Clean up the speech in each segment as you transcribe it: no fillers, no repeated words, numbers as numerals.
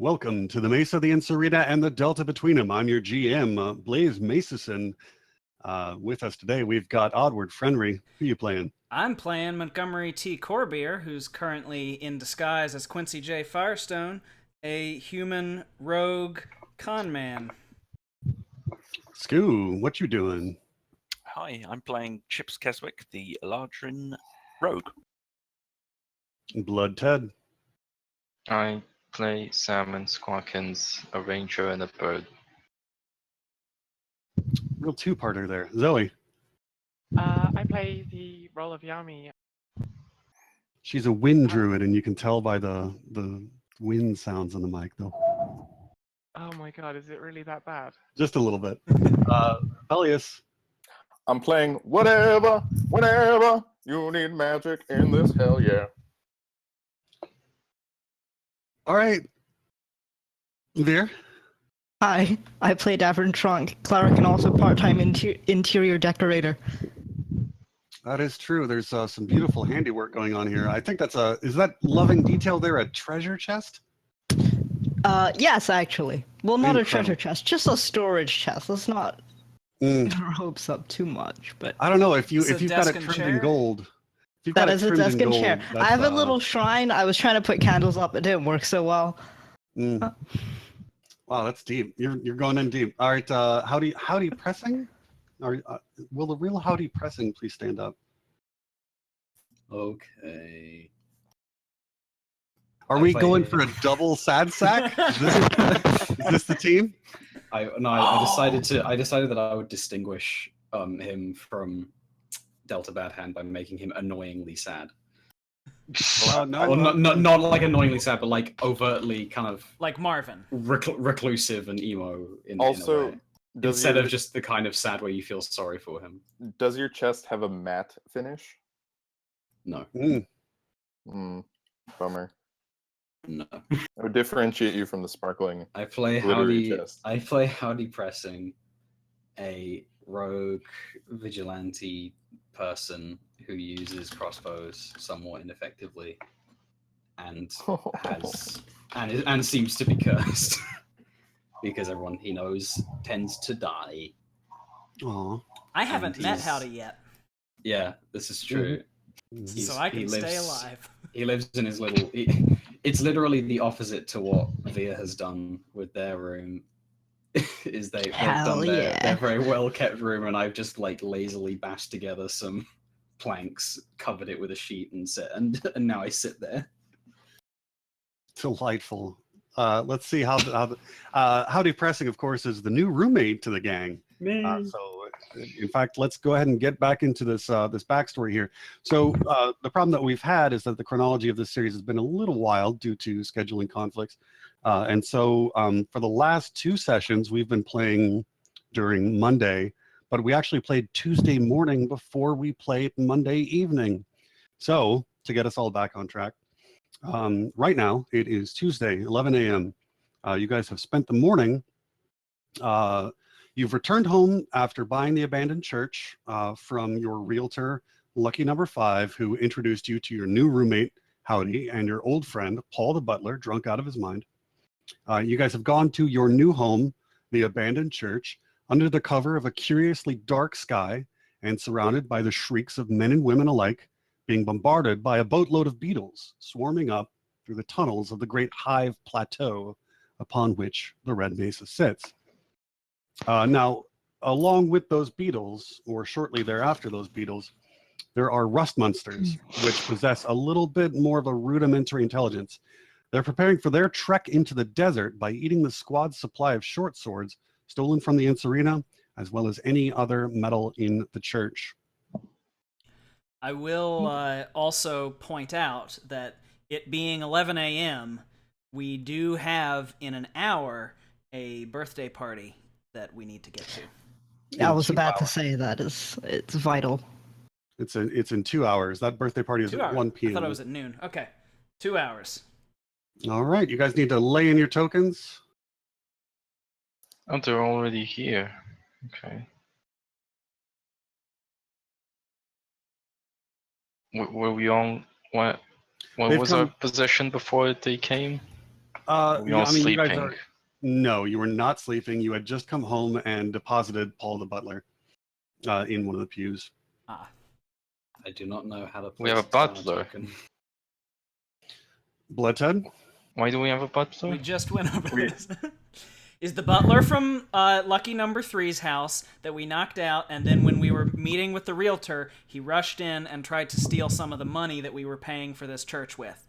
Welcome to the Mesa, the Incirrina, and the Delta between them. I'm your GM, Blaze Mason. With us today, we've got Oddward Frenry. Who are you playing? I'm playing Montgomery T. Corbier, who's currently in disguise as Quincy J. Firestone, a human rogue con man. Skoo, what you doing? Hi, I'm playing Chips Keswick, the Eladrin Rogue. Blood Ted. I play Salmon Squawkins, a ranger and a bird. Real two-parter there. Zoe. I play the role of Yami. She's a wind druid, and you can tell by the wind sounds on the mic, though. Oh my god, is it really that bad? Just a little bit. Pelias. I'm playing whatever, whenever you need magic in this hell yeah. All right. Veer. Hi, I play Davern Trunk, cleric and also part-time interior decorator. That is true. There's some beautiful handiwork going on here. I think that's is that loving detail there a treasure chest? Yes, actually. Well, not Incredible. a treasure chest, just a storage chest. Let's not get our hopes up too much, but... I don't know, if you've It's a got it desk and trimmed in chair? gold. If you've That got it is a trimmed in desk and gold, chair. I that's, have a little shrine. I was trying to put candles up. It didn't work so well. Wow, that's deep. You're going in deep. All right, howdy pressing? Will the real howdy pressing please stand up? Okay. Are we going for a double sad sack? Is this the team? I decided that I would distinguish him from Delta Bad Hand by making him annoyingly sad. No. Well, not like annoyingly sad, but like overtly kind of Like Marvin. reclusive and emo in a Also, way. does Instead your, of just the kind of sad where you feel sorry for him. does your chest have a matte finish? No. Bummer. No. It would differentiate you from the sparkling. I play glittery chest. Howdy Pressing, a rogue vigilante person who uses crossbows somewhat ineffectively, and and seems to be cursed because everyone he knows tends to die. Aw. I haven't And met he's- Howdy yet, Yeah, this is true. so I can stay alive. He lives in his little. It's literally the opposite to what Via has done with their room. Is they've done their very well kept room, and I've just like lazily bashed together some planks, covered it with a sheet, and now I sit there. Delightful. Let's see how depressing, of course, is the new roommate to the gang. So, in fact, let's go ahead and get back into this this backstory here. So, the problem that we've had is that the chronology of this series has been a little wild due to scheduling conflicts, and so for the last two sessions, we've been playing during Monday, but we actually played Tuesday morning before we played Monday evening. So, to get us all back on track, right now it is Tuesday, 11 a.m. You guys have spent the morning. You've returned home after buying the abandoned church from your realtor, Lucky Number 5, who introduced you to your new roommate, Howdy, and your old friend, Paul the butler, drunk out of his mind. You guys have gone to your new home, the abandoned church, under the cover of a curiously dark sky and surrounded by the shrieks of men and women alike, being bombarded by a boatload of beetles swarming up through the tunnels of the great hive plateau upon which the Red Mesa sits. Now, along with those beetles, or shortly thereafter those beetles, there are rust monsters, which possess a little bit more of a rudimentary intelligence. They're preparing for their trek into the desert by eating the squad's supply of short swords stolen from the Incirrina, as well as any other metal in the church. I will also point out that it being 11 a.m., we do have in an hour a birthday party that we need to get to. I was about to say that it's vital. It's in 2 hours. That birthday party is 2 at hours. 1 p.m. I thought it was at noon. Okay, 2 hours. All right, you guys need to lay in your tokens. Oh, they're already here. Okay. Were we on? What They've was come- our position before they came? We're all you guys sleeping. are. No, you were not sleeping. You had just come home and deposited Paul the butler in one of the pews. Ah. I do not know how to We have a place turn butler. token. Bloodhead? Why do we have a butler? We just went over this. Is the butler from Lucky Number 3's house that we knocked out, and then when we were meeting with the realtor, he rushed in and tried to steal some of the money that we were paying for this church with.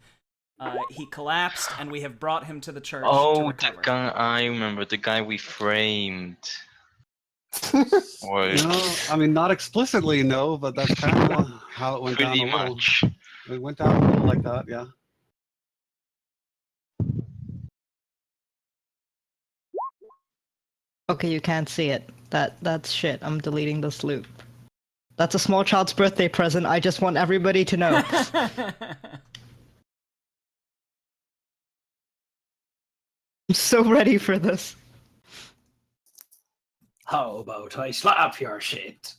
He collapsed, and we have brought him to the church to Oh, the recover. guy, I remember, the guy we framed. Or No, I mean, not explicitly, no, but that's kind of how it went down pretty a little. much. It went down a little like that, yeah. Okay, you can't see it. That's shit. I'm deleting this loop. That's a small child's birthday present. I just want everybody to know. I'm so ready for this. How about I slap your shit?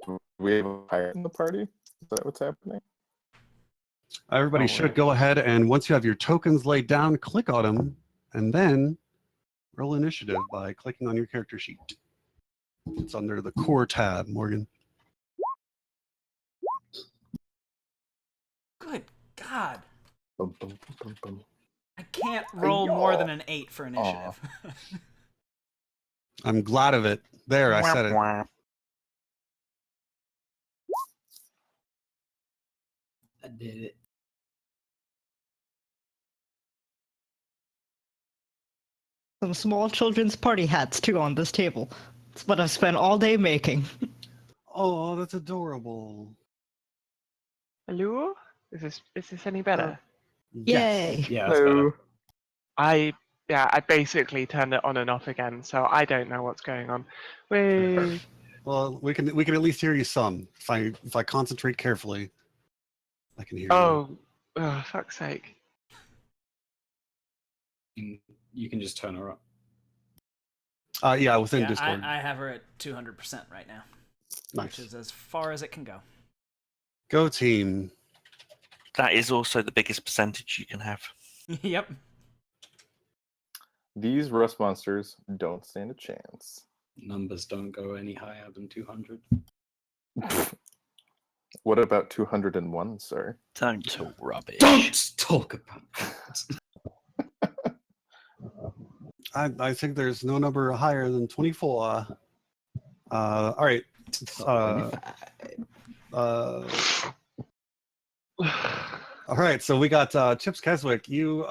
Do we have a pirate in the party? Is that what's happening? Everybody Oh, should right. go ahead and once you have your tokens laid down, click on them, and then roll initiative by clicking on your character sheet. It's under the core tab, Morgan. Good God. Bum, bum, bum, bum. I can't roll more than an 8 for initiative. I'm glad of it. There, I said it. I did it. Some small children's party hats too on this table. It's what I've spent all day making. Oh, that's adorable. Hello? Is this any better? Yes. Yay! Yeah, that's better. I basically turned it on and off again, so I don't know what's going on. Wait. Well, we can at least hear you some. If I concentrate carefully, I can hear Oh, fuck's sake. You can just turn her up. you. Yeah, within Yeah, Discord. I have her at 200% right now, Nice. which is as far as it can go. Go team. That is also the biggest percentage you can have. Yep. These rust monsters don't stand a chance. Numbers don't go any higher than 200. What about 201, sir? Don't talk rubbish. Don't talk about that. I think there's no number higher than 24. All right. All right. So we got Chips Keswick. You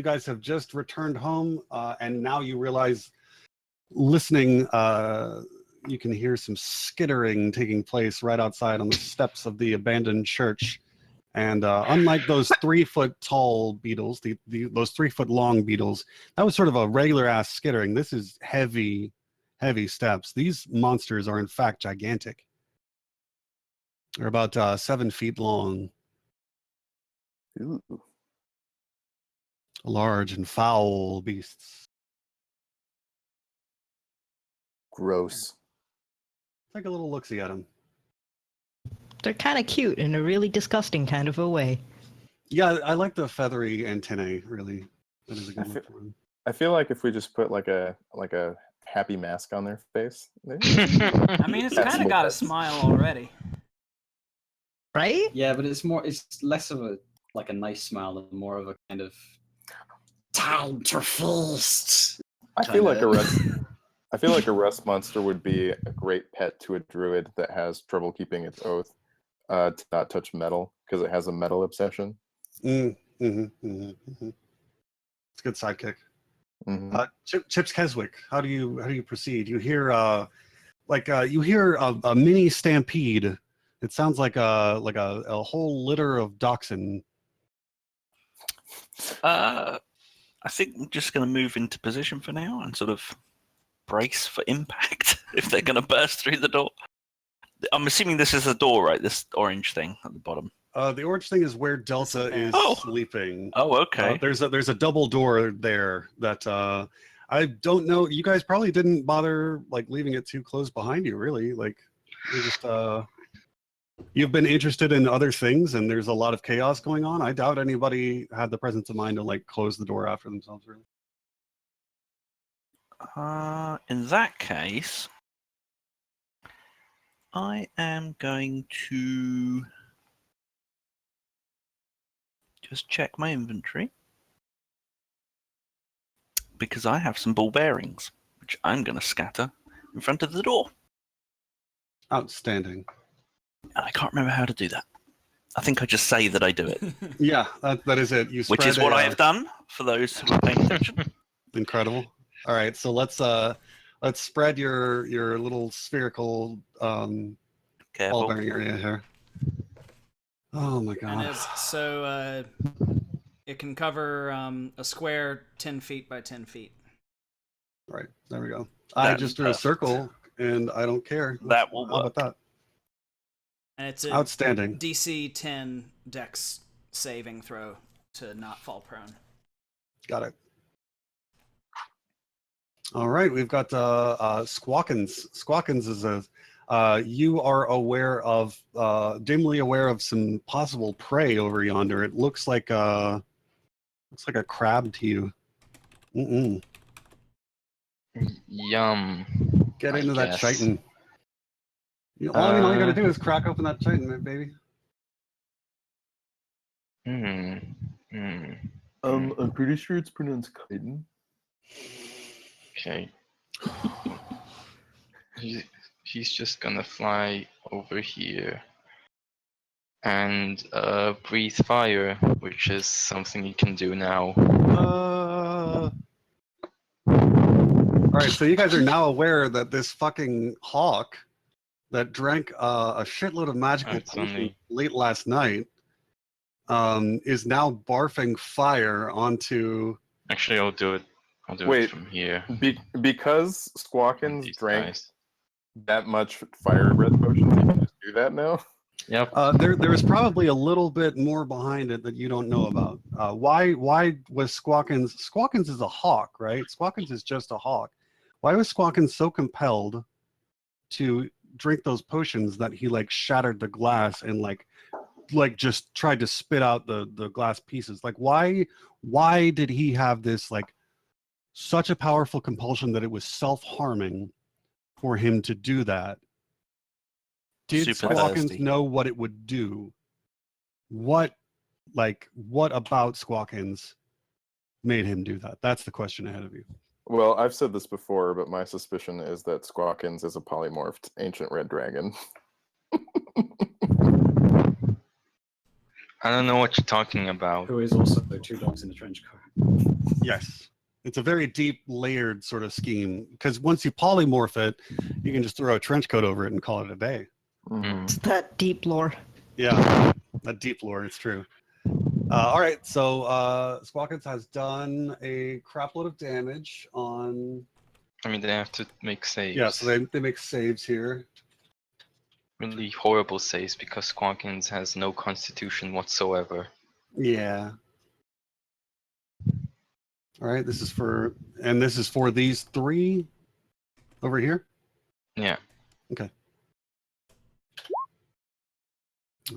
guys have just returned home, and now you realize, listening, you can hear some skittering taking place right outside on the steps of the abandoned church. And unlike those 3-foot tall beetles, those 3-foot long beetles, that was sort of a regular ass skittering. This is heavy steps. These monsters are in fact gigantic. They're about 7 feet long, Ooh. large and foul beasts. Gross. Take a little look-see at them. They're kind of cute in a really disgusting kind of a way. Yeah, I like the feathery antennae. Really, that is a good look for them. I feel like if we just put like a happy mask on their face. I mean, it's That's kind of got a nuts. smile already. Right? Yeah, but it's less of a like a nice smile and more of a kind of time to feast. I feel like a rust monster would be a great pet to a druid that has trouble keeping its oath to not touch metal because it has a metal obsession. It's a good sidekick. Mm-hmm. Chips Keswick, how do you proceed? You hear you hear a mini stampede. It sounds like a whole litter of dachshund. I think we're just going to move into position for now and sort of brace for impact if they're going to burst through the door. I'm assuming this is the door, right? This orange thing at the bottom. The orange thing is where Delta is sleeping. Oh, okay. There's a double door there that I don't know. You guys probably didn't bother like leaving it too close behind you, really. Like you just you've been interested in other things, and there's a lot of chaos going on. I doubt anybody had the presence of mind to like close the door after themselves. Really. In that case, I am going to just check my inventory because I have some ball bearings, which I'm going to scatter in front of the door. Outstanding. And I can't remember how to do that. I think I just say that I do it, Yeah, that is it. You which is spread what a, I have done for those who are paying attention. Incredible. All right, so let's spread your little spherical ball Careful. bearing area here. Oh my And god. so it can cover a square 10 feet by 10 feet. All right, there we go. I That's just drew a perfect. circle, and I don't care. That will How about that? And it's a Outstanding. DC 10 Dex saving throw to not fall prone. Got it. All right, we've got Squawkins. Squawkins is you are aware of, dimly aware of some possible prey over yonder. It looks like a crab to you. Mm-mm. Yum. Get I into that guess. chitin. All you gotta do is crack open that chitin, baby. I'm pretty sure it's pronounced chitin. Okay. He's just gonna fly over here and breathe fire, which is something he can do now. All right, so you guys are now aware that this fucking hawk that drank a shitload of magical It's potion only- late last night is now barfing fire onto. Actually, I'll do it. I'll do it Wait, from here. Because From Squawkins these drank guys. that much fire breath potions, he can just do that now? Yep. There is probably a little bit more behind it that you don't know about. Why was Squawkins? Squawkins is a hawk, right? Squawkins is just a hawk. Why was Squawkins so compelled to drink those potions that he like shattered the glass and like just tried to spit out the glass pieces? Like why did he have this like such a powerful compulsion that it was self-harming for him to do that? Did Super Squawkins thirsty. know what it would do? What about Squawkins made him do that? That's the question ahead of you. Well, I've said this before, but my suspicion is that Squawkins is a polymorphed ancient red dragon. I don't know what you're talking about. Who is also two dogs in a trench coat. Yes. It's a very deep layered sort of scheme because once you polymorph it, you can just throw a trench coat over it and call it a day. Mhm. It's that deep lore. Yeah, that deep lore, it's true. All right, so Squawkins has done a crapload of damage on. I mean, they have to make saves. Yeah, so they make saves here. Really horrible saves because Squawkins has no constitution whatsoever. Yeah. All right, this is for these three over here. Yeah. Okay.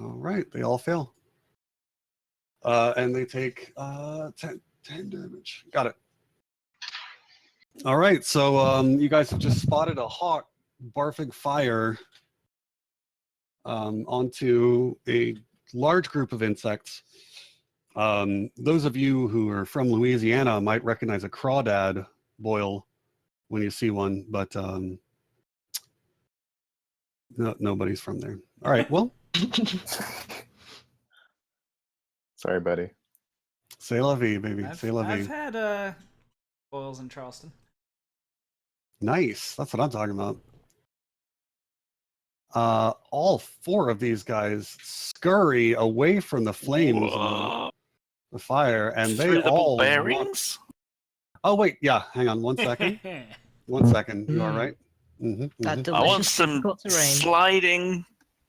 All right, they all fail. And they take 10 damage. Got it. All right, so you guys have just spotted a hawk barfing fire onto a large group of insects. Those of you who are from Louisiana might recognize a crawdad boil when you see one, but nobody's from there. All right, well, Sorry, buddy. c'est la vie, baby. C'est la I've vie. had boils in Charleston. Nice. That's what I'm talking about. All four of these guys scurry away from the flames of the fire, and they Through the all ball bearings? Oh wait, yeah. Hang on, 1 second. 1 second. You all right? That I want delicious some tropical terrain. sliding,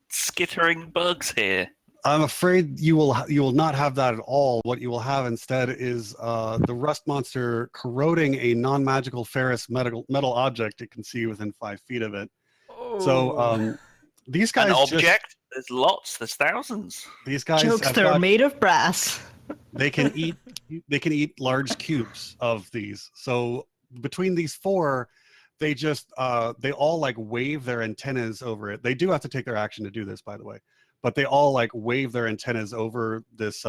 skittering bugs here. I'm afraid you will not have that at all. What you will have instead is the rust monster corroding a non-magical ferrous metal object it can see within 5 feet of it. So these guys An object? There's lots. There's thousands. These guys have Jokester got, made of brass. they can eat large cubes of these. So between these four, they just they all like wave their antennas over it. They do have to take their action to do this, by the way, but they all like wave their antennas over this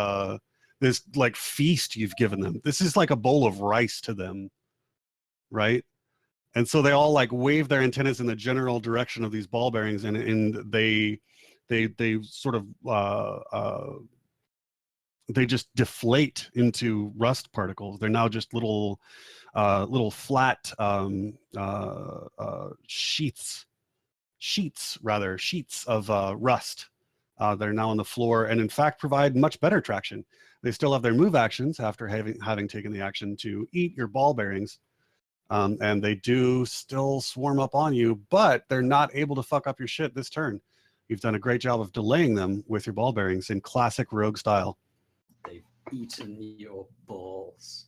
this like feast you've given them. This is like a bowl of rice to them, right? And so they all like wave their antennas in the general direction of these ball bearings, and they sort of they just deflate into rust particles. They're now just little flat sheets of rust. They're now on the floor, and in fact provide much better traction. They still have their move actions after having taken the action to eat your ball bearings. And they do still swarm up on you, but they're not able to fuck up your shit this turn. You've done a great job of delaying them with your ball bearings in classic rogue style. They've eaten your balls.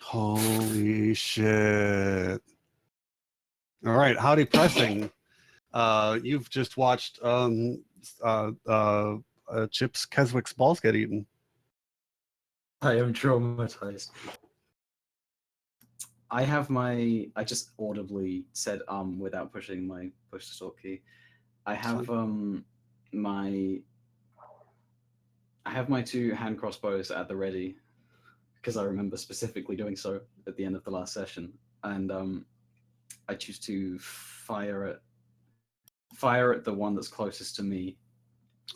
Holy shit. All right, howdy pressing. You've just watched Chips Keswick's balls get eaten. I am traumatized. I just audibly said without pushing my push to talk key. I have my 2 hand crossbows at the ready because I remember specifically doing so at the end of the last session, and I choose to fire at the one that's closest to me.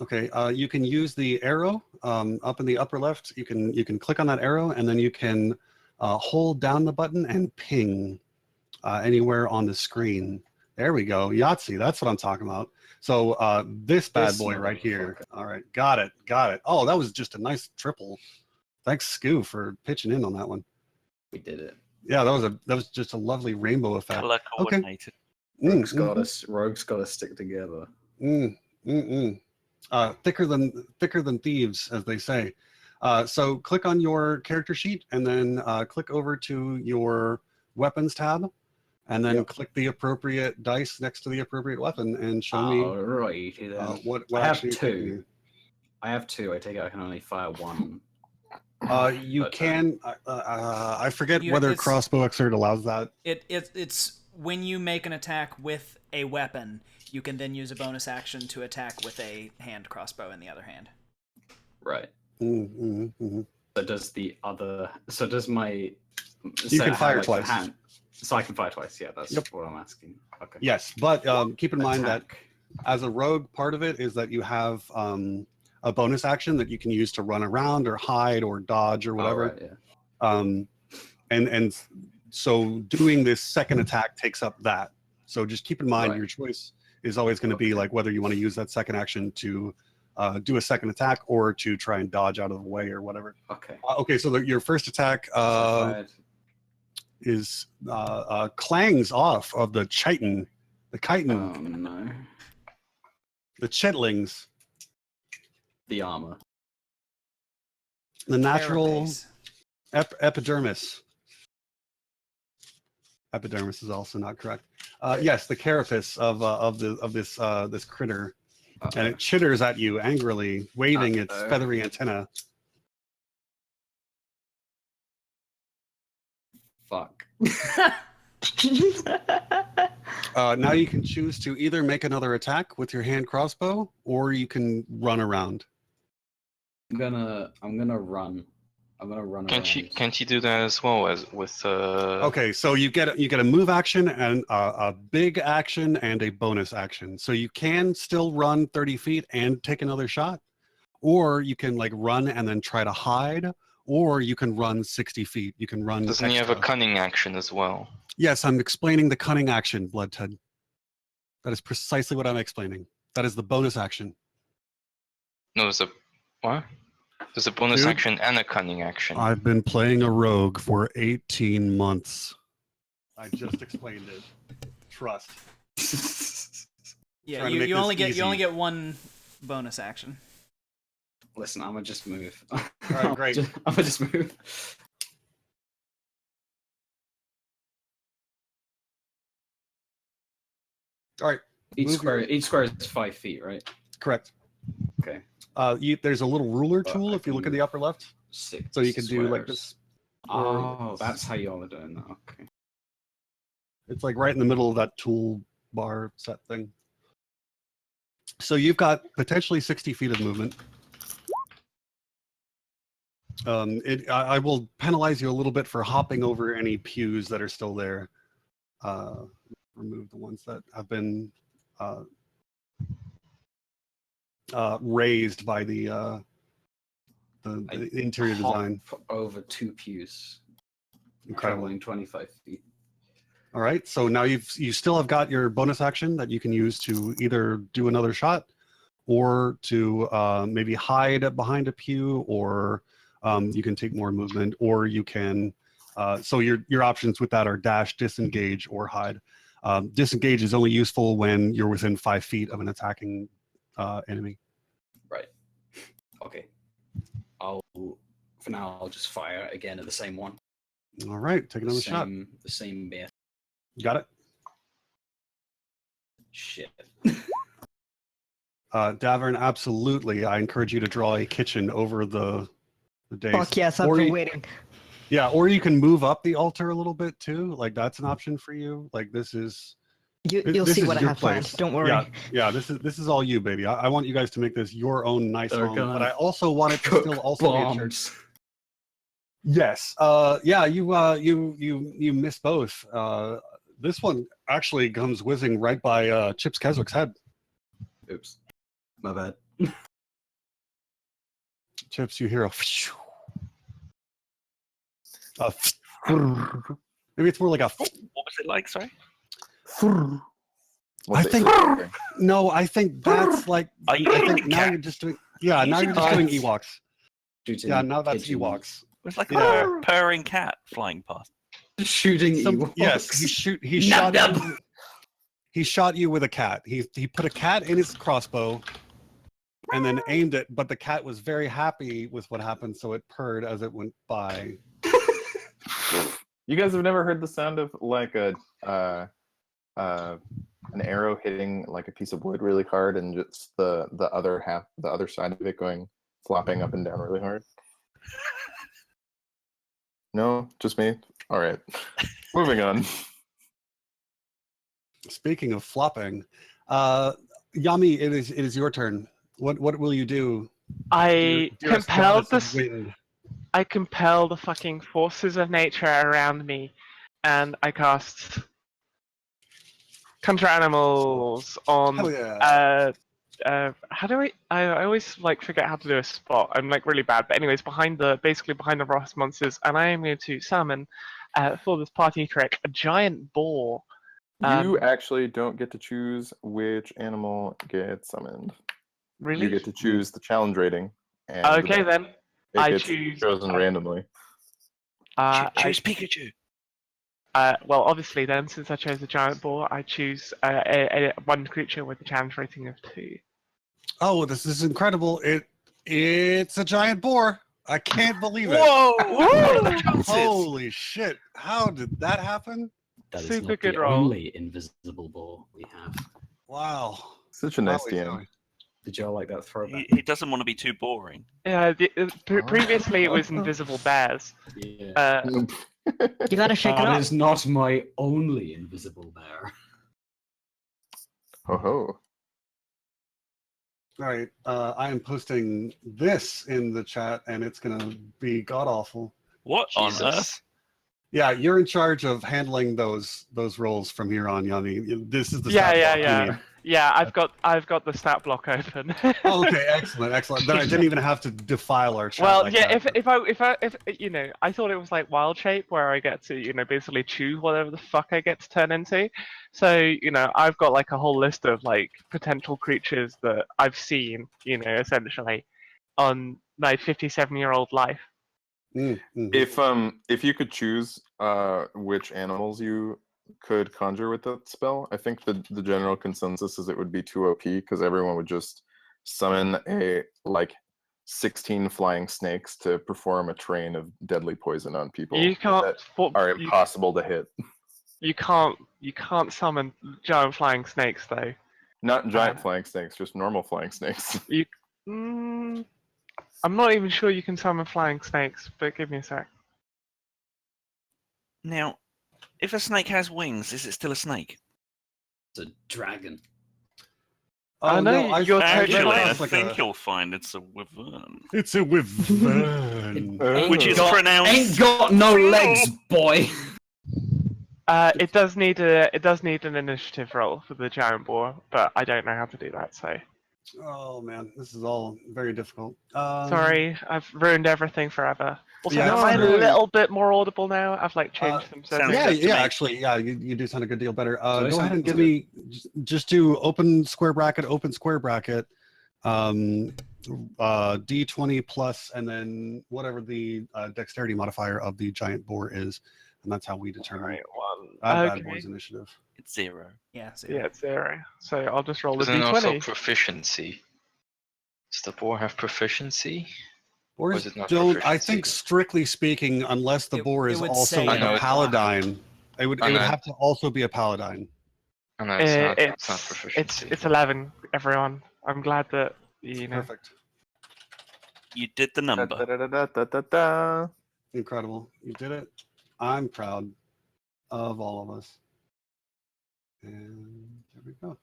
Okay, you can use the arrow up in the upper left. You can click on that arrow, and then you can hold down the button and ping anywhere on the screen. There we go. Yahtzee, that's what I'm talking about. So this bad boy right here. All right, got it. Oh, that was just a nice triple. Thanks, Scoo, for pitching in on that one. We did it. Yeah, that was just a lovely rainbow effect. Color coordinated. Rogues gotta stick together. Thicker than thieves, as they say. So click on your character sheet, and then click over to your weapons tab, and then click the appropriate dice next to the appropriate weapon, and show me what I have action you're taking. 2. I have 2. I take it I can only fire 1. You can. I forget whether it's- Crossbow Exert allows that. It's when you make an attack with a weapon, you can then use a bonus action to attack with a hand crossbow in the other hand. Right. Mm-hmm. So does my... You can fire twice. So I can fire twice. Yeah, that's what I'm asking. Okay. Yes, but keep in mind that as a rogue, part of it is that you have a bonus action that you can use to run around or hide or dodge or whatever. Oh, right, yeah. And so doing this second attack takes up that. So just keep in mind your choice is always going to be like whether you want to use that second action to do a second attack or to try and dodge out of the way or whatever. Okay. Okay, so your first attack is clangs off of the chitin, the chitin. Oh no. The chitlings. The armor. The natural Carapace. epidermis. Epidermis is also not correct. Yes, the carapace of this critter, and it chitters at you angrily, waving its feathery antenna. Fuck. Now you can choose to either make another attack with your hand crossbow, or you can run around. I'm gonna run. I'm gonna run around. Can't you do that as well as with? Okay, so you get a move action and a big action and a bonus action. So you can still run 30 feet and take another shot, or you can like run and then try to hide, or you can run 60 feet. You can run. Doesn't he have a cunning action as well? Yes, I'm explaining the cunning action, Bloodhead. That is precisely what I'm explaining. That is the bonus action. No, there's a what? There's a bonus Dude, action and a cunning action. I've been playing a rogue for 18 months. I just explained it. Trust. Yeah, you only get one bonus action. Listen, I'm gonna just move. All right, great. I'm gonna just move. All right. Each square is 5 feet, right? Correct. Okay. There's a little ruler But tool I if you can look in the move upper left. 6 So you can do like squares. this. Or like Oh, this. that's how y'all are doing that. Okay. It's like right in the middle of that tool bar set thing. So you've got potentially 60 feet of movement. I will penalize you a little bit for hopping over any pews that are still there. Remove the ones that have been raised by the interior design. Over 2 pews. Incredible. Traveling 25 feet. All right, so now you still have got your bonus action that you can use to either do another shot, or to maybe hide behind a pew, or you can take more movement, or you can. So your options with that are dash, disengage, or hide. Disengage is only useful when you're within 5 feet of an attacking enemy. Right. Okay. For now, I'll just fire again at the same one. All right, take another shot. The same bear. Got it. Shit. Davern, absolutely. I encourage you to draw a kitchen over the days. Fuck yes, I've Or been you- waiting. Yeah, or you can move up the altar a little bit too. Like that's an option for you. Like this is. You'll this see is what I your have planned. place. Don't worry. Yeah. This is all you, baby. I want you guys to make this your own nice They're home, gonna but I also want it to Cook still also be a church. bombs. Yes. Yeah. You miss both. This one actually comes whizzing right by Chips Keswick's head. Oops. My bad. Chips, you hear a. Maybe it's more like a. What was it like? Sorry. What's I think- it? No, I think that's like. Are you I shooting think now cat? you're just doing. Yeah, now you're just doing Ewoks. Shooting Yeah, now that's pigeons. Ewoks. It was like a Yeah. purring cat flying past. Shooting Ewoks. Yes, he shot you. He shot you with a cat. He put a cat in his crossbow, and then aimed it. But the cat was very happy with what happened, so it purred as it went by. You guys have never heard the sound of like an arrow hitting like a piece of wood really hard, and just the other side of it going flopping up and down really hard? No, just me. All right, moving on. Speaking of flopping, Yami, it is your turn. What will you do? I Dearest compelled goddess of this. wind? I compel the fucking forces of nature around me, and I cast Conjure Animals on. Hell yeah. How do I always like forget how to do a spot. I'm like really bad. But anyways, basically behind the Ross monsters, and I am going to summon, for this party trick, a giant boar. You actually don't get to choose which animal gets summoned. Really? You get to choose the challenge rating. And Okay then. it I gets choose. chosen randomly. Choose Pikachu. Well, obviously then, since I chose the giant boar, I choose one creature with a challenge rating of 2. Oh, this is incredible! It's a giant boar. I can't believe it. Whoa! What are the chances? Holy shit! How did that happen? That is Super not good the roll. only invisible ball we have. Wow. Such a nice Holy DM. cow. Did y'all like that throwback? He doesn't want to be too boring. Yeah, previously it was invisible bears. Yeah. You gotta shake it That up. is not my only invisible bear. Ho ho. All right, I am posting this in the chat, and it's gonna be god awful. What on Jesus. earth? Yeah, you're in charge of handling those rolls from here on, Yami. This is the Yeah, stat yeah, block you yeah. need. Yeah, I've got the stat block open. Oh, okay, excellent. Then I didn't even have to defile our chat. Well, like yeah, that. if you know, I thought it was like wild shape where I get to, you know, basically choose whatever the fuck I get to turn into. So, you know, I've got like a whole list of like potential creatures that I've seen, you know, essentially on my 57-year-old life. If you could choose which animals you could conjure with that spell, I think the general consensus is it would be too OP because everyone would just summon a like 16 flying snakes to perform a train of deadly poison on people You can't that are impossible to hit. You can't summon giant flying snakes though. Not giant flying snakes, just normal flying snakes. I'm not even sure you can summon flying snakes, but give me a sec. Now, if a snake has wings, is it still a snake? It's a dragon. I know, you're Actually, totally I right. think you'll find it's a wyvern. It's a wyvern. Which is pronounced... Ain't got no legs, boy! It does need an initiative roll for the giant boar, but I don't know how to do that, so Oh man, this is all very difficult. sorry, I've ruined everything forever. Also, Yeah, am I a no, little bit more audible now? I've like changed some sounds settings. good. Actually, you do sound a good deal better. So Go ahead and sounds give good. me, just do open square bracket, D20 plus, and then whatever the dexterity modifier of the giant boar is, and that's how we determine Alright, one. bad Okay. boy's initiative. It's 0. Yeah. So Yeah, it's 0. So I'll just roll a Doesn't it also d20. proficiency? Does the boar have proficiency? Boars is it not don't. I proficiency? think strictly speaking, unless the boar it is would also say like no, a it's not. paladin, it would Oh, no. have to also be a paladin. Oh, no, it's not. It's not proficiency. It's 11, everyone. I'm glad that you know. Perfect. You did the number. Da-da-da-da-da-da-da. Incredible. You did it. I'm proud of all of us. And there we go.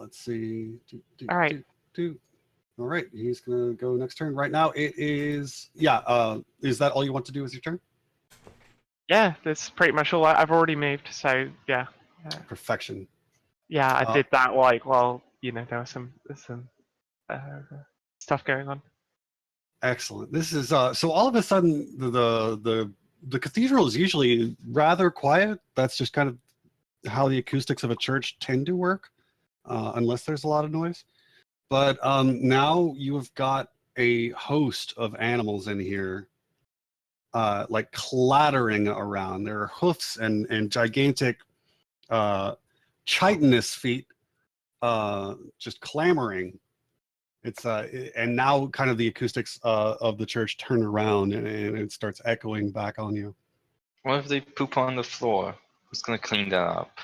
Let's see. All right. All right. He's gonna go next turn. Right now it is. Yeah. Is that all you want to do with your turn? Yeah, that's pretty much all. I've already moved, so yeah. Perfection. Yeah, I did that like while there was some stuff going on. Excellent. This is so all of a sudden the cathedral is usually rather quiet. That's just kind of how the acoustics of a church tend to work, unless there's a lot of noise. But now you have got a host of animals in here, like clattering around. There are hoofs and gigantic chitinous feet, just clamoring. It's and now kind of the acoustics of the church turn around and it starts echoing back on you. What if they poop on the floor? Who's gonna clean that up?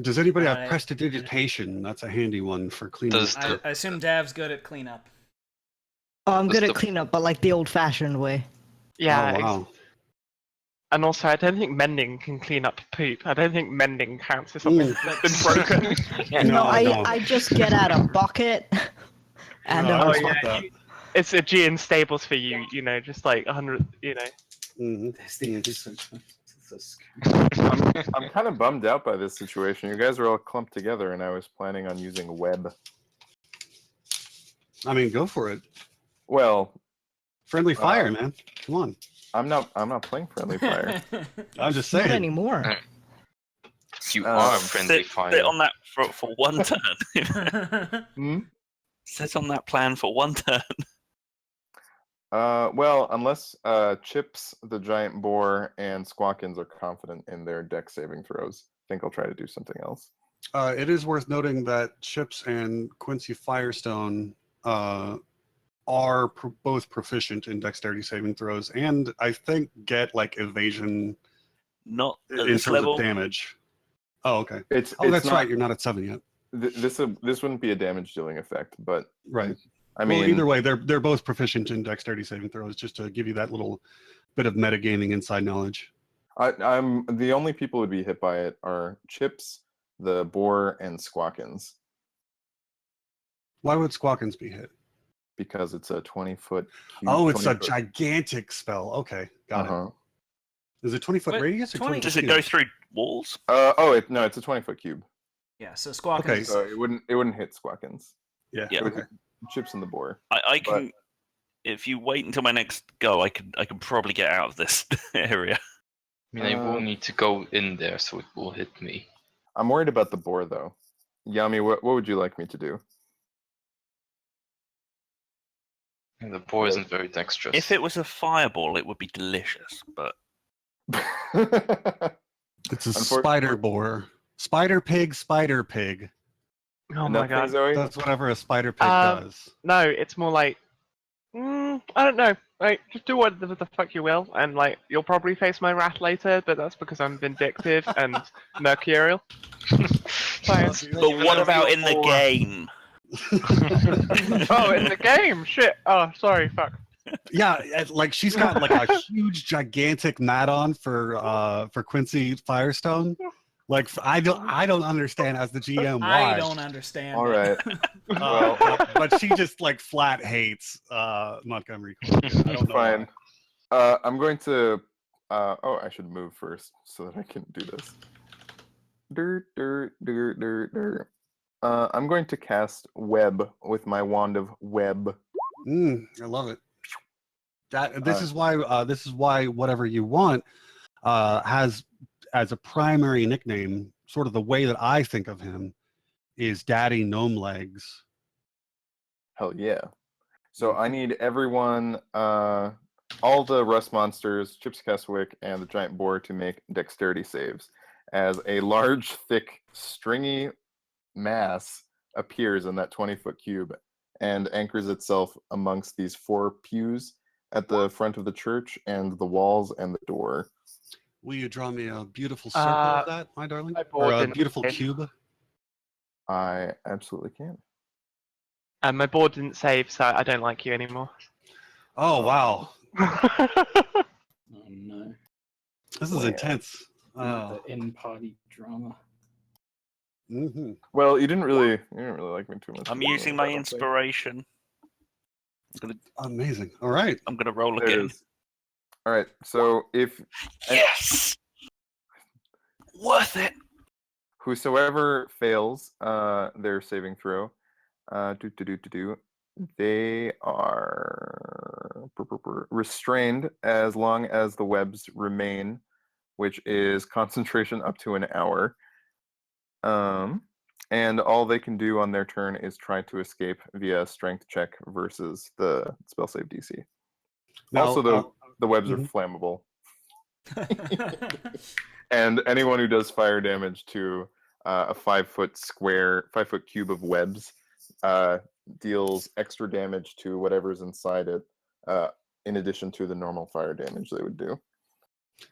Does anybody have I- prestidigitation? That's a handy one for cleaning. Does I assume Dav's good at cleanup. Oh, I'm What's good at the- cleanup, but like the old-fashioned way. Yeah, Oh, wow. and also I don't think mending can clean up poop. I don't think mending counts as something that's been broken. No, I just get out a bucket and No, I Oh, respect yeah, that. It's a G in Stables for you, just like 100, Mhm. I'm kind of bummed out by this situation. You guys are all clumped together, and I was planning on using web. I mean, go for it. Well, Friendly fire, man. Come on. I'm not playing friendly fire. I'm just not saying. anymore. You are friendly fire. Sit on that for one turn. Hmm? Sit on that plan for one turn. Well, unless Chips, the giant boar, and Squawkins are confident in their dex saving throws, I think I'll try to do something else. It is worth noting that Chips and Quincy Firestone are both proficient in dexterity saving throws, and I think get like evasion Not at in this terms level. of damage. Oh, okay. It's That's not, right. You're not at 7 yet. This wouldn't be a damage dealing effect, but Right. I mean, well, either way, they're both proficient in dexterity saving throws, just to give you that little bit of metagaming inside knowledge. I'm the only people who would be hit by it are Chips, the boar, and Squawkins, Why would Squawkins be hit? because it's a 20-foot. Oh, it's a gigantic spell. Okay, got Uh-huh. it. Is it 20-foot Wait, radius or 20? 20? Does it go through walls? No, it's a 20-foot cube. Yeah, so Squawkins. Okay, So it wouldn't hit Squawkins. Yeah. Yeah. It would Okay. hit Chips and the boar. I can. If you wait until my next go, I can probably get out of this area. I mean, I will need to go in there, so it will hit me. I'm worried about the boar, though. Yami, what would you like me to do? And the boar isn't very dexterous. If it was a fireball, it would be delicious. But It's a spider boar. Spider pig. Oh my god. Zoe? That's whatever a spider pig does. No, it's more like I don't know. Like, just do whatever the fuck you will, and like, you'll probably face my wrath later, but that's because I'm vindictive and mercurial. Science. But what about in the game? Oh, in the game, shit. Oh, sorry, fuck. Yeah, like she's got like a huge, gigantic mat on for Quincy Firestone. Like I don't understand as the GM why. I don't understand. All it. right. Well, but she just like flat hates Montgomery Clift. I don't know fine. why. I'm going to. Oh, I should move first so that I can do this. I'm going to cast Web with my wand of Web. I love it. This is why whatever you want has as a primary nickname, sort of the way that I think of him, is Daddy Gnome Legs. Hell yeah. So I need everyone, all the rust monsters, Chips Keswick, and the giant boar to make dexterity saves as a large, thick, stringy mass appears in that 20-foot cube and anchors itself amongst these 4 pews at the front of the church and the walls and the door. Will you draw me a beautiful circle of that, my darling? Or a beautiful cube? I absolutely can. And my board didn't save, so I don't like you anymore. Oh, wow. Oh no. This is intense. The in-party drama. Mm-hmm. Well, you didn't really like me too much. I'm using my inspiration. Amazing. All right. I'm gonna roll again. All right. So if Yes, worth it. whosoever fails their saving throw, they are restrained as long as the webs remain, which is concentration up to an hour. And all they can do on their turn is try to escape via strength check versus the spell save DC. Now, Also, the webs are flammable. And anyone who does fire damage to a 5-foot cube of webs deals extra damage to whatever's inside it, in addition to the normal fire damage they would do.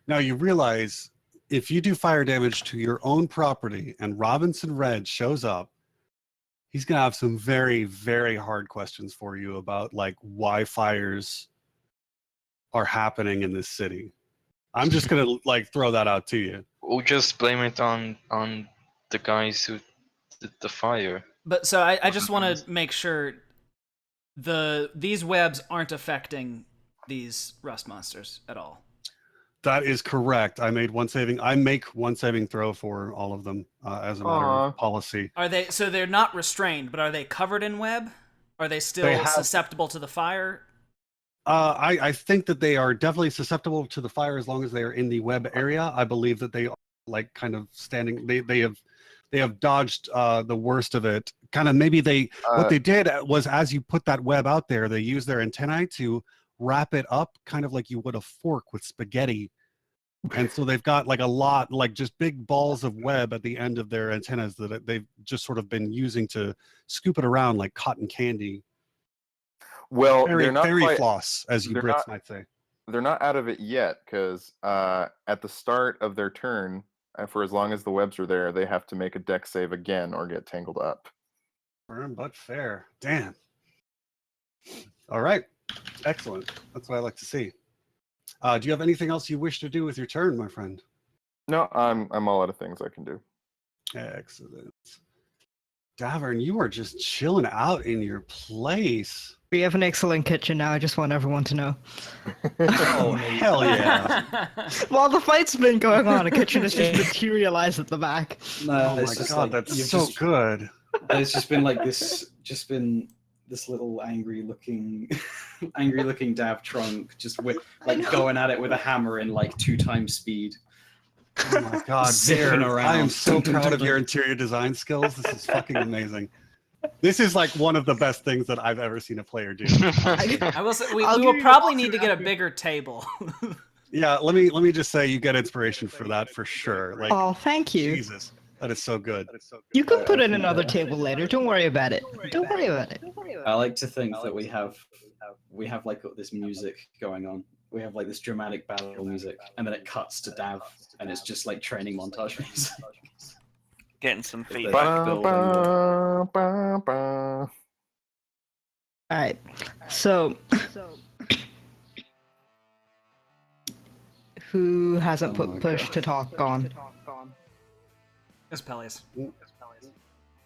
Now you realize if you do fire damage to your own property and Robinson Red shows up, he's gonna have some very, very hard questions for you about like why fires are happening in this city. I'm just gonna like throw that out to you. We'll just blame it on the guys who did the fire. But so I just want to make sure these webs aren't affecting these rust monsters at all. That is correct. I make one saving throw for all of them as a matter of policy. Are they? So they're not restrained, but are they covered in web? Are they still susceptible to the fire? I think that they are definitely susceptible to the fire as long as they are in the web area. I believe that they are like kind of standing. They have dodged the worst of it. Kind of maybe what they did was as you put that web out there, they used their antennae to wrap it up kind of like you would a fork with spaghetti. And so they've got like a lot, like just big balls of web at the end of their antennas that they've just sort of been using to scoop it around like cotton candy. Well, Fairy they're not floss, as you Brits might say. They're not out of it yet because at the start of their turn, for as long as the webs are there, they have to make a dex save again or get tangled up. Firm but fair. Damn. All right. Excellent. That's what I like to see. Do you have anything else you wish to do with your turn, my friend? No, I'm all out of things I can do. Excellent. Davern, you are just chilling out in your place. We have an excellent kitchen now. I just want everyone to know. Oh, hell yeah. While the fight's been going on, a kitchen has just materialized at the back. No, Oh my god, that's so good. It's just been like this, this little angry looking Dav trunk, just going at it with a hammer in like 2 times speed. Oh my god, Zipping around. I am so proud of your interior design skills. This is fucking amazing. This is like one of the best things that I've ever seen a player do. I will say we will probably need to get a bigger table. Yeah, let me just say you get inspiration for that for sure. Like, oh, thank you. Jesus, that is so good. You can put in another table later. Don't worry about it. Don't worry about it. I like to think that we have we have like this music going on. We have like this dramatic battle music, and then it cuts to Dav, and it's just like training montage music. Getting some There's feedback. back building. All right. So, who hasn't Oh my put push God. to talk on? It's Peleus.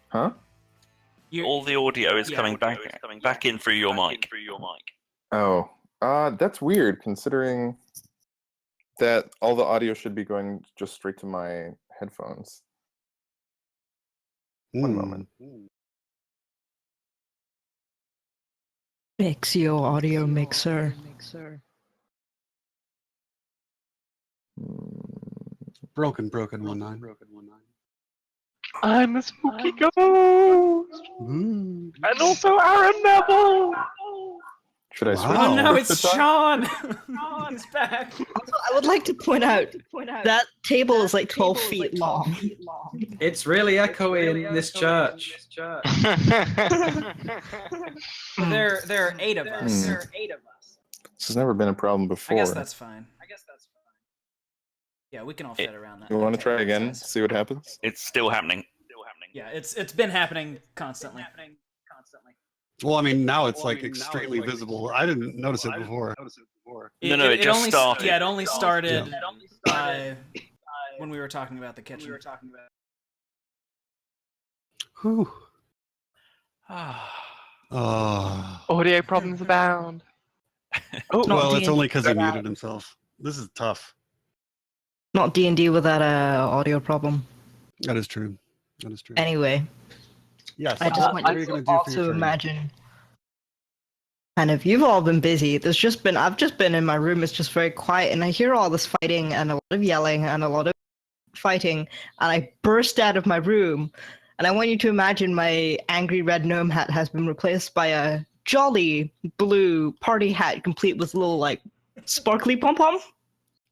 Huh? All the audio is coming back in through your mic. Oh, that's weird considering that all the audio should be going just straight to my headphones. One moment. Mix your audio mixer. Broken 19. I'm a spooky ghost, Ooh. and also Aaron Neville. Should I switch? Wow. Oh no, to it's the talk? Sean! He's back. Also, I would like to point out that table is like 12 feet long. It's really echoey in this church. There are 8 of us. This has never been a problem before. I guess that's fine. Yeah, we can all fit around that. You want to try Okay, again? guys. See what happens? It's still happening. Yeah, it's been happening constantly. Well, I mean, now it's like extremely visible. I didn't notice it before. No, it just only, started. Yeah, it only started when we were talking about the kitchen. Whew. Ah. Audio problems abound. Not Well, it's D&D. only because he muted himself. This is tough. Not D&D with that audio problem. That is true. That is true. Anyway, Yes. I just what want are you you going to to do for your also turn? imagine. Kind of, you've all been busy. I've just been in my room. It's just very quiet, and I hear all this fighting and a lot of yelling and a lot of fighting, and I burst out of my room, and I want you to imagine my angry red gnome hat has been replaced by a jolly blue party hat, complete with little like sparkly pom pom.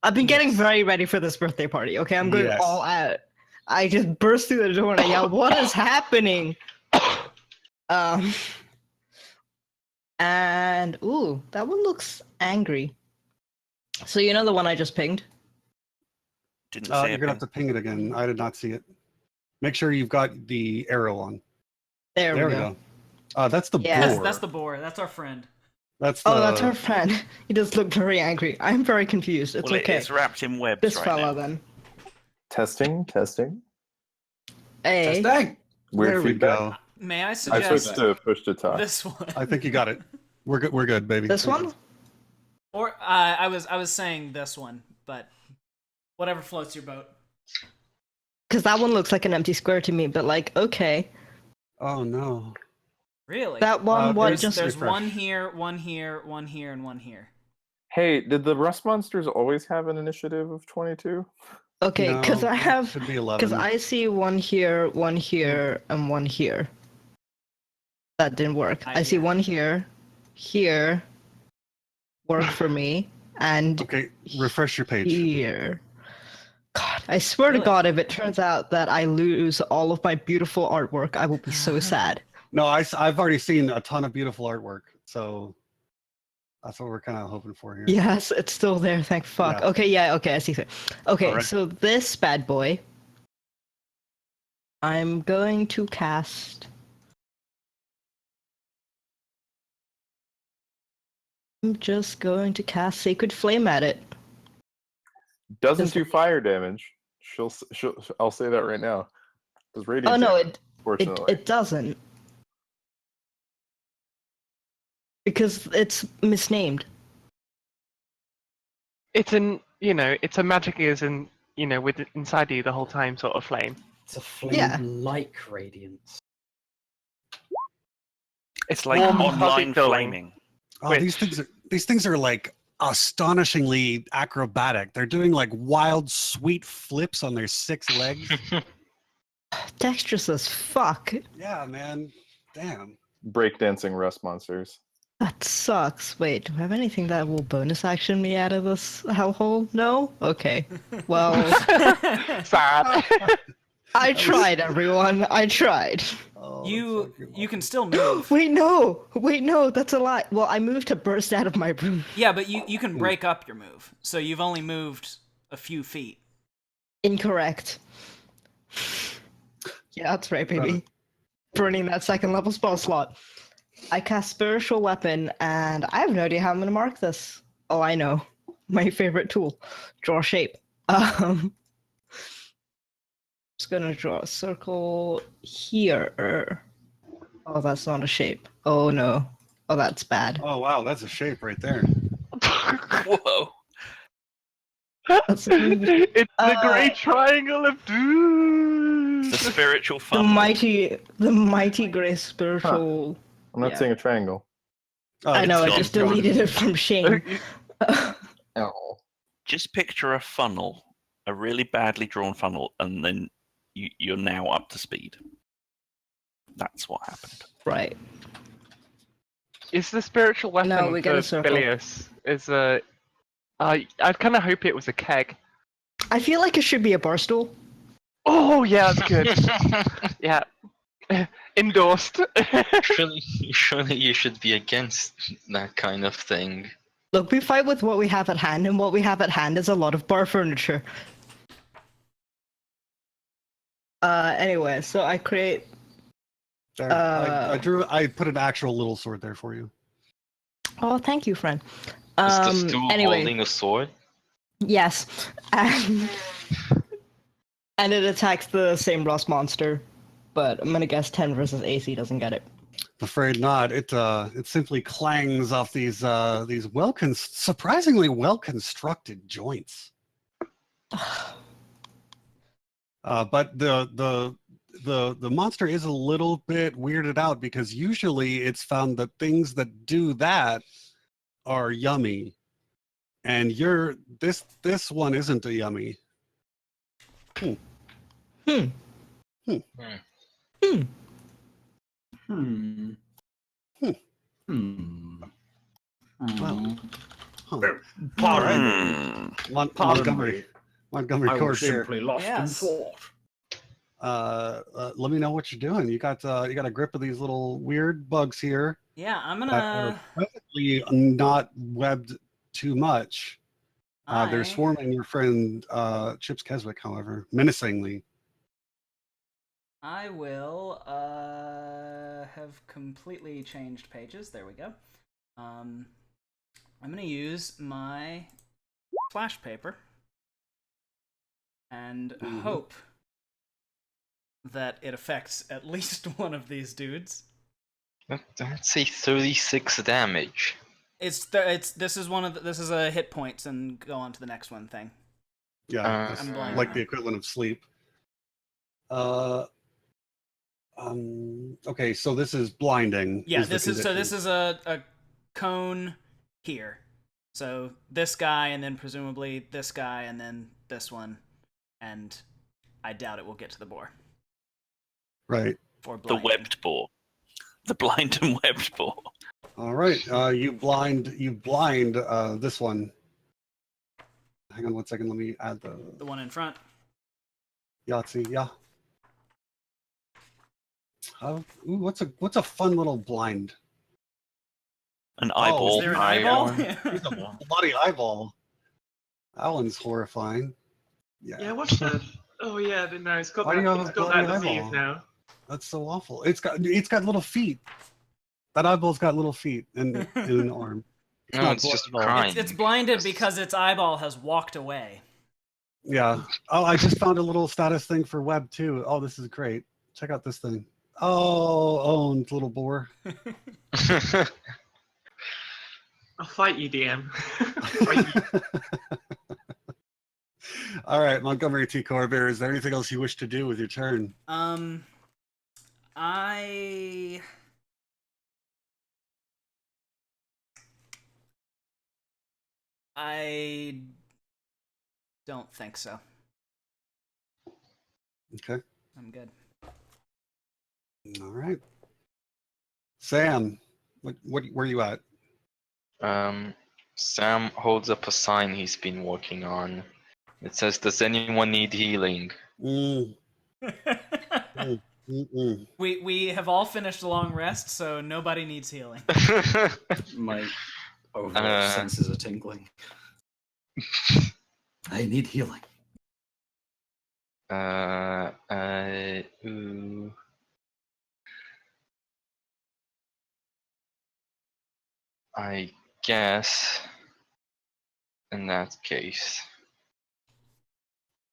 I've been getting very ready for this birthday party. Okay, I'm going Yes. all out. I just burst through the door and I yell, "What is happening?" And ooh, that one looks angry. So you know the one I just pinged? Didn't You're see going to have to ping it again. I did not see it. Make sure you've got the arrow on. There we we go. go. That's the Yeah. boar. That's the boar. That's our friend. That's the, Oh, that's our friend. He does look very angry. I'm very confused. It's Well, okay. it's wrapped in webs This right fella now. then. Testing. Hey. Testing. Weird There we feedback. go. May I I suggest switched to push to talk. this one? I think you got it. We're good. We're good, baby. This one? Or I was saying this one, but whatever floats your boat. Because that one looks like an empty square to me, but like, okay. Oh no. Really? That one, what just... There's refresh. one here, one here, one here, and one here. Hey, did the Rust Monsters always have an initiative of 22? Okay, because No, I it have... should be 11. Because I see one here, and one here. That didn't work. I see one here, work for me, and Okay, refresh your page. here. God, I swear to Really? God, if it turns out that I lose all of my beautiful artwork, I will be so sad. No, I've already seen a ton of beautiful artwork, so that's what we're kind of hoping for here. Yes, it's still there, thank fuck. Yeah. Okay, yeah, okay, I see it. Okay, Alright. so this bad boy, I'm going to cast... I'm just going to cast Sacred Flame at it. Doesn't do fire damage. I'll say that right now. Does radiant Oh no, damage, fortunately. it doesn't. Because it's misnamed. It's it's a magic is with it inside you the whole time sort of flame. It's a flame Yeah. like radiance. It's like Warm, online fuzzy feeling. flaming. Oh, Which- these things are like astonishingly acrobatic. They're doing like wild, sweet flips on their 6 legs. Dexterous as fuck. Yeah, man. Damn. Breakdancing Rust Monsters. That sucks. Wait, do I have anything that will bonus action me out of this hellhole? No? Okay. Well, Sad. I tried, everyone. I tried. Oh You can still move. Wait, no, that's a lie. Well, I moved to burst out of my room. Yeah, but you can break up your move, so you've only moved a few feet. Incorrect. Yeah, that's right, baby. Burning that second level spell slot. I cast Spiritual Weapon, and I have no idea how I'm going to mark this. Oh, I know. My favorite tool. Draw shape. Just going to draw a circle here. Oh, that's not a shape. Oh, no. Oh, that's bad. Oh wow, that's a shape right there. Whoa. That's It's the great triangle of doom. The spiritual the funnel. mighty gray spiritual. I'm not Yeah. seeing a triangle. Oh, I know, I gone, just gone. deleted it from shame. Oh. Just picture a funnel, a really badly drawn funnel, and then you're now up to speed. That's what happened. Right. Is the spiritual weapon No, we get a for circle. Bilius? Is a. I kind of hope it was a keg. I feel like it should be a bar stool. Oh yeah, that's good. Yeah, endorsed. Surely you should be against that kind of thing. Look, we fight with what we have at hand, and what we have at hand is a lot of bar furniture. Anyway, so I create. There. I put an actual little sword there for you. Oh, thank you, friend. Is the stool Anyway, holding a sword? yes, and it attacks the same Ross monster, but I'm gonna guess 10 versus AC doesn't get it. Afraid not. It simply clangs off these surprisingly well constructed joints. But the monster is a little bit weirded out because usually it's found that things that do that are yummy, and this one isn't a yummy. Hmm. Well, huh. Pardon All me. right. Pardon me. Montgomery I was Court here. simply lost in Yes. thought. Let me know what you're doing. You got a grip of these little weird bugs here Yeah, I'm that gonna. are perfectly not webbed too much. They're swarming your friend Chips Keswick, however, menacingly. I will have completely changed pages. There we go. I'm gonna use my flash paper and hope that it affects at least one of these dudes. Don't say 36 damage. This is a hit points and go on to the next one thing. Yeah, that's I'm blind like now. the equivalent of sleep. Okay, so this is blinding. Yeah, the this condition. is a cone here. So this guy, and then presumably this guy, and then this one, and I doubt it will get to the boar. Right. Or The blinding. webbed boar. The blind and webbed boar. All right. You blind this one. Hang on one second. Let me add The one in front. Yahtzee. Yeah. Ooh, what's a fun little blind? An Oh, eyeball. Is there an I, eyeball? He's a bloody eyeball. That one's horrifying. Yeah, what's that? Oh yeah, no, it's got Why do you have it's a got bloody that disease eyeball? now. That's so awful. It's got little feet. That eyeball's got little feet and an arm. No, not it's just blood at all. crying. It's blinded because its eyeball has walked away. Yeah. Oh, I just found a little status thing for web too. Oh, this is great. Check out this thing. Oh, owned little boar. I'll fight you, DM. All right, Montgomery T. Corvair, is there anything else you wish to do with your turn? I don't think so. Okay. I'm good. All right. Sam, where are you at? Sam holds up a sign he's been working on. It says, "Does anyone need healing?" Mm. We have all finished a long rest, so nobody needs healing. My overall senses are tingling. I need healing. Ooh. I guess in that case,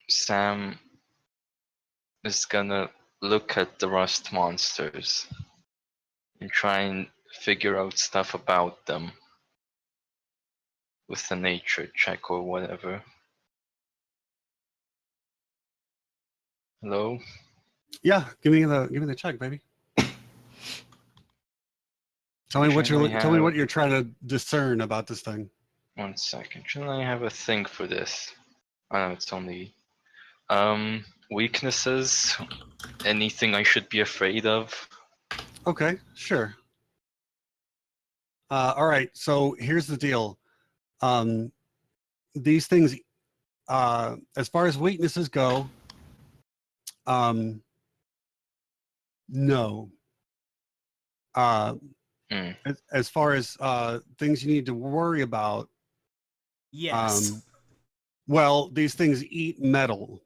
Sam is gonna look at the rust monsters and try and figure out stuff about them with a nature check or whatever. Hello? Yeah, give me the check, baby. Tell me what you're trying to discern about this thing. 1 second. Shouldn't I have a thing for this? Oh no, it's only weaknesses. Anything I should be afraid of? Okay, sure. All right, so here's the deal. These things, as far as weaknesses go, no. As far as things you need to worry about, Yes. well, these things eat metal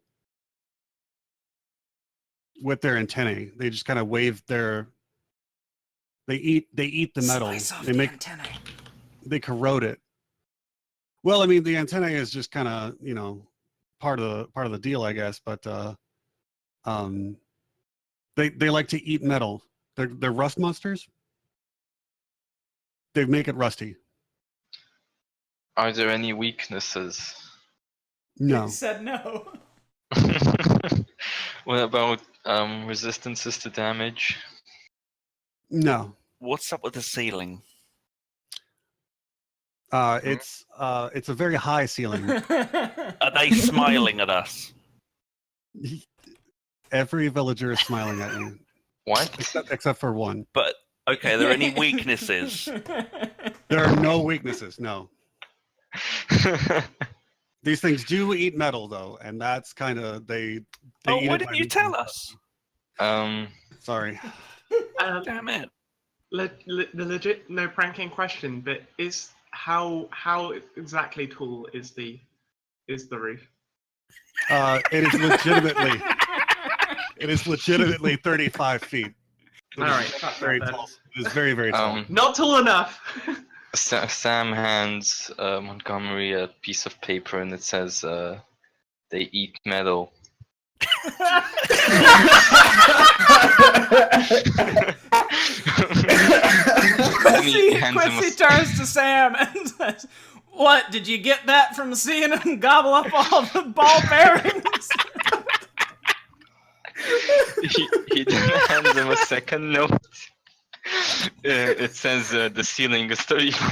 with their antennae. They just kind of wave their. They eat the metal. Slice off They the make antennae. they corrode it. Well, I mean, the antennae is just kind of part of the deal, I guess. But they like to eat metal. They're rust monsters. They make it rusty. Are there any weaknesses? No. He said no. What about resistances to damage? No. What's up with the ceiling? It's a very high ceiling. Are they smiling at us? Every villager is smiling at you. What? Except for one. But okay, are there any weaknesses? There are no weaknesses. No. These things do eat metal, though, and that's kind of they. Oh, eat why it didn't by you tell us? Sorry. Damn it. The legit no pranking question, but is how exactly tall is the roof? It is legitimately 35 feet. All right, Very tall. It is very, very tall. Not tall enough. Sam hands Montgomery a piece of paper and it says, they eat metal. Quincy turns to Sam and says, "What, did you get that from seeing him gobble up all the ball bearings?" He then hands him a second note. It says the ceiling is 35.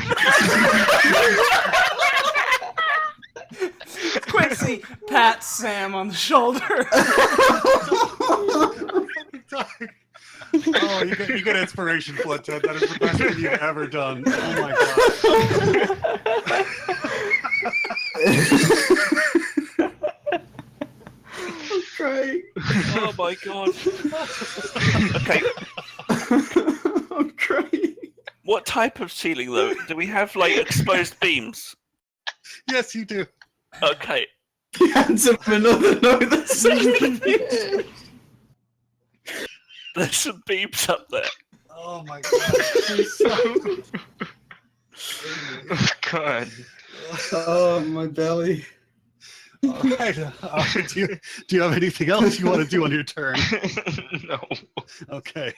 Quincy pats Sam on the shoulder. Oh, you get inspiration, Flinthead. That is the best thing you've ever done. Oh my god. I'm crying. Oh my god. Okay. I'm crying. What type of ceiling, though? Do we have, like, exposed beams? Yes, you do. Okay. He hands him another note that says There's some beams up there. Oh my god. Oh god. Oh, my belly. All right. Do you have anything else you want to do on your turn? No. Okay.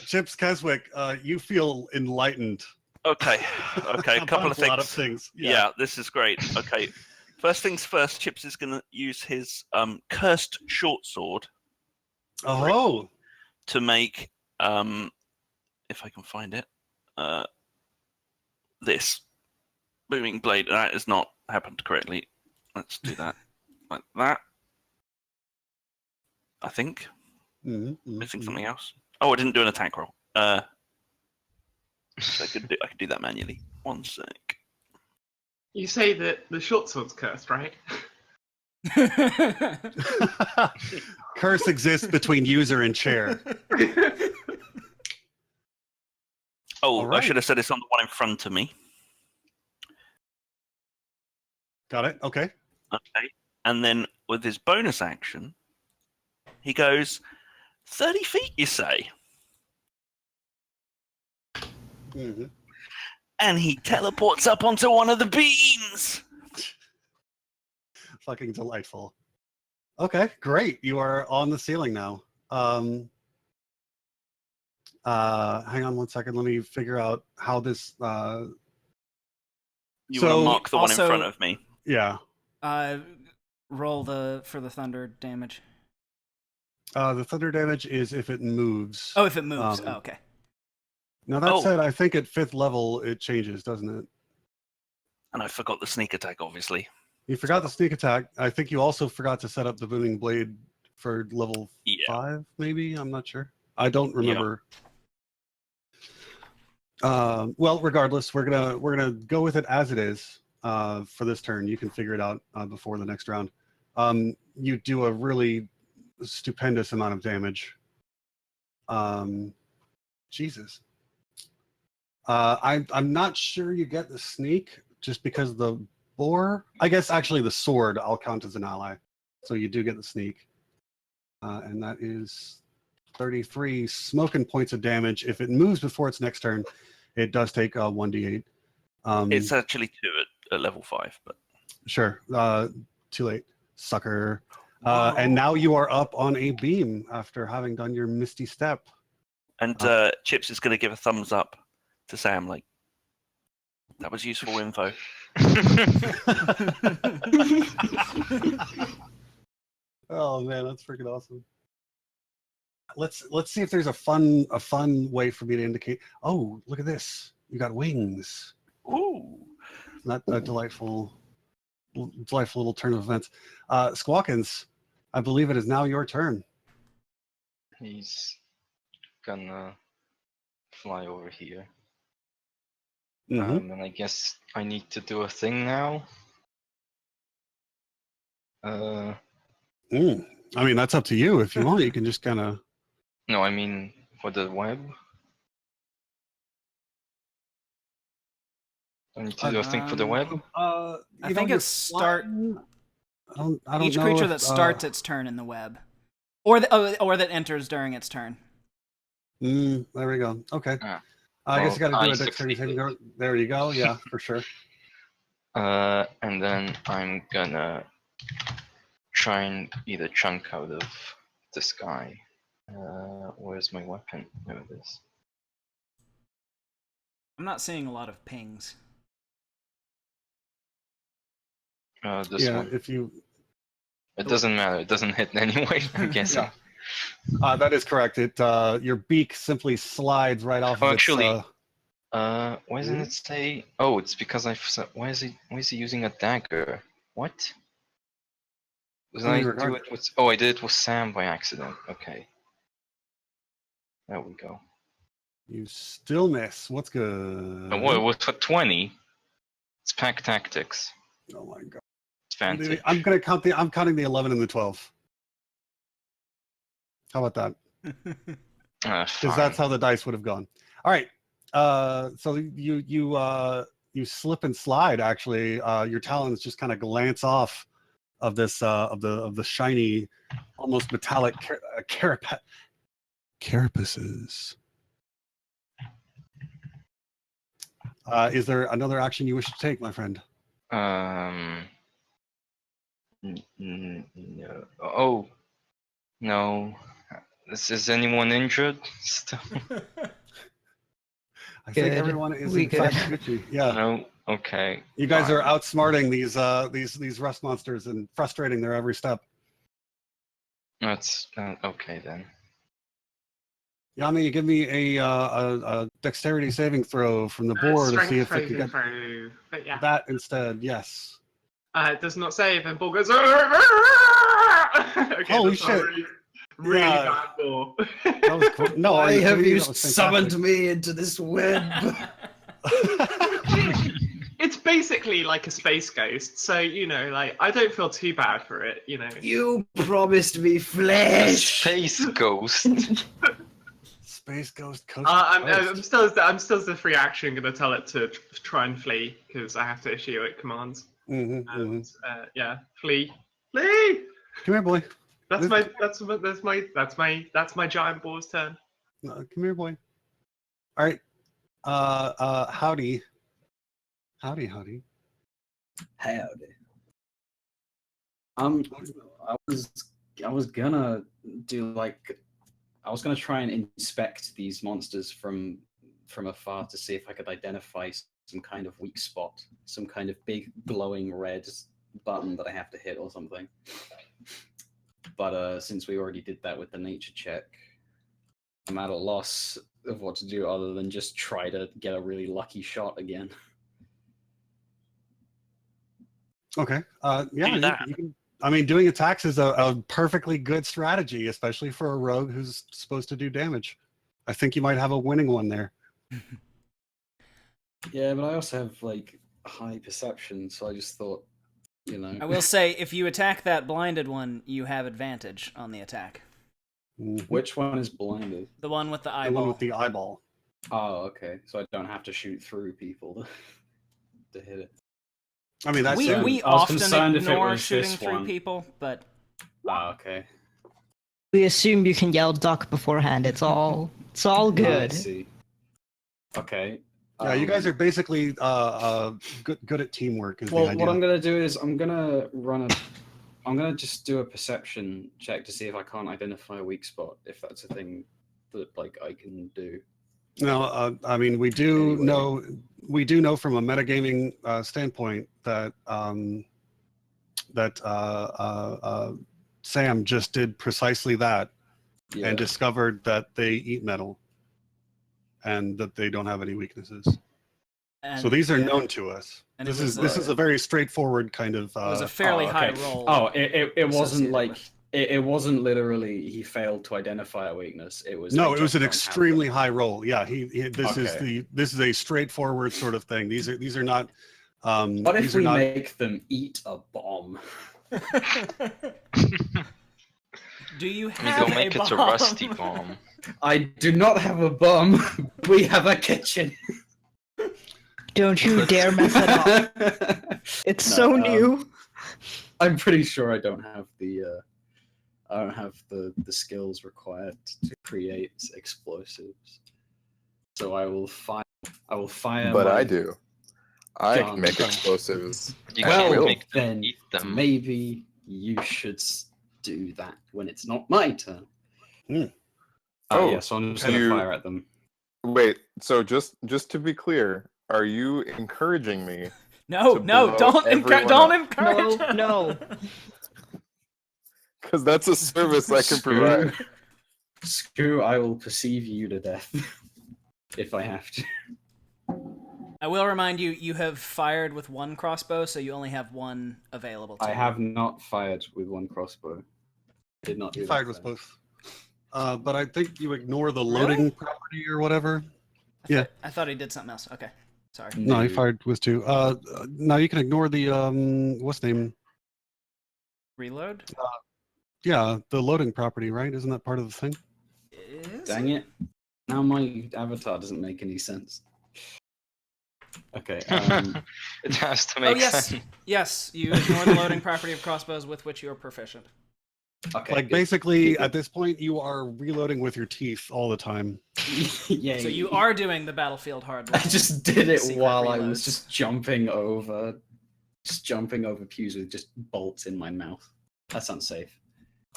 Chips Keswick, you feel enlightened. Okay. Okay, a couple of things. A lot of things. Yeah, this is great. Okay. First things first, Chips is going to use his cursed short sword. Oh. To make, if I can find it, this booming blade. That has not happened correctly. Let's do that like that. I think. Missing something else. Oh, I didn't do an attack roll. So I could do that manually. 1 sec. You say that the short sword's cursed, right? Curse exists between user and chair. Oh, All right. I should have said it's on the one in front of me. Got it. Okay. Okay. And then with his bonus action, he goes 30 feet, you say? Mm-hmm. And he teleports up onto one of the beams. Fucking delightful. Okay, great. You are on the ceiling now. Hang on one second. Let me figure out how this. You want to So- mark the one in Also- front of me? Yeah. Roll for the thunder damage. The thunder damage is if it moves. Oh, if it moves. Um, Okay. Now that Oh. said, I think at 5th level it changes, doesn't it? And I forgot the sneak attack, obviously. You forgot the sneak attack. I think you also forgot to set up the booming blade for level Yeah. 5, maybe. I'm not sure. I don't remember. Well, regardless, we're gonna go with it as it is for this turn. You can figure it out before the next round. You do a really stupendous amount of damage. Jesus. I'm not sure you get the sneak just because the boar. I guess actually the sword I'll count as an ally, so you do get the sneak, and that is 33 smoking points of damage. If it moves before its next turn, it does take 1d8. It's actually 2 at level 5, but Sure. Too late, sucker. And now you are up on a beam after having done your misty step. and Chips is going to give a thumbs up to Sam, like, that was useful info. Oh man, that's freaking awesome. Let's see if there's a fun way for me to indicate. Oh, look at this! You got wings. Ooh. Not a delightful little turn of events. Squawkins, I believe it is now your turn. He's gonna fly over here. Mhm. And I guess I need to do a thing now. I mean, that's up to you. If you want, you can just kind of. No, I mean for the web. I need to do a thing for the web. I think it's start. I don't Each know creature if, that starts its turn in the web, or that enters during its turn. there we go. Okay. Ah. I guess you got to do I a dexterity saving succeeded. throw. There you go. Yeah, for sure. And then I'm gonna try and eat a chunk out of the sky. Where's my weapon? There it is. I'm not seeing a lot of pings. This Yeah, one. if you. It doesn't matter. It doesn't hit anyway. I'm guessing. Yeah. That is correct. It your beak simply slides right off of Actually, its. why doesn't it say? Oh, it's because why is he using a dagger? What? Was I do regard- it with? Oh, I did it with Sam by accident. Okay. There we go. You still miss. What's good? And what? It was for 20. It's pack tactics. Oh my god! Advantage. I'm counting the 11 and the 12. How about that? Because that's how the dice would have gone. All right. So you slip and slide. Actually, your talons just kind of glance off of this of the shiny, almost metallic carapaces. Is there another action you wish to take, my friend? No. Oh, no. Is anyone injured? Still? I think Good. everyone is We in fact good. Gucci. Yeah. No. Okay. You guys fine. are outsmarting these rust monsters and frustrating their every step. That's okay then. Yami, you give me a dexterity saving throw from the board to see if it can get throw. But yeah, that instead. Yes. it does not save, and Bull goes. Okay, Holy that's a shit. really Yeah. bad Bull. That was cool. No, Why are have kidding me? you That was summoned fantastic. me into this web? It's basically like a space ghost, so like I don't feel too bad for it. You promised me flesh. Space ghost. Space Ghost Coast. I'm still as a free action gonna tell it to try and flee because I have to issue it commands. And yeah, flee. Come here, boy. That's my giant boar's turn. Come here, boy. All right. Howdy. Howdy. I was gonna do I was gonna try and inspect these monsters from afar to see if I could identify some kind of weak spot, some kind of big glowing red button that I have to hit or something. But since we already did that with the nature check, I'm at a loss of what to do other than just try to get a really lucky shot again. Okay. Yeah. Do that. You can, I mean, doing attacks is a perfectly good strategy, especially for a rogue who's supposed to do damage. I think you might have a winning one there. Yeah, but I also have high perception, so I just thought, I will say, if you attack that blinded one, you have advantage on the attack. Which one is blinded? The one with the The eyeball. one with the eyeball. Oh, okay. So I don't have to shoot through people to hit it. I mean, that's we I was often concerned if it ignore was shooting this through one. people, but Ah, okay. We assume you can yell duck beforehand. It's all I good. see. Okay. yeah. You guys are basically good at teamwork. Is Well, the idea. what I'm gonna do is I'm gonna just do a perception check to see if I can't identify a weak spot, if that's a thing that I can do. No, I mean, we do Anyway. know from a metagaming standpoint that Sam just did precisely that Yeah. and discovered that they eat metal and that they don't have any weaknesses. and, So these are yeah, known to us. and This it was is a very straightforward kind of. it was a fairly Oh, high okay. roll. Oh, it wasn't associated with- it wasn't literally he failed to identify a weakness. It was no, they it was just an don't have extremely them. high roll. Yeah, this Okay. is a straightforward sort of thing. These are not. What if these are we not. make them eat a bomb? Do you We have don't make a it a bomb? rusty bomb. I do not have a bomb. We have a kitchen. Don't you dare mess it up. It's so new. I'm pretty sure I don't have the skills required to create explosives. So I will fire. But my I do. I gun. can make explosives. You at Well, can't will. make them then eat them. maybe you should do that when it's not my turn. Oh, yeah. So I'm just do gonna you- fire at them. Wait, so just to be clear, are you encouraging me? No, to no, blow don't everyone don't up? encourage. No. Because that's a service I can provide. Screw, I will perceive you to death if I have to. I will remind you, you have fired with one crossbow, so you only have one available to I you. have not fired with one crossbow. Did not do You that fired with then. both. But I think you ignore the loading Really? property or whatever. Yeah. I thought he did something else. Okay, sorry. No, he fired with two. Now you can ignore the what's the name? Reload. Yeah, the loading property, right? Isn't that part of the thing? Dang it. Now my avatar doesn't make any sense. Okay. It has to Oh make yes, sense. yes. You ignore the loading property of crossbows with which you are proficient. Okay. Like good. basically Good. at this point you are reloading with your teeth all the time. Yay. So you are doing the battlefield hard. I just did it secret while I was reloads. just jumping over pews with just bolts in my mouth. That's unsafe.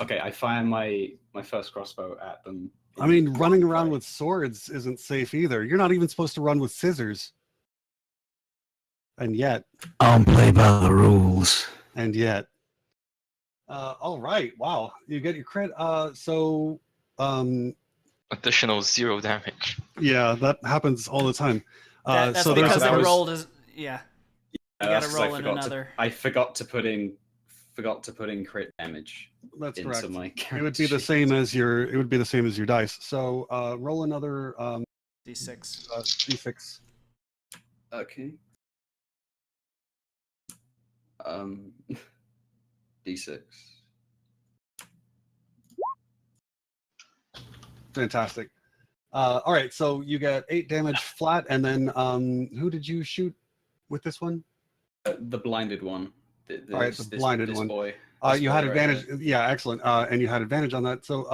Okay, I fire my first crossbow at them. I mean, running around Right. with swords isn't safe either. You're not even supposed to run with scissors. And yet. I'll play by the rules. And yet. All right. Wow. You get your crit. Additional 0 damage. Yeah, that happens all the time. That's so because there's the was- roll does. Yeah. You gotta That's 'cause I roll in forgot to- another. I forgot to put in crit damage that's into correct. my character. It would be the sheet. same as your. It would be the same as your dice. So roll another D6. d6. Okay. D6. Fantastic. All right, so you get 8 damage flat, and then who did you shoot with this one? The blinded one. All right, the blinded this one. Boy. You had advantage. Yeah, excellent. And you had advantage on that. So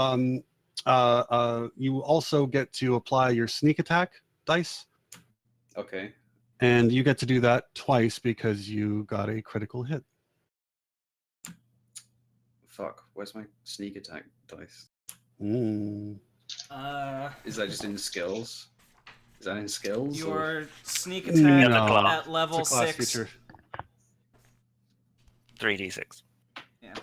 you also get to apply your sneak attack dice. Okay. And you get to do that twice because you got a critical hit. Fuck. Where's my sneak attack dice? Is that just in skills? Is that in skills? Your sneak No. attack at It's level a class 6. feature. 3d6. Yeah.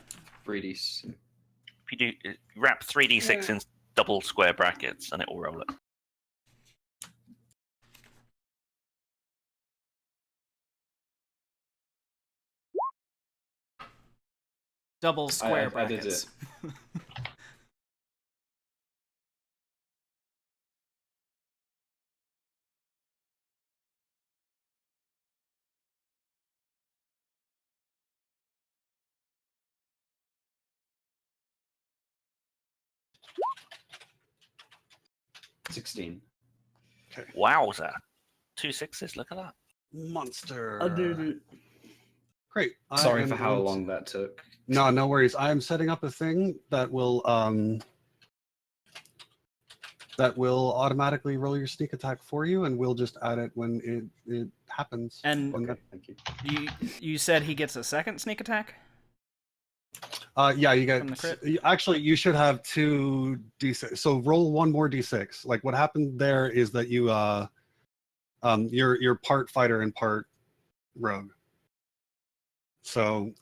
3D. If you do wrap 3d6 in double square brackets, and it will roll it. Double square I did brackets. it. $16. Wowza. 2 6s, look at that. Monster. I did it. Great. Sorry for how long that took. No worries. I am setting up a thing that will automatically roll your sneak attack for you, and we'll just add it when it happens. And Okay, thank you. you said he gets a second sneak attack? Yeah, you From the crit? actually you should have 2 d6. So roll 1 more d6. Like what happened there is that you're part fighter and part rogue. So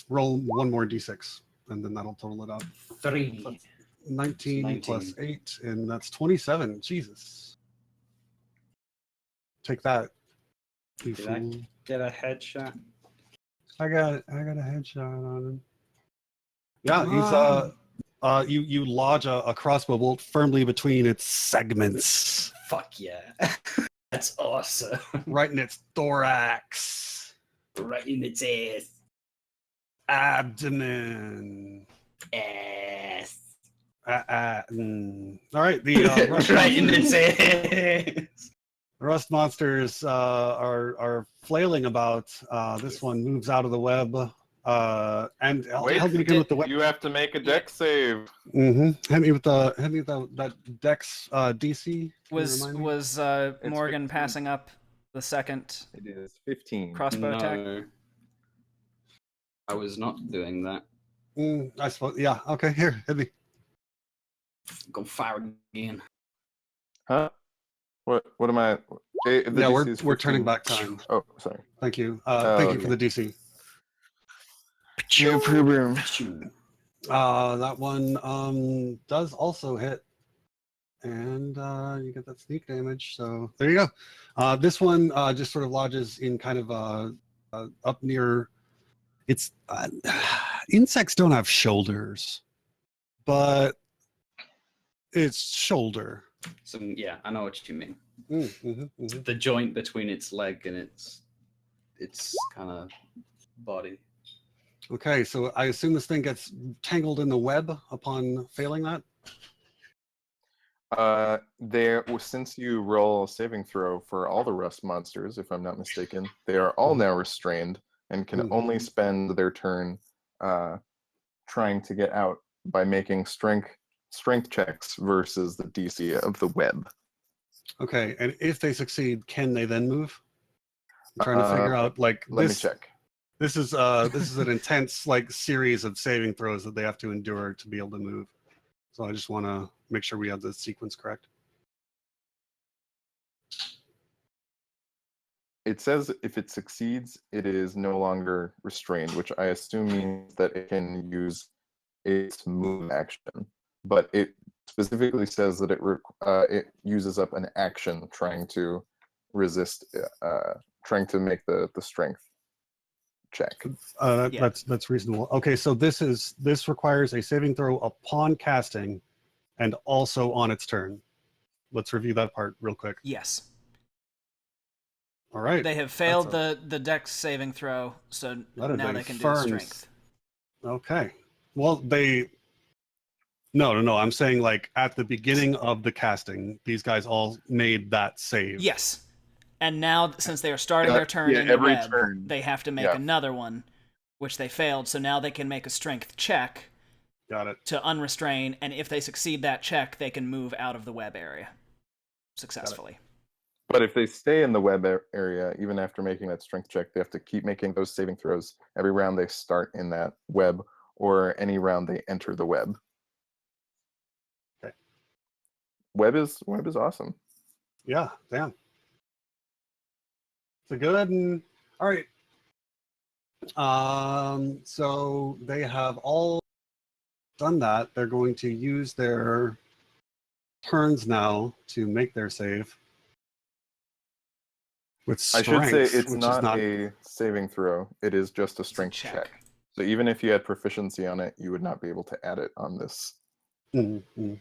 roll 1 more d6, and then that'll total it out. 3. 19 plus 8, and that's 27. Jesus. Take that. You Did I fool. get a headshot? I got a headshot on him. Yeah, he's you lodge a crossbow bolt firmly between its segments. Fuck yeah. That's awesome. Right in its thorax. Right in its ass. Abdomen. Ass. All right, the rust Right in monsters, its ass. rust monsters are flailing about. This one moves out of the web. And Wait, help me again with the web. you have to make a dex save. Hit me with that dex DC. Can you Was remind me? Morgan 15. passing up the second It is 15. crossbow attack? No. I was not doing that. I suppose. Yeah. Okay. Here, hit me. Go fire again. Huh? What am I? The Yeah, DC is we're turning 15. back time. Oh, sorry. Thank you. Thank you for okay. the DC. No problem. That one does also hit, and you get that sneak damage. So there you go. This one just sort of lodges in kind of up near. It's insects don't have shoulders, but it's shoulder. So yeah, I know what you mean. Mm-hmm. The joint between its leg and its kind of body. Okay, so I assume this thing gets tangled in the web upon failing that. Since you roll a saving throw for all the rust monsters, if I'm not mistaken, they are all now restrained and can only spend their turn trying to get out by making strength checks versus the DC of the web. Okay, and if they succeed, can they then move? I'm trying to figure out like Let me check. This is an intense like series of saving throws that they have to endure to be able to move. So I just want to make sure we have the sequence correct. It says if it succeeds, it is no longer restrained, which I assume means that it can use its move action. But it specifically says that it uses up an action trying to resist, trying to make the strength check. Yeah. That's reasonable. Okay, so this requires a saving throw upon casting, and also on its turn. Let's review that part real quick. Yes. All right. They have failed the dex saving throw, so That is now a they can do firm strength. Okay. Well, No. I'm saying like at the beginning of the casting, these guys all made that save. Yes. And now, since they are starting their turn Yeah, in the every web, turn. they have to make Yeah. another one, which they failed. So now they can make a strength check Got it. to unrestrain, and if they succeed that check, they can move out of the web area successfully. But if they stay in the web area, even after making that strength check, they have to keep making those saving throws every round they start in that web or any round they enter the web. Okay. Web is awesome. Yeah, damn. So good. And all right. So they have all done that. They're going to use their turns now to make their save with I strength. should say it's which not, is not a saving throw. It is just a strength check. So even if you had proficiency on it, you would not be able to add it on this. Mm-hmm.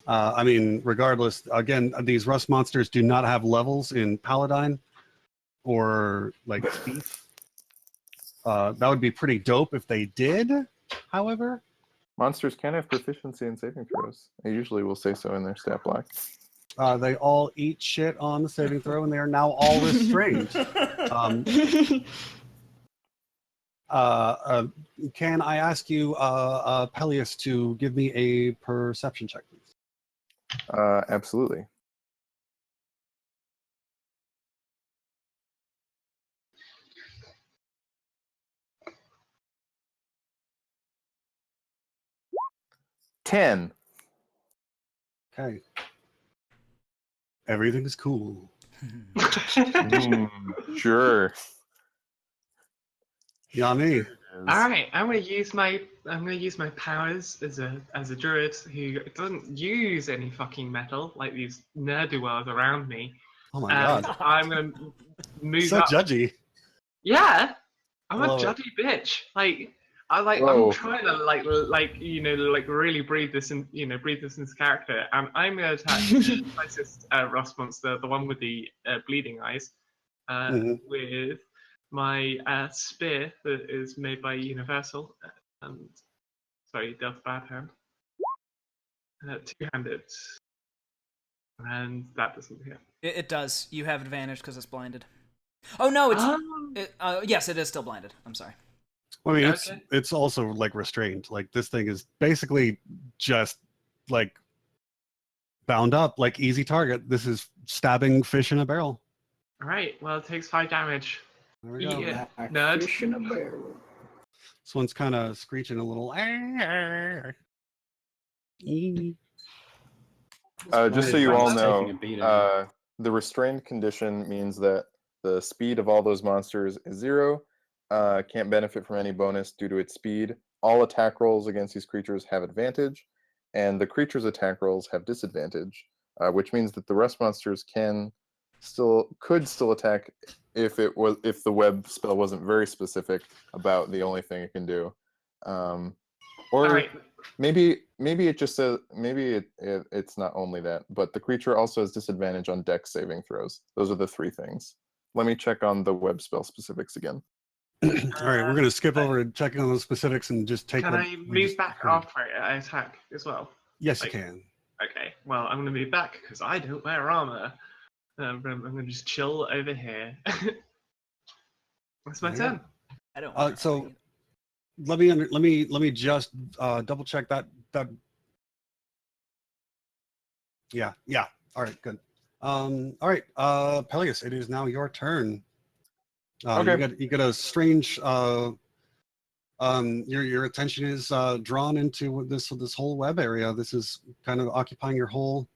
I mean, regardless, again, these rust monsters do not have levels in Paladin or like Thief. That would be pretty dope if they did, however. Monsters can have proficiency in saving throws. They usually will say so in their stat block. They all eat shit on the saving throw, and they are now all restrained. Can I ask you, Peleus, to give me a perception check, please? Absolutely. $10. Okay. Everything's cool. Sure. Yummy. All right, I'm gonna use my powers as a druid who doesn't use any fucking metal like these ne'er-do-wells around me. Oh my And god. I'm gonna move So up. judgy. Yeah, I'm a Love it. judgy bitch. Like I'm Whoa. trying to like really breathe this into character, and I'm gonna attack the closest rust monster, the one with the bleeding eyes, with my spear that is made by Universal, and sorry, Death Bad Hand, two-handed, and that doesn't hit. It does. You have advantage because it's blinded. Oh no, it's yes, it is still blinded. I'm sorry. I mean, Okay. it's also like restrained. Like this thing is basically just like bound up, like easy target. This is stabbing fish in a barrel. All right, well, it takes 5 damage. There we go. Yeah, Like nerd. fish in a barrel. This one's kind of screeching a little. Just so you all Taking know, a beating. the restrained condition means that the speed of all those monsters is 0. Can't benefit from any bonus due to its speed. All attack rolls against these creatures have advantage, and the creatures' attack rolls have disadvantage, which means that the rust monsters could still attack if the web spell wasn't very specific about the only thing it can do. Or All right. maybe it just says it's not only that, but the creature also has disadvantage on dex saving throws. Those are the 3 things. Let me check on the web spell specifics again. All right, we're gonna skip over checking on the specifics and just take. Can I move back after I attack as well? Yes, like- you can. Okay, well, I'm gonna move back because I don't wear armor. I'm gonna just chill over here. That's my Yeah. turn. I don't. So let me just double check that. Yeah. All right, good. All right, Peleus, it is now your turn. Okay. You get a strange. Your attention is drawn into this whole web area. This is kind of occupying your whole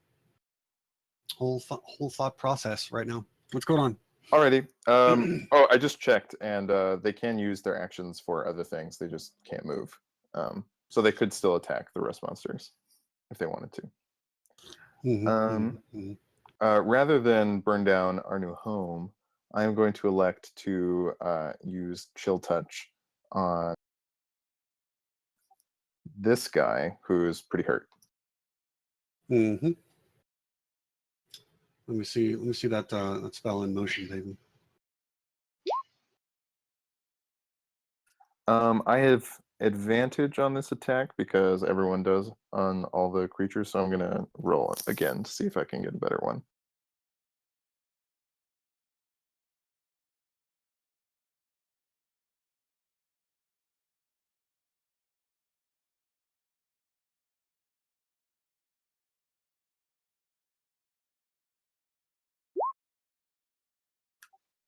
thought process right now. What's going on? Alrighty. I just checked, and they can use their actions for other things. They just can't move. So they could still attack the rust monsters if they wanted to. Rather than burn down our new home, I am going to elect to use Chill Touch on this guy who's pretty hurt. Let me see that that spell in motion, baby. I have advantage on this attack because everyone does on all the creatures, so I'm gonna roll it again to see if I can get a better one.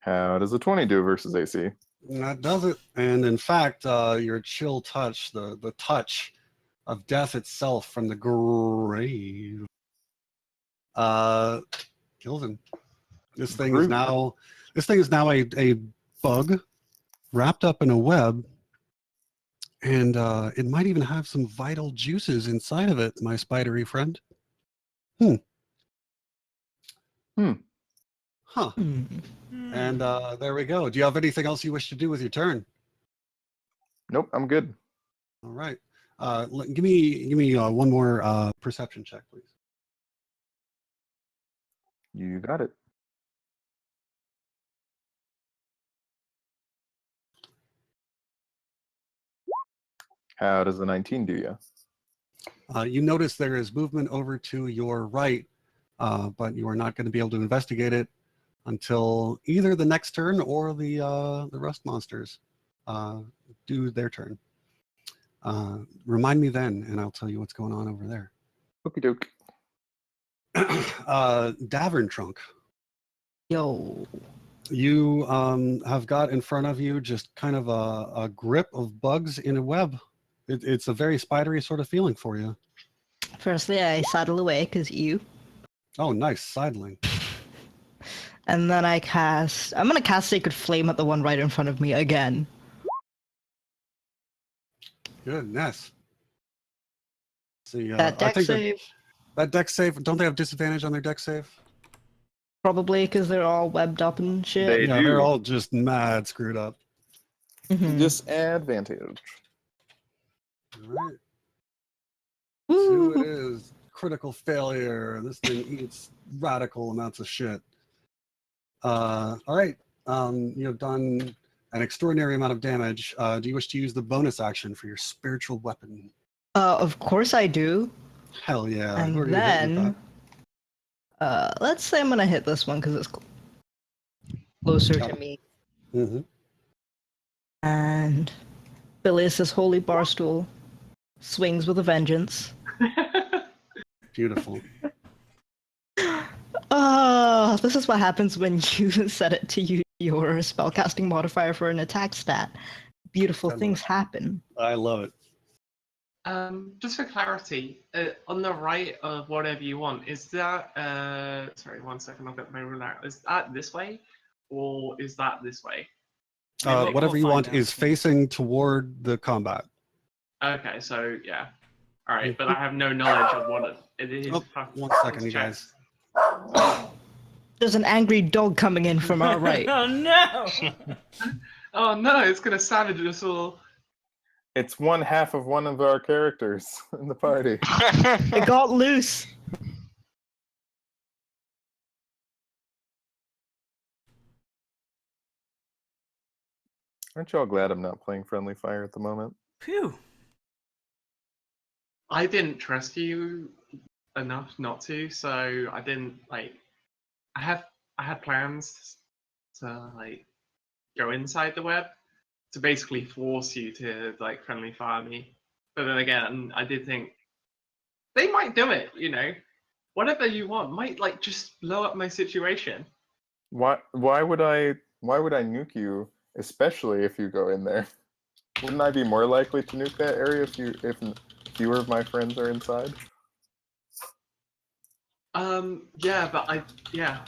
How does a 20 do versus AC? That does it. And in fact, your chill touch, the touch of death itself from the grave, kills him. This thing is now a bug wrapped up in a web, and it might even have some vital juices inside of it, my spidery friend. Huh. And there we go. Do you have anything else you wish to do with your turn? Nope, I'm good. All right. Give me one more perception check, please. You got it. How does the 19 do you? You notice there is movement over to your right, but you are not going to be able to investigate it until either the next turn or the rust monsters do their turn. Remind me then, and I'll tell you what's going on over there. Okie doke. Davern Trunk. Yo. You have got in front of you just kind of a grip of bugs in a web. It's a very spidery sort of feeling for you. Firstly, I sidle away because you. Oh, nice sidling. And then I'm gonna cast Sacred Flame at the one right in front of me again. Goodness. See, That deck save. That deck save, don't they have disadvantage on their deck save? Probably because they're all webbed up and shit. They do. They're all just mad screwed up. Disadvantage. All right. Two it is. Critical failure. This thing eats radical amounts of shit. All right. You have done an extraordinary amount of damage. Do you wish to use the bonus action for your spiritual weapon? Of course I do. Hell yeah. And Who are you gonna hit with then, let's say I'm gonna hit this one because it's closer to me. Mm-hmm. And Bilius' holy barstool swings with a vengeance. Beautiful. Oh, this is what happens when you set it to use your spellcasting modifier for an attack stat. Beautiful things happen. I love it. Just for clarity, on the right of whatever you want, is that sorry, 1 second, I'll get my ruler out. Is that this way, or is that this way? Whatever you we'll want find out. is facing toward the combat. Okay, so yeah. All right, but I have no knowledge of what it is. Oh, 1 second, you guys. There's an angry dog coming in from our right. Oh no! Oh no, it's gonna savage us all. It's one half of one of our characters in the party. It got loose. Aren't y'all glad I'm not playing Friendly Fire at the moment? Phew. I didn't trust you enough not to, so I didn't like. I had plans to like go inside the web to basically force you to like friendly fire me, but then again, I did think they might do it. You know, whatever you want might like just blow up my situation. Why would I nuke you, especially if you go in there? Wouldn't I be more likely to nuke that area if fewer of my friends are inside? Yeah, but like. Yeah,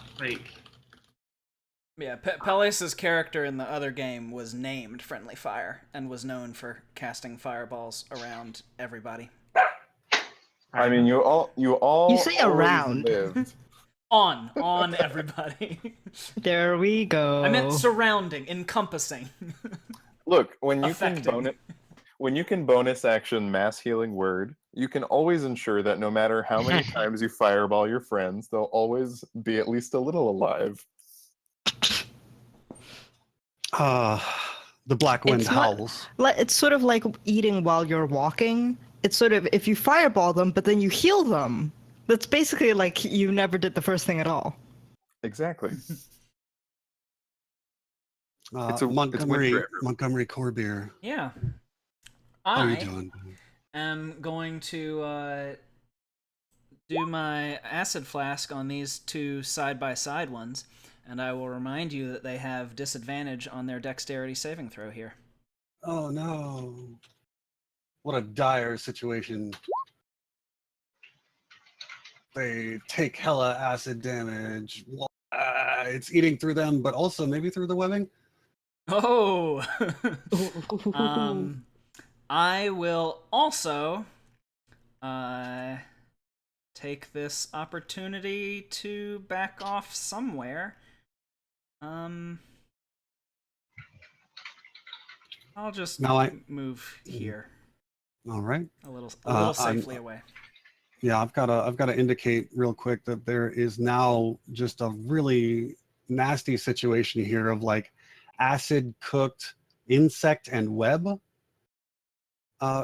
Peleus' character in the other game was named Friendly Fire and was known for casting fireballs around everybody. I mean, you all You say always around. lived. On everybody. There we go. I meant surrounding, encompassing. Look, when you Affecting. can bonus action mass healing word, you can always ensure that no matter how many times you fireball your friends, they'll always be at least a little alive. The black wind It's not- howls. It's sort of like eating while you're walking. It's sort of if you fireball them, but then you heal them. That's basically like you never did the first thing at all. Exactly. It's Montgomery winter Montgomery Corbier. Yeah. How are you I doing? am going to do my acid flask on these two side-by-side ones, and I will remind you that they have disadvantage on their dexterity saving throw here. Oh no. What a dire situation. They take hella acid damage. It's eating through them, but also maybe through the webbing. Oh! I will also take this opportunity to back off somewhere. I'll just move here. All right. A little safely away. Yeah, I've got to indicate real quick that there is now just a really nasty situation here of like acid cooked insect and web.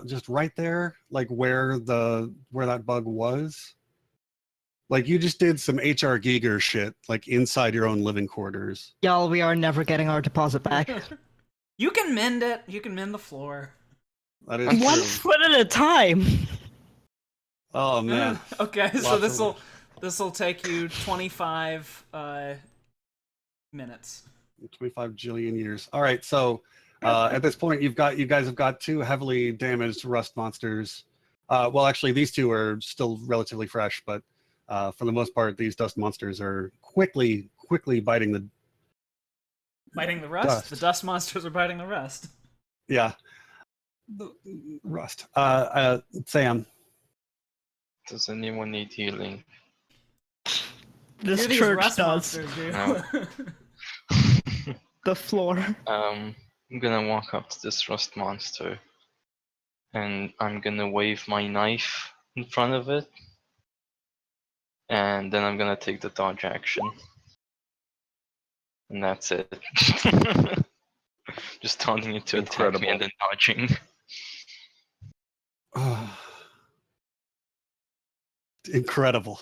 Just right there, like where that bug was. Like you just did some HR Giger shit, like inside your own living quarters. Y'all, we are never getting our deposit back. You can mend it. You can mend the floor. That is One true. foot at a time. Oh man. Okay, Lots so of- this'll take you 25 minutes. 25 jillion years. All right, so at this point, you guys have got two heavily damaged rust monsters. Well, actually, these two are still relatively fresh, but for the most part, these dust monsters are quickly biting the rust. Dust. The dust monsters are biting the rust. yeah the rust. Sam. Does anyone need healing? This Who these church rust does. monsters do. No. The floor. I'm gonna walk up to this rust monster, and I'm gonna wave my knife in front of it, and then I'm gonna take the dodge action, and that's it. Just taunting it to attack me and then dodging. Incredible.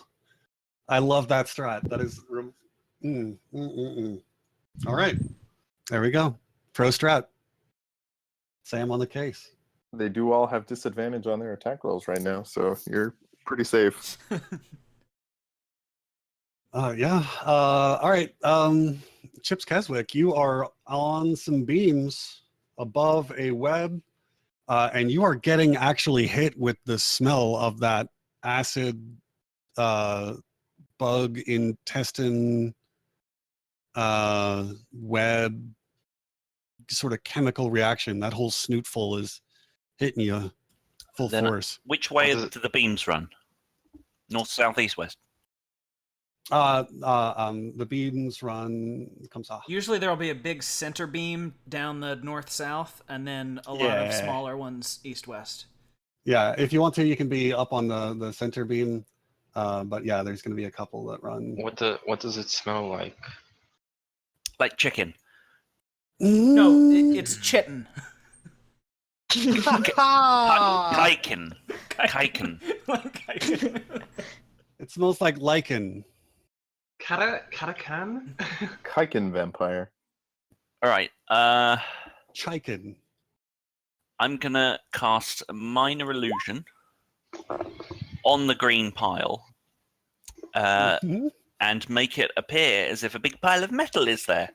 I love that strat. That is all right, there we go. Pro strat. Sam on the case. They do all have disadvantage on their attack rolls right now, so you're pretty safe. Yeah. All right. Chips Keswick, you are on some beams above a web, and you are getting actually hit with the smell of that acid bug intestine web sort of chemical reaction. That whole snootful is hitting you full Then, force. Which way do the beams run? North, south, east, west? The beams run comes off. Usually there'll be a big center beam down the north-south, and then a lot of smaller ones east-west. Yeah, if you want to, you can be up on the center beam. But yeah, there's going to be a couple that run. What does it smell like? Like chicken. No, it's chitin. Kaiken. Kaiken. It smells like lichen. Karakan? Kaiken vampire. All right. Chiken. I'm gonna cast a minor illusion on the green pile, and make it appear as if a big pile of metal is there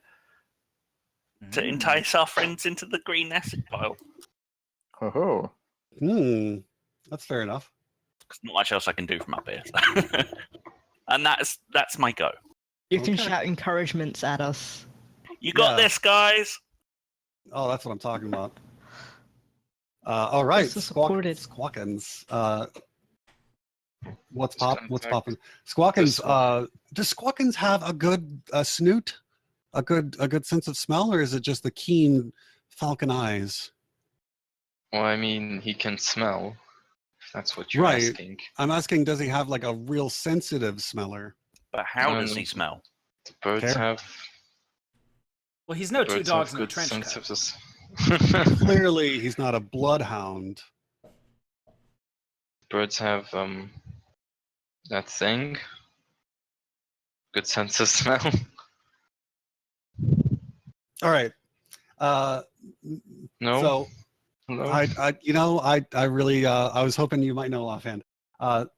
to entice our friends into the green acid pile. Oh. That's fair enough. There's not much else I can do from up here. So. And that's my go. You can shout encouragements at us. You got this, guys. Oh, that's what I'm talking about. All right, supported. Squawkins. What's popping? Squawkins. Does Squawkins have a good snoot, a good sense of smell, or is it just the keen falcon eyes? Well, I mean, he can smell. If that's what you're asking. I'm asking, does he have like a real sensitive smeller? But how does he smell? The birds have. Well, he's no two birds dogs have in a good trench sense coat. Clearly, he's not a bloodhound. Birds have that thing. Good sense of smell. All right. No. So No. I really I was hoping you might know offhand.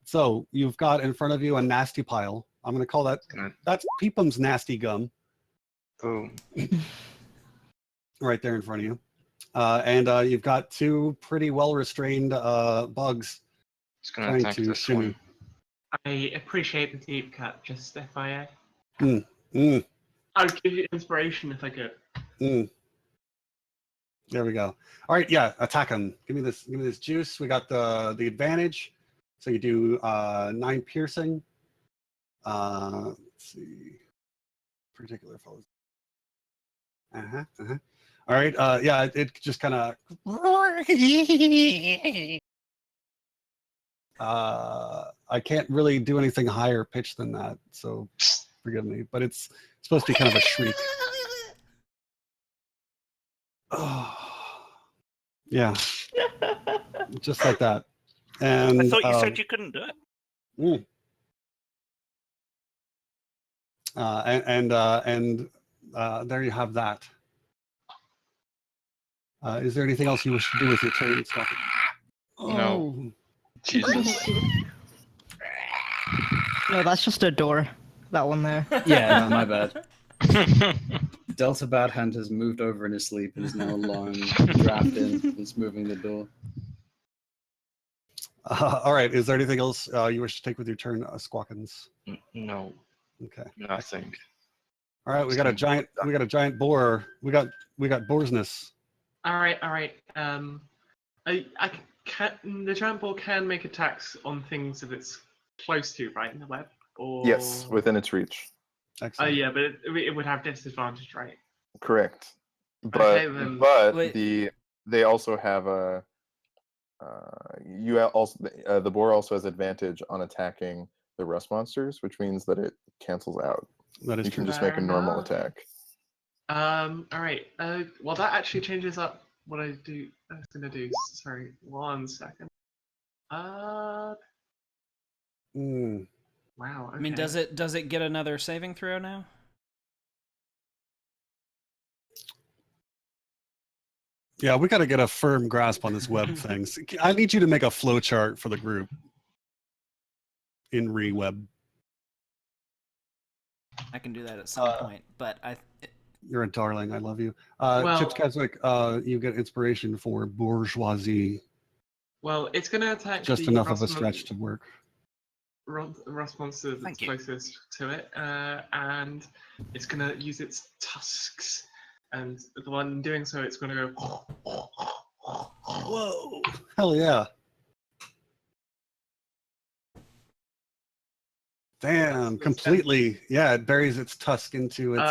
So you've got in front of you a nasty pile. I'm going to call that's Peepum's nasty gum. Boom. Right there in front of you. And you've got two pretty well restrained bugs It's gonna trying attack to this shimmy. one. I appreciate the deep cut, just FYI. Mm, I would give you inspiration if I could. mm. There we go. All right, yeah, attack him. Give me this juice. We got the advantage. So you do 9 piercing. Let's see. Particular foes. All right. Yeah, it just kind of. I can't really do anything higher pitch than that, so forgive me. But it's supposed to be kind of a shriek. Oh, yeah, just like that. And I thought you said you couldn't do it. There you have that. Is there anything else you wish to do with your turn, Scott? No. Oh, Jesus. No, that's just a door. That one there. Yeah, my bad. Delta Bad Hand has moved over in his sleep and is now lying wrapped in and is moving the door. all right. Is there anything else you wish to take with your turn, Squawkins? No. Okay. Nothing. All right, we got a giant boar. We got boarsness. All right. I can the giant ball can make attacks on things that it's close to, right, in the web. Or Yes, within its reach. Oh Excellent. yeah, but it would have disadvantage, right? Correct. But Okay, then. Wait. they also have a the boar also has advantage on attacking the rust monsters, which means that it cancels out. That is You true. can just make a normal enough. attack. All right. Well, that actually changes up what I do. I was gonna do. Sorry, 1 second. Mm. Wow. Okay. I mean, does it get another saving throw now? Yeah, we got to get a firm grasp on this web thing. I need you to make a flow chart for the group in ReWeb. I can do that at some point, but You're a darling. I love you. Well- Chips Keswick, you get inspiration for bourgeoisie. Well, it's gonna attack Just the enough of a rust stretch to work. rust monster that's Thank you. closest to it, and it's gonna use its tusks, and the one doing so, it's gonna go. Whoa! Hell yeah! Damn, completely. Yeah, it buries its tusk into its.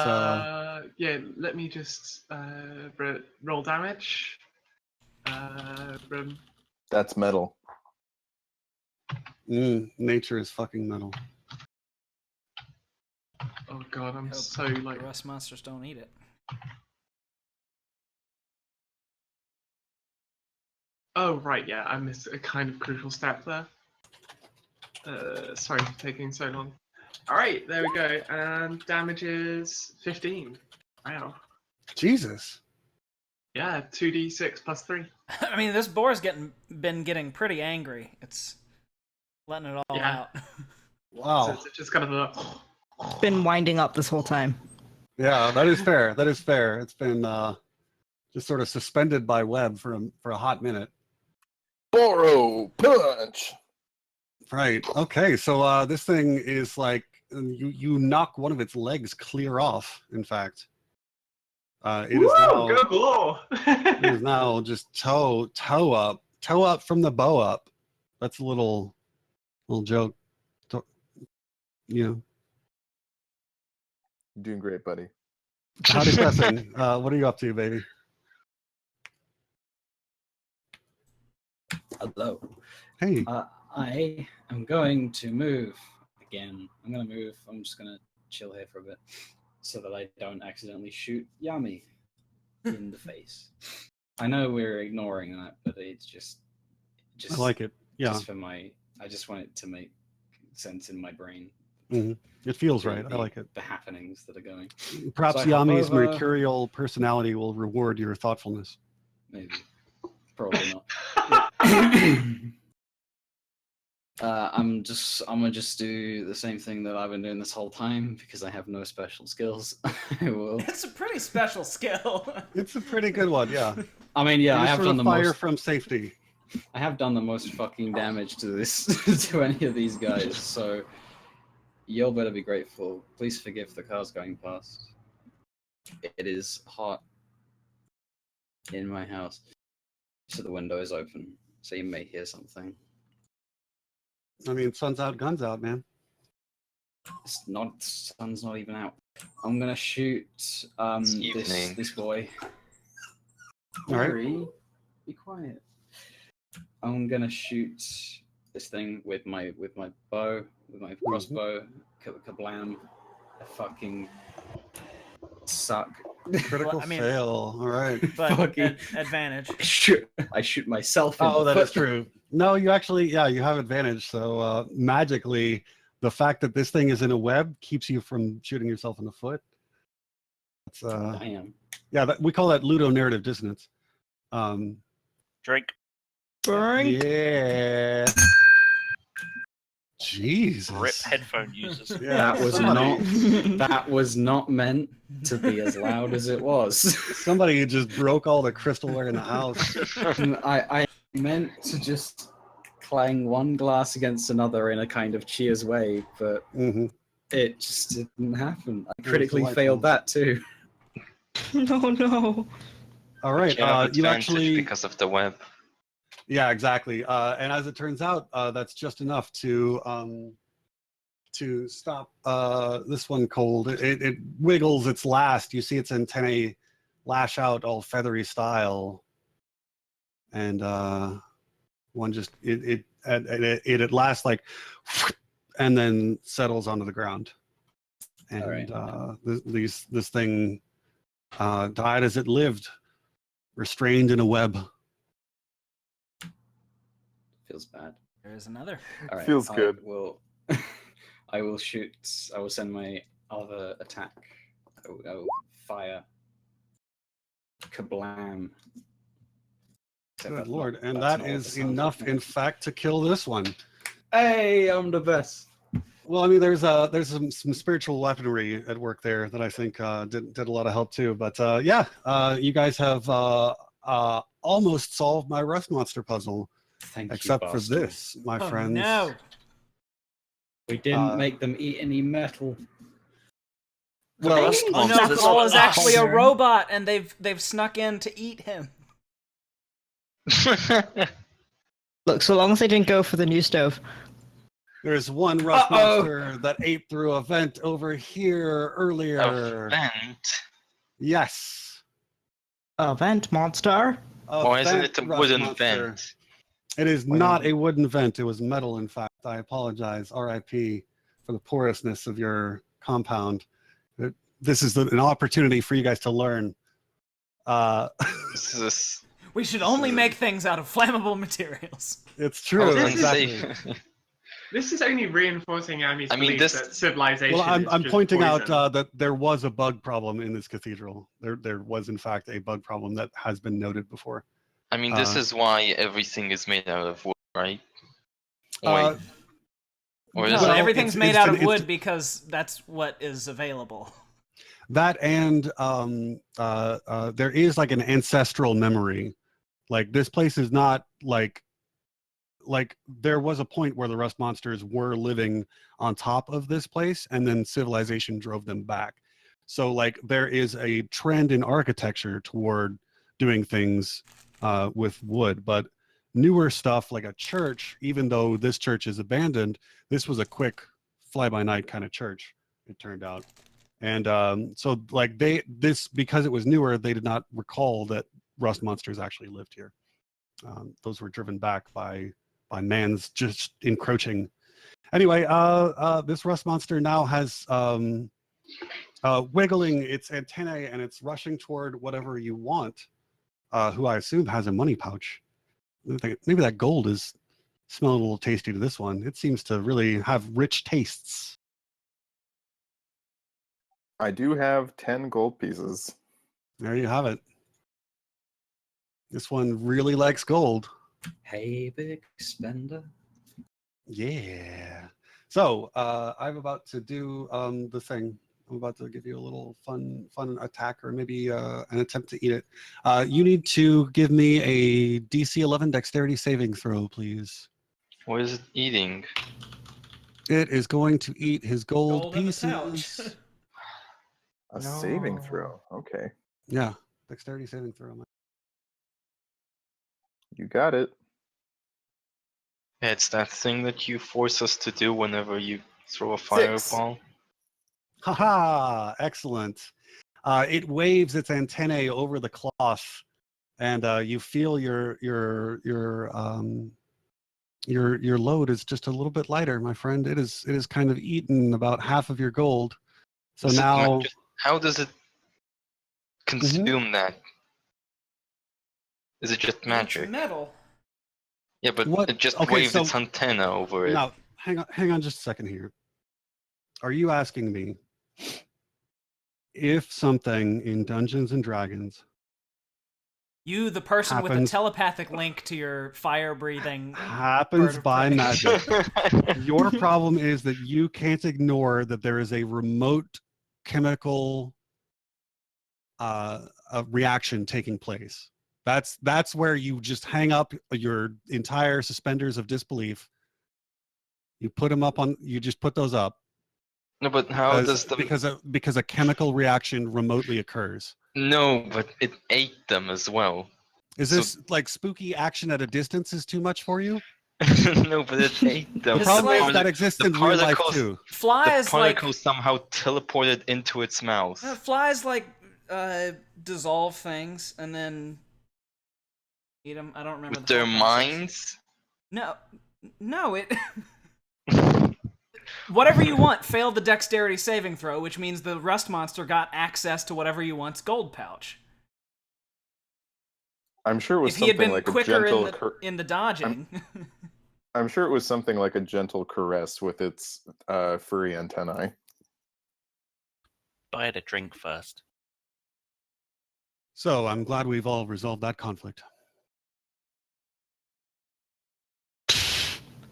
Yeah, let me just roll damage. That's metal. Nature is fucking metal. Oh god, I'm hope so the like. rust monsters don't eat it. Oh right, yeah, I missed a kind of crucial step there. Sorry for taking so long. All right, there we go, and damage is 15. Wow. Jesus. Yeah, 2d6 plus 3. I mean, this boar's been getting pretty angry. It's letting it all Yeah. out. Wow. So it's just kind of a. Been winding up this whole time. Yeah, that is fair. That is fair. It's been just sort of suspended by web for a hot minute. Boro punch. Right. Okay. So this thing is like you knock one of its legs clear off. In fact, it is now Good lord! it is now just toe up from the bow up. That's a little joke. You know. You're doing great, buddy. Howdy, pressing. What are you up to, baby? Hello. Hey. I am going to move again. I'm going to move. I'm just going to chill here for a bit so that I don't accidentally shoot Yami in the face. I know we're ignoring that, but it's just I like it. Yeah, just I just want it to make sense in my brain. it feels right. I like it. The happenings that are going. Perhaps So I hop Yami's over- mercurial personality will reward your thoughtfulness. Maybe, probably not. I'm gonna just do the same thing that I've been doing this whole time because I have no special skills. I will. It's a pretty special skill. It's a pretty good one, yeah. I mean, yeah, You I just have sort done of the fire most. from safety. I have done the most fucking damage to this to any of these guys. So you'll better be grateful. Please forgive the cars going past. It is hot in my house, so the window is open, so you may hear something. I mean, sun's out, guns out, man. Sun's not even out. I'm gonna shoot evening. this boy. All right. Harry, be quiet. I'm gonna shoot this thing with my bow, with my crossbow. Kablam! I fucking suck. Critical I mean- fail. All right. But Fucking- advantage. I shoot myself. In Oh, the that is foot. true. No, you actually, yeah, you have advantage. So magically, the fact that this thing is in a web keeps you from shooting yourself in the foot. It's, Damn. yeah, we call that ludonarrative dissonance. Drink. Burn. Yeah. Jesus. Rip headphone users. Yeah, That was somebody- That was not meant to be as loud as it was. Somebody just broke all the crystalware in the house. I meant to just clang one glass against another in a kind of cheers way, but it just didn't happen. I critically failed that too. No. All right. You have You advantage actually. because of the web. Yeah, exactly. And as it turns out, that's just enough to stop this one cold. It wiggles its last. You see its antennae lash out all feathery style, and one just it at last like, and then settles onto the ground. And All right. this thing died as it lived, restrained in a web. Feels bad. There is another. All right, Feels good. I will shoot. I will send my other attack. I will fire. Kablam! Except Good that's lord, not- and that's that not what is the sounds enough, like. in fact, to kill this one. Hey, I'm the best. Well, I mean, there's some spiritual weaponry at work there that I think did a lot of help too. But yeah, you guys have almost solved my rust monster puzzle, Thank except you, for bastard. this, my Oh, friends. no. We didn't make them eat any metal. Well, Rust Oh no, monsters Paul are is actually a us. robot, and they've snuck in to eat him. Look, so long as they didn't go for the new stove. there's one rust Uh-oh. monster that ate through a vent over here earlier. A vent? Yes. A vent monster. A Why isn't vent it a rust wooden monster. vent? It is Why not not? a wooden vent. It was metal, in fact. I apologize. RIP for the porousness of your compound. This is an opportunity for you guys to learn. This We should only make things out of flammable materials. It's I true. was gonna Exactly. say- This is only reinforcing Ami's I mean, belief this- that civilization Well, is I'm just pointing out poison. that there was a bug problem in this cathedral. There was, in fact, a bug problem that has been noted before. I mean, this is why everything is made out of wood, right? Uh, Or No, is it? everything's made it's out an of wood instant- because that's what is available. That and there is like an ancestral memory. Like this place is not like there was a point where the rust monsters were living on top of this place, and then civilization drove them back. So like there is a trend in architecture toward doing things with wood, but newer stuff like a church, even though this church is abandoned, this was a quick fly-by-night kind of church, it turned out. And so like because it was newer, they did not recall that rust monsters actually lived here. Those were driven back by man's just encroaching. Anyway, this rust monster now has wiggling its antennae, and it's rushing toward whatever you want. who I assume has a money pouch. Maybe that gold is smelling a little tasty to this one. It seems to really have rich tastes. I do have 10 gold pieces. There you have it. This one really likes gold. Hey, big spender. Yeah. So I'm about to do the thing. I'm about to give you a little fun attack, or maybe an attempt to eat it. You need to give me a DC 11 dexterity saving throw, please. What is it eating? It is going to eat his gold, Gold in the pouch. pieces. A saving No. throw. Okay. Yeah, dexterity saving throw. You got it. Yeah, it's that thing that you force us to do whenever you throw a 6. fireball. Haha! Excellent. It waves its antennae over the cloth, and you feel your load is just a little bit lighter, my friend. It is kind of eaten about half of your gold. So Is it now, how does it consume that? Is it just It's magic? metal. Yeah, but What? it just Okay, waved so its antenna over it. now hang on just a second here. Are you asking me if something in Dungeons and Dragons You, the person with a happens telepathic link to your fire-breathing happens bird of by prey. magic? Your problem is that you can't ignore that there is a remote chemical a reaction taking place. That's where you just hang up your entire suspenders of disbelief. You put them up on. You just put those up No, but how because does the because a chemical reaction remotely occurs. No, but it ate them as well. Is So- this like spooky action at a distance is too much for you? No, but it ate them. The It's problem is like- that exists the in real life particles- too. The Flies like particles somehow teleported into its mouth. flies like dissolve things and then eat them. I don't remember With the their full process. minds? No, it. Whatever you want failed the dexterity saving throw, which means the rust monster got access to whatever you want's gold pouch. I'm sure it was If he had something been like a quicker gentle. in the dodging. I'm sure it was something like a gentle caress with its furry antennae. Buy it a drink first. So I'm glad we've all resolved that conflict.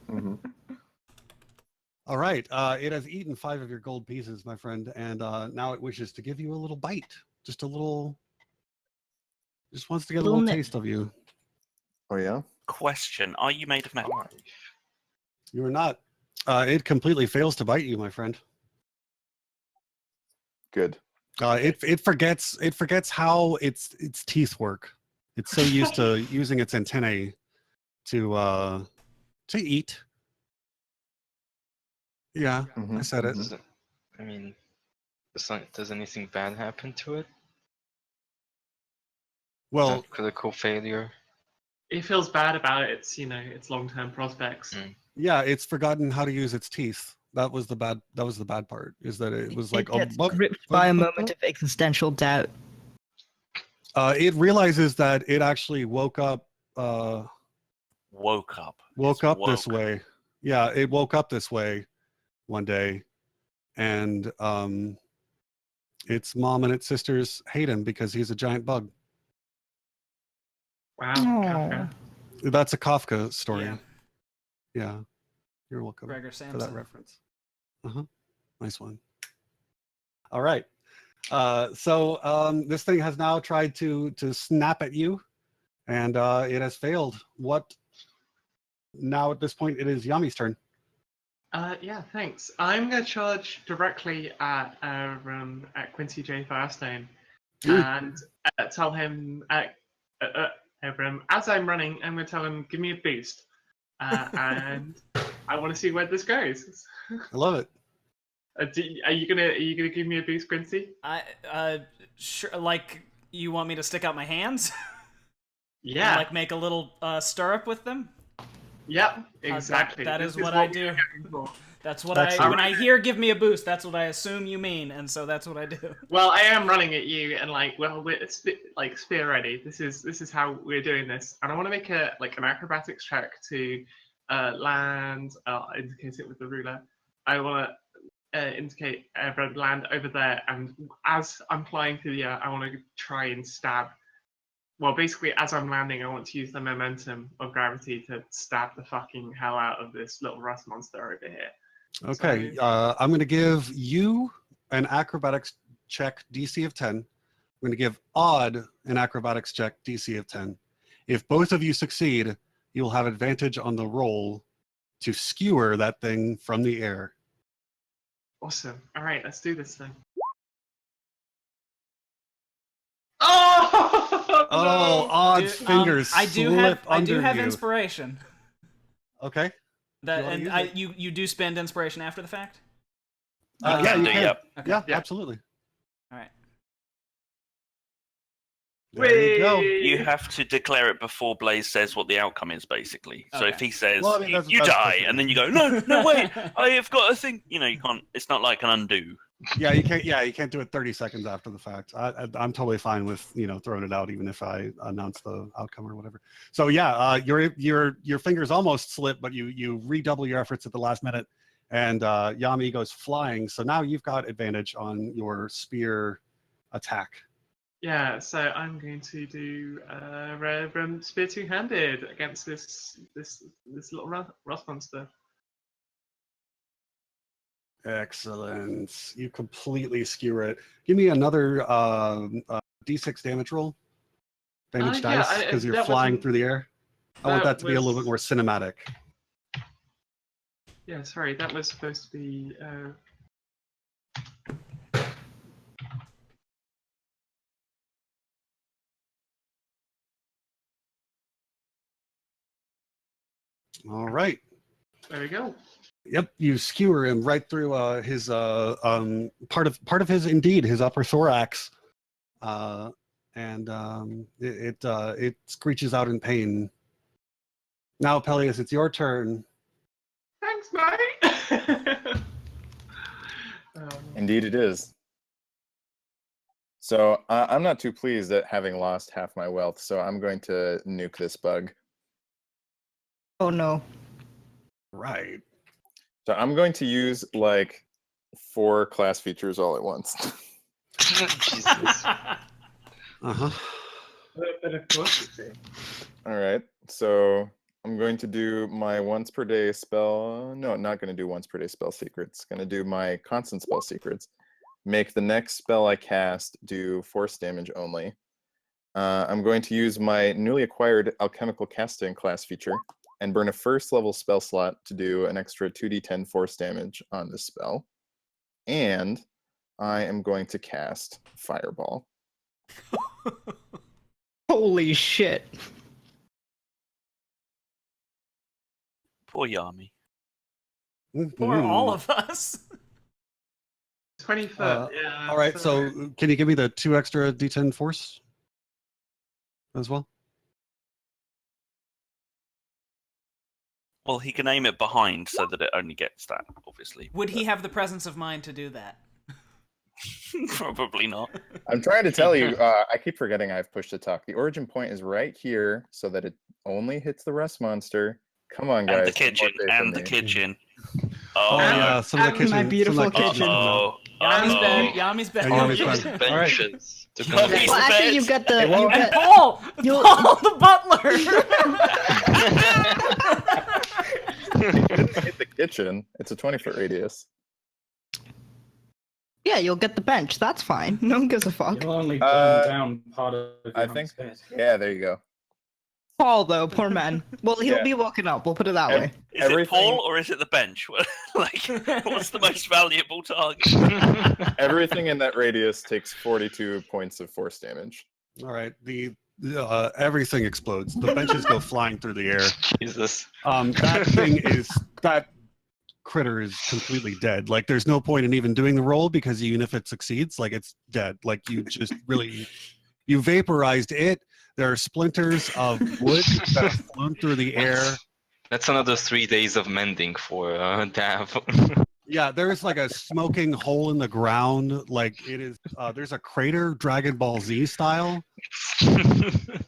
Mm-hmm. All right. It has eaten 5 of your gold pieces, my friend, and now it wishes to give you a little bite. Just a little. Just wants to get a little taste of you. Oh yeah. Question: are you made of metal? You are not. It completely fails to bite you, my friend. Good. It forgets how its teeth work. It's so used to using its antennae to eat. Yeah, Mhm, I said it. mhm. I mean, does anything bad happen to it? Well, Critical failure. He feels bad about its, its long-term prospects. yeah, it's forgotten how to use its teeth. That was the bad part. Is that it was like It gets gripped by a moment of existential doubt. It realizes that it actually woke up. Woke up. Woke It's up this woke. way. Yeah, it woke up this way one day, and its mom and its sisters hate him because he's a giant bug. Wow, Aw. Kafka. That's a Kafka story. Yeah. Yeah. You're welcome Gregor for that Samson. reference. Nice one. All right. So this thing has now tried to snap at you, and it has failed. What? Now at this point, it is Yami's turn. Yeah, thanks. I'm going to charge directly at Quincy J. Firestone and tell him, as I'm running, I'm going to tell him, give me a boost. And I want to see where this goes. I love it. Are you gonna give me a boost, Quincy? Sure. Like, you want me to stick out my hands? Yeah. And, like, make a little stirrup with them? Yep, exactly. that This is what I we do. are going for. That's what That's when I hear "give me a boost," that's what I assume you mean, and so that's what I do. Well, I am running at you, and we're spear ready. This is how we're doing this, and I want to make an acrobatics check to land. Indicate it with the ruler. I want to indicate land over there, and as I'm flying through the air, I want to try and stab. Well, basically, as I'm landing, I want to use the momentum of gravity to stab the fucking hell out of this little rust monster over here. Okay, So- I'm going to give you an acrobatics check DC of 10. I'm going to give Odd an acrobatics check DC of 10. If both of you succeed, you'll have advantage on the roll to skewer that thing from the air. Awesome. All right, let's do this thing. Oh! Oh, No! Odd's fingers I do slip have under you. inspiration. Okay. That You wanna and use I it? you do spend inspiration after the fact. Yeah, you do, can. yep. Okay. Yeah, Yeah. absolutely. All right. There you go. Whee! You have to declare it before Blaze says what the outcome is, basically. So if Okay. he says, Well, I mean, you that's die, perfect. and then you go, no, wait, I have got a thing. You can't, it's not like an undo. Yeah, you can't. Yeah, you can't do it 30 seconds after the fact. I'm totally fine with throwing it out, even if I announce the outcome or whatever. So yeah, your fingers almost slip, but you redouble your efforts at the last minute, and Yami goes flying. So now you've got advantage on your spear attack. Yeah, so I'm going to do spear two-handed against this little rust monster. Excellent. You completely skewer it. Give me another D6 damage roll. Damage Yeah, dice, because you're that flying wasn't- through the air. I want that to be a little bit was- more cinematic. Yeah, sorry, that was supposed to be. All right. There we go. Yep, you skewer him right through his part of his upper thorax, and it screeches out in pain. Now, Peleus, it's your turn. Thanks, mate. Indeed, it is. So I'm not too pleased at having lost half my wealth, so I'm going to nuke this bug. Oh no. Right. So I'm going to use like 4 class features all at once. Jesus. Uh-huh. But of course it's it. All right. So I'm going to do my once per day spell. No, not going to do once per day spell secrets. Going to do my constant spell secrets. Make the next spell I cast do force damage only. I'm going to use my newly acquired alchemical casting class feature and burn a first level spell slot to do an extra 2d10 force damage on this spell. And I am going to cast Fireball. Holy shit. Poor Yami. For all of us. 20 foot. Yeah. All right, so can you give me the 2 extra D10 force as well? Well, he can aim it behind so that it only gets that, obviously. Would he have the presence of mind to do that? Probably not. I'm trying to tell you, I keep forgetting I've pushed to talk. The origin point is right here so that it only hits the rust monster. Come on, guys. And the kitchen, and the kitchen. Oh, yeah, some of the kitchen. My beautiful some of that kitchen. Oh, Yami's oh. bed. Yami's bed. Yeah, Yami's Use bed. benches to Yami's build- bed. Well, actually, you get the. It won't- You And get, Paul! you'll- Paul the butler! Hit the kitchen. It's a 20-foot radius. yeah, you'll get the bench. That's fine. No one gives a fuck. You'll only burn down part of I your think- bed. Yeah, there you go. Paul, though, poor man. Well, he'll Yeah. be woken up. We'll put it that Ev- way. Is Everything- it Paul or is it the bench? Like, what's the most valuable target? Everything in that radius takes 42 points of force damage. All right, everything explodes. The benches go flying through the air. Jesus. That critter is completely dead. Like, there's no point in even doing the roll, because even if it succeeds, like, it's dead. Like, you just really, you vaporized it. There are splinters of wood that have flown through the air. That's another 3 days of mending for Dav. Yeah, there's like a smoking hole in the ground. Like it is, there's a crater Dragon Ball Z style.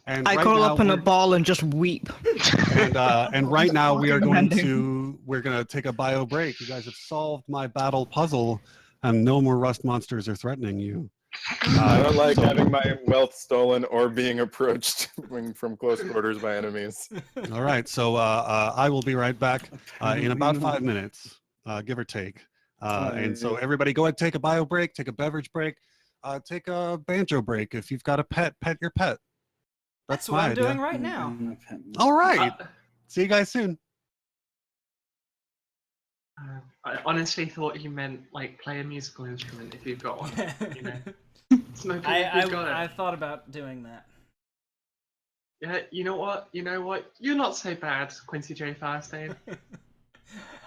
And I right curl now up in a we're, ball and just weep. and right now we are going Mending. to take a bio break. You guys have solved my battle puzzle, and no more rust monsters are threatening you. I don't like so- having my wealth stolen or being approached from close quarters by enemies. All right, so I will be right back in about 5 minutes, give or take. And so everybody go ahead, take a bio break, take a beverage break, take a banjo break. If you've got a pet, pet your pet. That's my what I'm idea. doing right now. All right. See you guys soon. I honestly thought you meant like play a musical instrument if you've got one. You know, it's no good if you've got it. I thought about doing that. Yeah, you know what? You know what? You're not so bad, Quincy J. Firestein.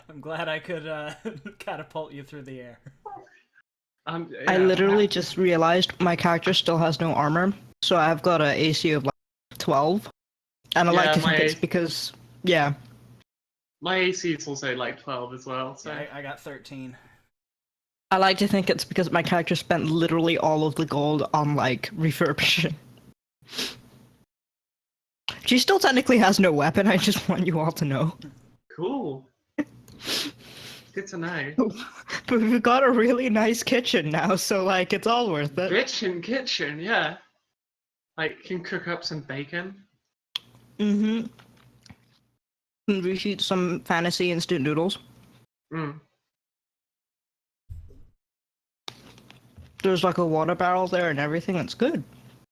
I'm glad I could catapult you through the air. I Yeah, literally just realized my character still has no armor, so I've got an AC of like 12. And I like Yeah, to think my- it's because, yeah. My AC is also like 12 as well, so. Yeah, I got 13. I like to think it's because my character spent literally all of the gold on, like, refurbishing. She still technically has no weapon, I just want you all to know. Cool. Good to know. But we've got a really nice kitchen now, so, like, it's all worth it. Kitchen, yeah. Like, can cook up some bacon. Mm-hmm. And reheat some fantasy instant noodles. Mm. There's, like, a water barrel there and everything, it's good.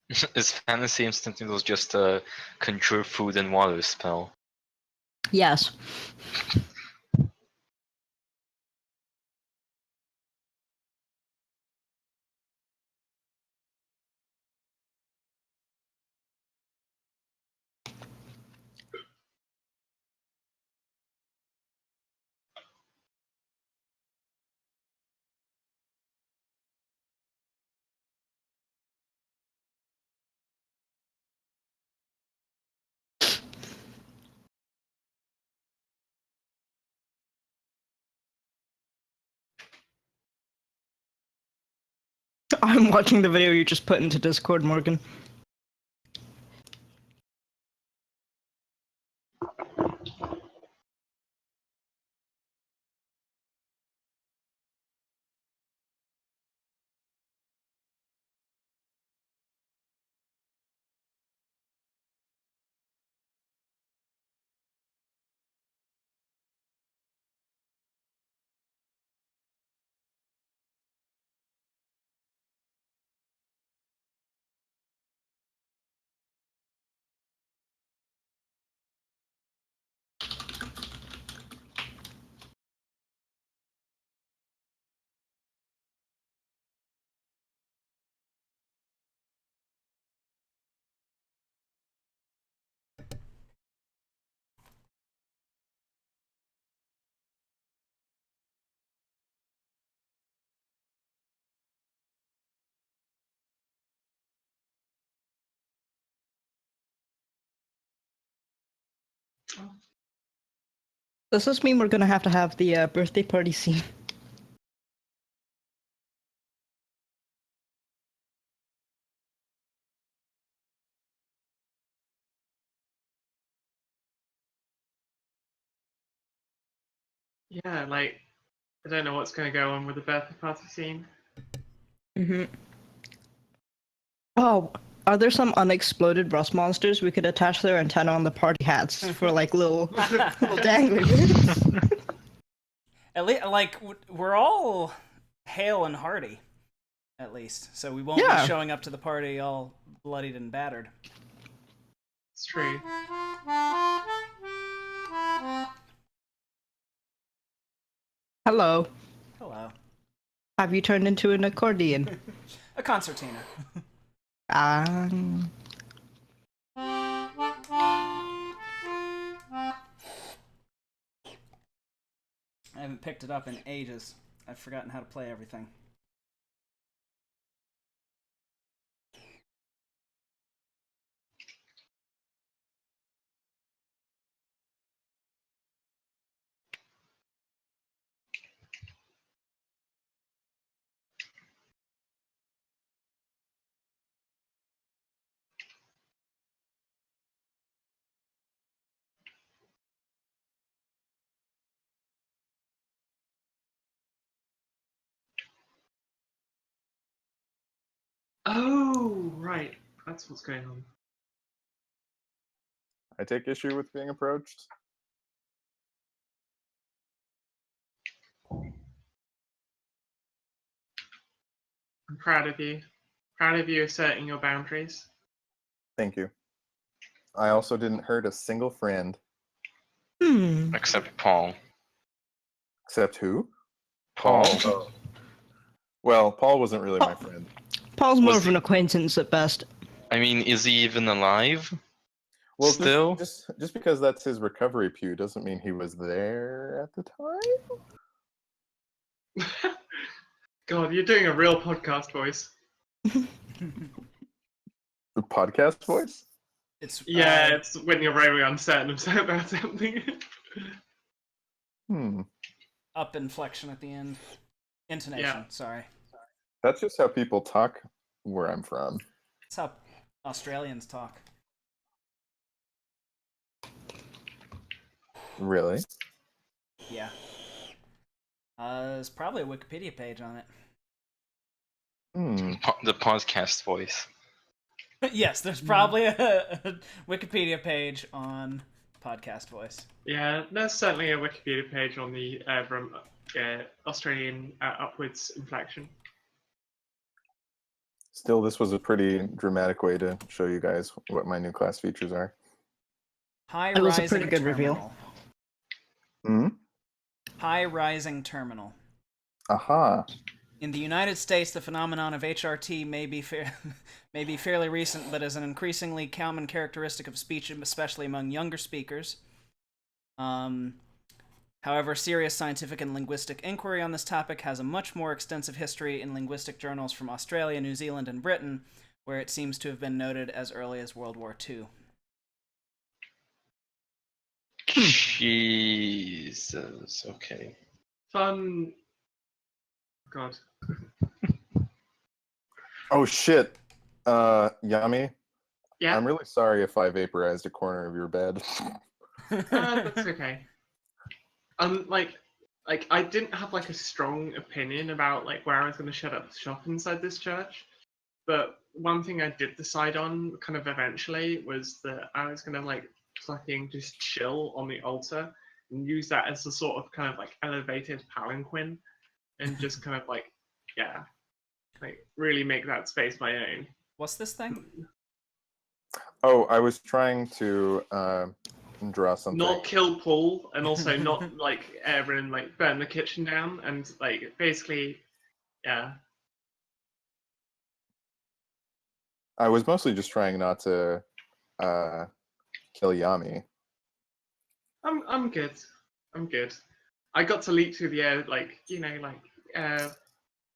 Is fantasy instant noodles just a conjure food and water spell? Yes. I'm watching the video you just put into Discord, Morgan. Does this mean we're gonna have the birthday party scene? Yeah, like, I don't know what's going to go on with the birthday party scene. Mm-hmm. Oh, are there some unexploded rust monsters we could attach their antenna on the party hats for like little dangly bits? At least, like, we're all hale and hearty, at least, so we won't Yeah. be showing up to the party all bloodied and battered. It's true. Hello. Hello. Have you turned into an accordion? A concertina. Um. I haven't picked it up in ages. I've forgotten how to play everything. Oh, right. That's what's going on. I take issue with being approached. I'm proud of you. Proud of you asserting your boundaries. Thank you. I also didn't hurt a single friend. Except Paul. Except who? Paul. Oh. Well, Paul wasn't really my friend. Paul's more Was of an acquaintance at best. I mean, is he even alive? Well, Still? just because that's his recovery pew doesn't mean he was there at the time. God, you're doing a real podcast voice. The podcast voice? It's Yeah, it's when you're very uncertain about something. up inflection at the end. Intonation, Yeah. sorry. That's just how people talk where I'm from. That's how Australians talk. Really? Yeah. There's probably a Wikipedia page on it. The podcast voice. Yes, there's probably a Wikipedia page on podcast voice. Yeah, there's certainly a Wikipedia page on the Australian upwards inflection. Still, this was a pretty dramatic way to show you guys what my new class features are. High It was a rising pretty good terminal. reveal. High rising terminal. Aha. In the United States, the phenomenon of HRT may be fairly recent, but is an increasingly common characteristic of speech, especially among younger speakers. However, serious scientific and linguistic inquiry on this topic has a much more extensive history in linguistic journals from Australia, New Zealand, and Britain, where it seems to have been noted as early as World War II. Jesus. Okay. Fun. God. Oh shit. Yami. Yeah. I'm really sorry if I vaporized a corner of your bed. That's okay. Like I didn't have like a strong opinion about like where I was going to shut up shop inside this church, but one thing I did decide on kind of eventually was that I was going to like fucking just chill on the altar and use that as a sort of kind of like elevated palanquin and just kind of like, yeah, like really make that space my own. What's this thing? Oh, I was trying to draw something. Not kill Paul, and also not like and like burn the kitchen down, and like basically, yeah. I was mostly just trying not to kill Yami. I'm good. I'm good. I got to leap through the air, like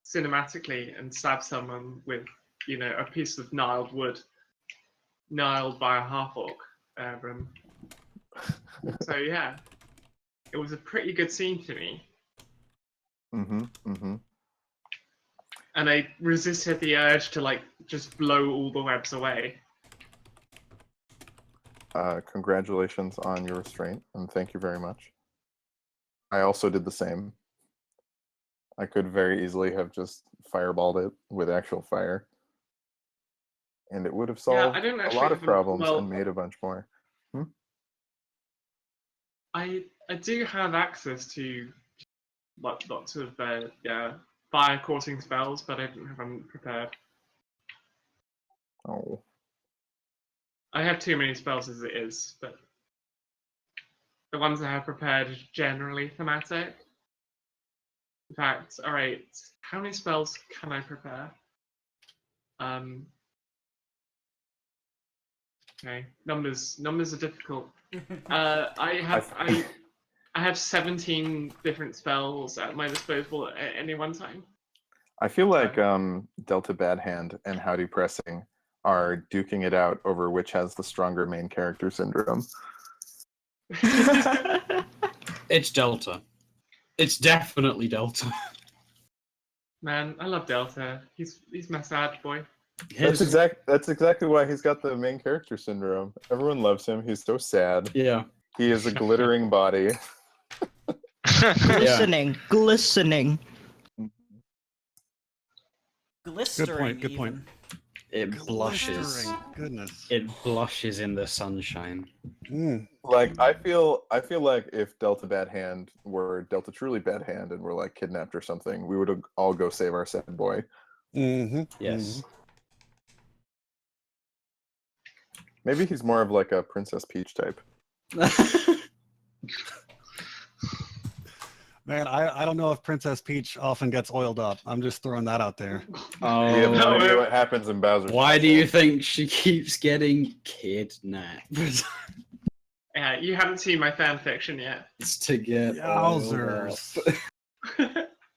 cinematically, and stab someone with a piece of gnarled wood, gnarled by a half-orc. So yeah, it was a pretty good scene to me. And I resisted the urge to like just blow all the webs away. Congratulations on your restraint, and thank you very much. I also did the same. I could very easily have just fireballed it with actual fire. And it would have solved a lot of problems and made a bunch more. I do have access to lots of fire causing spells, but I didn't have them prepared. Oh. I have too many spells as it is, but the ones I have prepared are generally thematic. In fact, all right, how many spells can I prepare? Okay, numbers are difficult. I have 17 different spells at my disposal at any one time. I feel like Delta Bad Hand and Howdy Pressing are duking it out over which has the stronger main character syndrome. It's Delta. It's definitely Delta. Man, I love Delta. He's my sad boy. That's exactly why he's got the main character syndrome. Everyone loves him. He's so sad. Yeah. He is a glittering body. Glistening. Glistering. Good point. Even. It blushes. Glistering. Goodness. It blushes in the sunshine. Like I feel like if Delta Bad Hand were Delta Truly Bad Hand and were like kidnapped or something, we would all go save our sad boy. Yes. Maybe he's more of like a Princess Peach type. Man, I don't know if Princess Peach often gets oiled up. I'm just throwing that out there. Oh, We have no idea what happens in Bowser's why do you household. think she keeps getting kidnapped? Yeah, you haven't seen my fan fiction yet. It's to get Yowzers.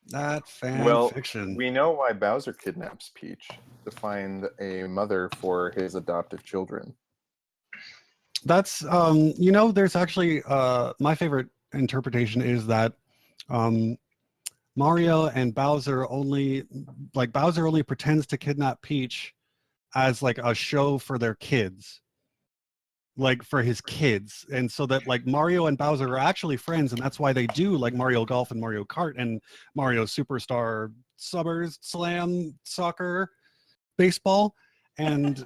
That fan Well, fiction. we know why Bowser kidnaps Peach, to find a mother for his adoptive children. That's you know, there's actually my favorite interpretation is that Mario and Bowser only pretends to kidnap Peach as like a show for their kids. Like for his kids, and so that like Mario and Bowser are actually friends, and that's why they do like Mario Golf and Mario Kart and Mario Superstar Summers Slam Soccer Baseball, and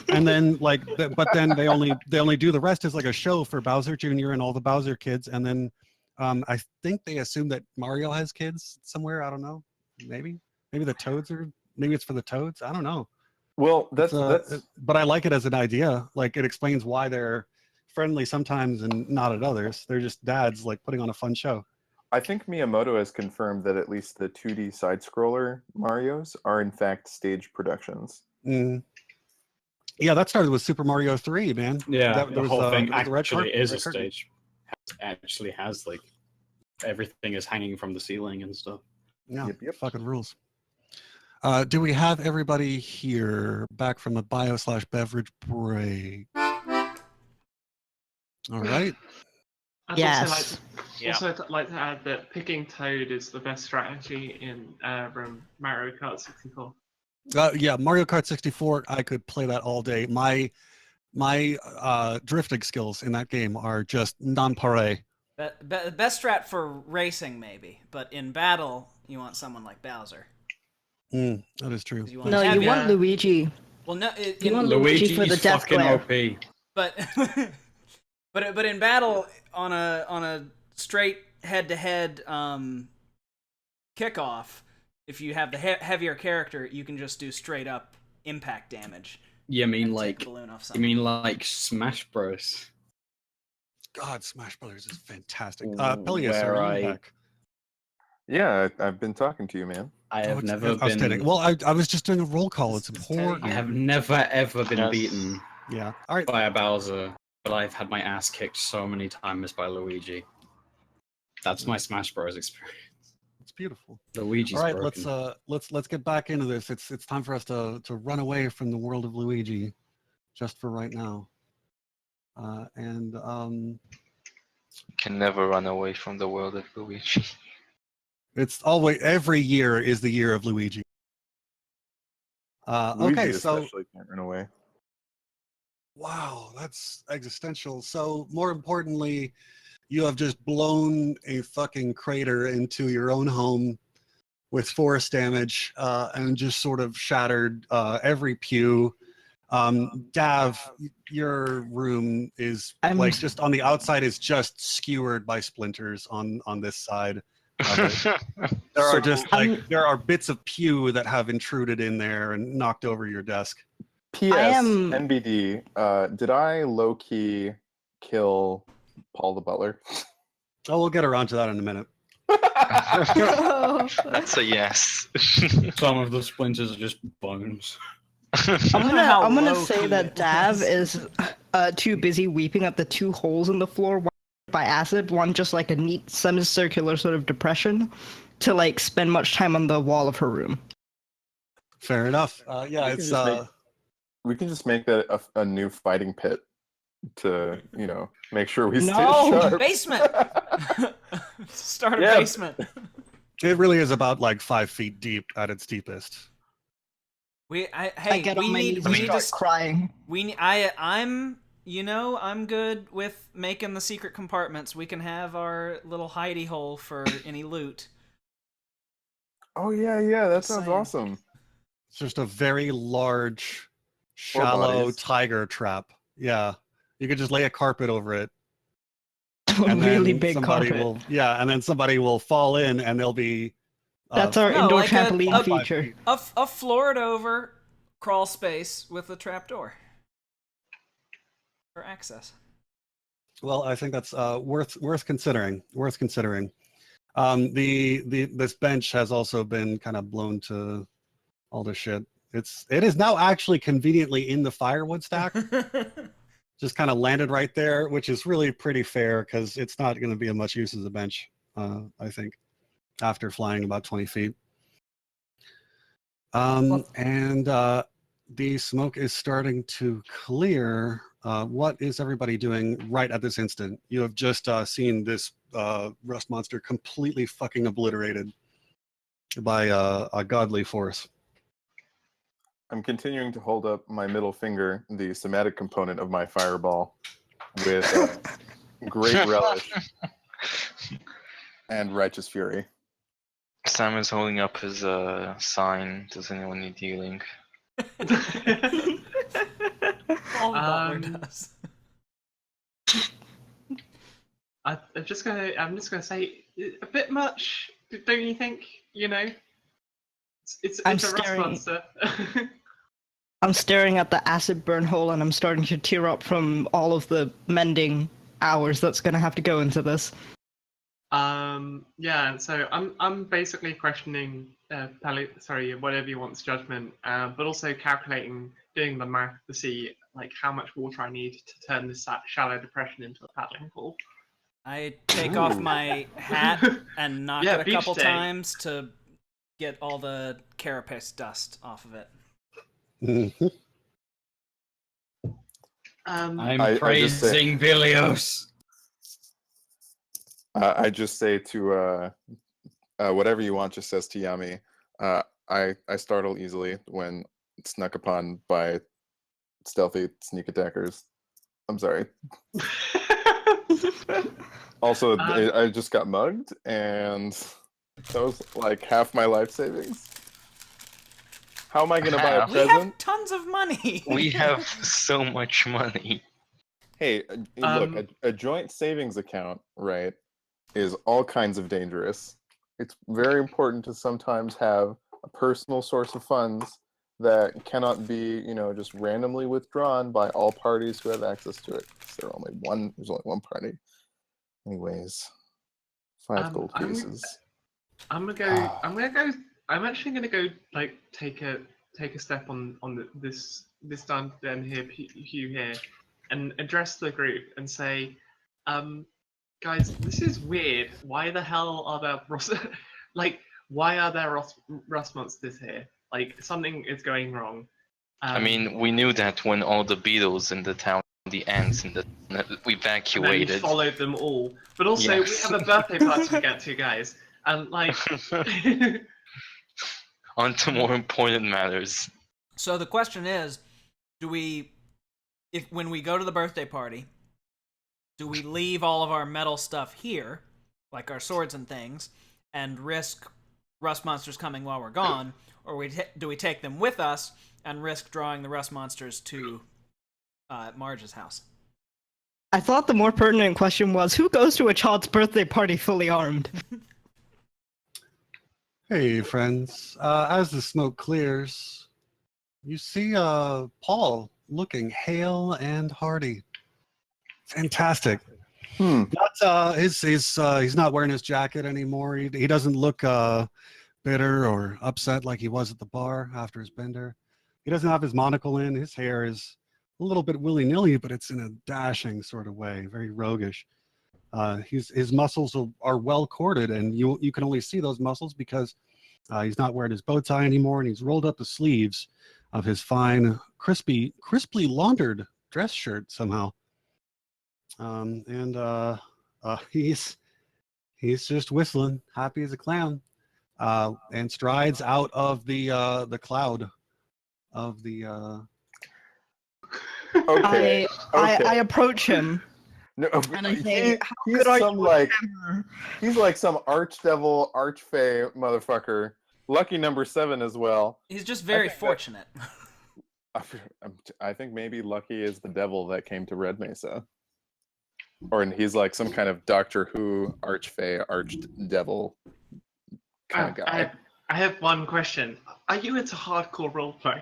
then like but then they only do the rest as like a show for Bowser Jr. and all the Bowser kids, and then I think they assume that Mario has kids somewhere. I don't know, maybe the Toads are, maybe it's for the Toads. I don't know. Well, But I like it as an idea. Like it explains why they're friendly sometimes and not at others. They're just dads like putting on a fun show. I think Miyamoto has confirmed that at least the 2D side-scroller Marios are in fact stage productions. Yeah, that started with Super Mario 3, man. Yeah, the whole thing there was the red actually is a red curtain. stage. Actually has like everything is hanging from the ceiling and stuff. Yeah, Yep. fucking rules. Do we have everybody here back from the bio/beverage break? All right. I'd Yes. also like to add that picking Toad is the best strategy in Mario Kart 64. Yeah, Mario Kart 64. I could play that all day. My drifting skills in that game are just non-pareil. Best strat for racing, maybe, but in battle, you want someone like Bowser. That is true. You want No, you want Luigi. Well, no, You want Luigi for the death fucking glare. OP. but but in battle on a straight head-to-head kickoff, if you have the heavier character, you can just do straight up impact damage. You mean and like take a balloon off you something. mean like Smash Bros? God, Smash Brothers is fantastic. Peleus, Where are you I- back? Yeah, I've been talking to you, man. I have never I was kidding. been. Well, I was just doing a roll call. It's important. I have never ever been Yes. beaten Yeah. All right. by a Bowser, but I've had my ass kicked so many times by Luigi. That's my Smash Bros experience. It's beautiful. Luigi's All right, broken. let's get back into this. It's time for us to run away from the world of Luigi, just for right now. Can never run away from the world of Luigi. It's always every year is the year of Luigi. Luigi Okay, so especially can't run away. wow, that's existential. So more importantly, you have just blown a fucking crater into your own home with force damage and just sort of shattered every pew. Dav, your room is like just on the outside is just skewered by splinters on this side of it. There are just like there are bits of pew that have intruded in there and knocked over your desk. P.S. NBD, did I low-key kill Paul the Butler? Oh, we'll get around to that in a minute. That's a yes. Some of the splinters are just bones. I'm gonna say that Dav is too busy weeping at the two holes in the floor by acid, one just like a neat semicircular sort of depression, to like spend much time on the wall of her room. Fair enough. Yeah, it's we can just make that a new fighting pit to, you know, make sure we stay No! sharp. Basement. Start a Yeah. basement. it really is about like 5 feet deep at its deepest. I get on my knees and start crying. I'm good with making the secret compartments. We can have our little hidey hole for any loot. Oh yeah, that Just sounds saying. awesome. It's just a very large, shallow bodies. tiger trap. Yeah, you could just lay a carpet over it, A and really then big somebody carpet. will. Yeah, and then somebody will fall in, and they'll be. That's our No, indoor like trampoline a- feature. A floored over crawl space with a trapdoor for access. Well, I think that's worth considering. Worth considering. This bench has also been kind of blown to all this shit. It is now actually conveniently in the firewood stack. Just kind of landed right there, which is really pretty fair because it's not going to be of much use as a bench. I think after flying about 20 feet. And the smoke is starting to clear. What is everybody doing right at this instant? You have just seen this rust monster completely fucking obliterated by a godly force. I'm continuing to hold up my middle finger, the somatic component of my fireball, with great relish and righteous fury. Sam is holding up his sign. Does anyone need healing? All the butler does. I'm just gonna say a bit much, don't you think? You know, it's I'm a rust staring- monster. I'm staring at the acid burn hole and I'm starting to tear up from all of the mending hours that's going to have to go into this. Yeah. So I'm basically questioning whatever you want's judgment, but also calculating, doing the math to see like how much water I need to turn this shallow depression into a paddling pool. I take off my hat and knock Yeah, it a beach couple day. times to get all the carapace dust off of it. I'm I just say- praising Vilios. I just say to whatever you want, just says to Yami. I startle easily when snuck upon by stealthy sneak attackers. I'm sorry. Also, I just got mugged, and that was like half my life savings. How am I going to buy a Half? We have present? tons of money. We have so much money. Hey, look, a joint savings account, right, is all kinds of dangerous. It's very important to sometimes have a personal source of funds that cannot be, just randomly withdrawn by all parties who have access to it. There's only one party. Anyways, 5 gold pieces. I'm actually gonna go like take a step on this down here Hugh here, and address the group and say, guys, this is weird. Why the hell are there why are there rust monsters here? Like something is going wrong. I mean, we knew that when all the beetles in the town, the ants in the we and then evacuated. you followed them all. But also, Yes. we have a birthday party to get to, guys. And like, On to more important matters. So the question is, when we go to the birthday party, do we leave all of our metal stuff here, like our swords and things, and risk rust monsters coming while we're gone, or do we take them with us and risk drawing the rust monsters to Marge's house? I thought the more pertinent question was, who goes to a child's birthday party fully armed? Hey, friends. As the smoke clears, you see Paul looking hale and hearty. Fantastic. He's not wearing his jacket anymore. He doesn't look bitter or upset like he was at the bar after his bender. He doesn't have his monocle in. His hair is a little bit willy-nilly, but it's in a dashing sort of way, very roguish. His muscles are well corded, and you can only see those muscles because he's not wearing his bow tie anymore, and he's rolled up the sleeves of his fine, crisply laundered dress shirt somehow. He's just whistling, happy as a clown, and strides out of the cloud of the. Okay. I approach him. No, And I say, how he's good are some you with like hammer? he's like some archdevil, archfey motherfucker lucky number 7 as well. He's just very think that- fortunate. I think maybe Lucky is the devil that came to Red Mesa. Or he's like some kind of Doctor Who archfey, archdevil kind of guy. I have one question. Are you into hardcore roleplay?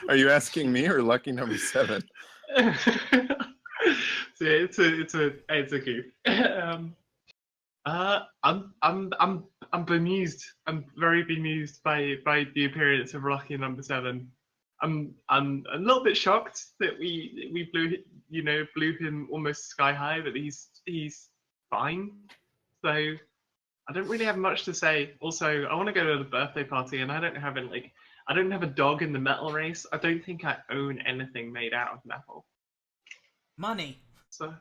Are you asking me or lucky number 7? It's a goof. I'm bemused. I'm very bemused by the appearance of lucky number 7. I'm a little bit shocked that we blew him almost sky high, but he's fine. So I don't really have much to say. Also, I want to go to the birthday party, and I don't have a dog in the metal race. I don't think I own anything made out of metal. Money. So,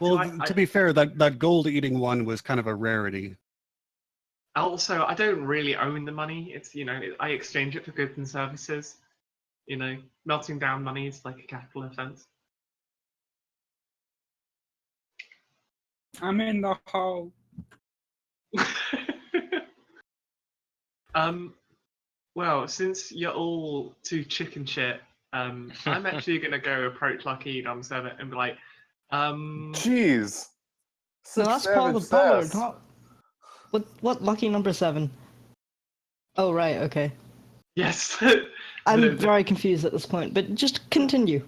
Well, to be fair, that gold-eating one was kind of a rarity. Also, I don't really own the money. It's I exchange it for goods and services. Melting down money is like a capital offense. I'm in the hole. Well, since you're all too chicken shit, I'm actually gonna go approach Lucky number 7 and be like, Jeez. No, that's Paul the Butler, not... What lucky number 7? Oh, right, okay. Yes. I'm very confused at this point, but just continue.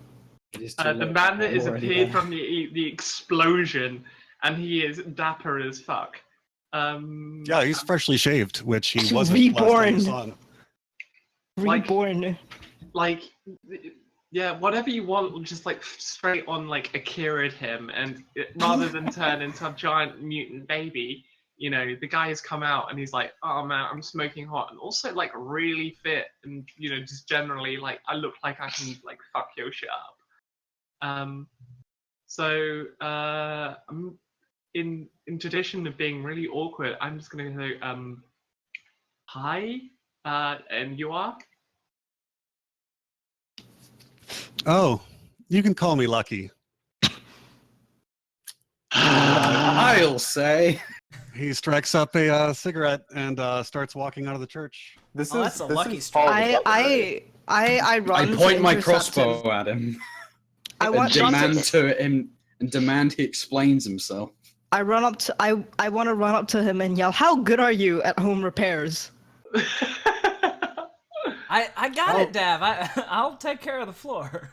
The man that has appeared from the explosion, and he is dapper as fuck. Yeah, he's freshly shaved, which he wasn't reborn. last time you saw him. Reborn. Yeah, whatever you want, just like straight on like Akira'd him, and rather than turn into a giant mutant baby, the guy has come out and he's like, oh man, I'm smoking hot, and also like really fit, and just generally like I look like I can like fuck your shit up. So I'm in tradition of being really awkward, I'm just gonna go hi, and you are? Oh, you can call me Lucky. I'll say. He strikes up a cigarette and starts walking out of the church. That's a lucky strike. I run. I point to my intercept crossbow him. at him. I want and demand he explains himself. I run up to. I want to run up to him and yell, "How good are you at home repairs?" I got it, Dav. I'll take care of the floor.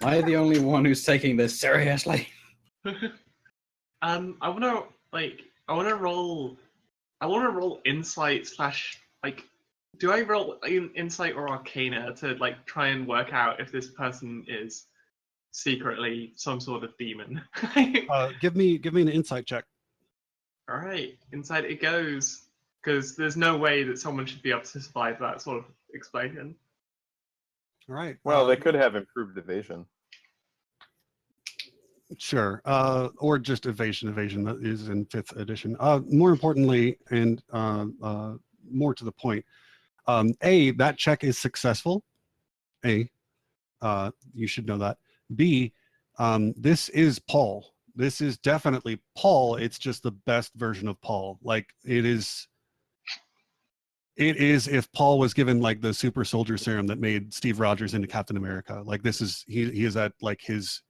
I'm the only one who's taking this seriously. I wanna roll insight / like, do I roll insight or arcana to like try and work out if this person is secretly some sort of demon? Give me an insight check. All right, inside it goes, because there's no way that someone should be able to survive that sort of explosion. All right. Well, they could have improved evasion. Sure. Or just evasion. Evasion that is in 5th edition. More importantly, and more to the point, A, that check is successful. A, you should know that. B, this is Paul. This is definitely Paul. It's just the best version of Paul. Like it is if Paul was given like the super soldier serum that made Steve Rogers into Captain America. Like this is he is at like his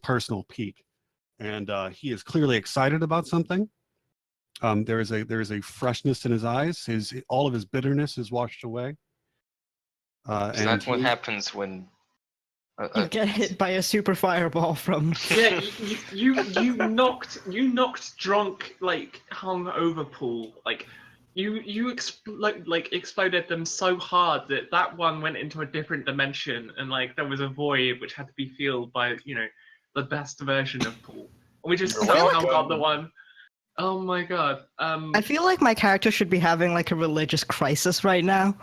personal peak, and he is clearly excited about something. There is a freshness in his eyes. All of his bitterness is washed away. So that's what happens when you get hit by a super fireball from. Yeah, you knocked drunk like hungover Paul. Like you exploded them so hard that one went into a different dimension, and like there was a void which had to be filled by the best version of Paul. And we just somehow got the one. Oh my god. I feel like my character should be having like a religious crisis right now.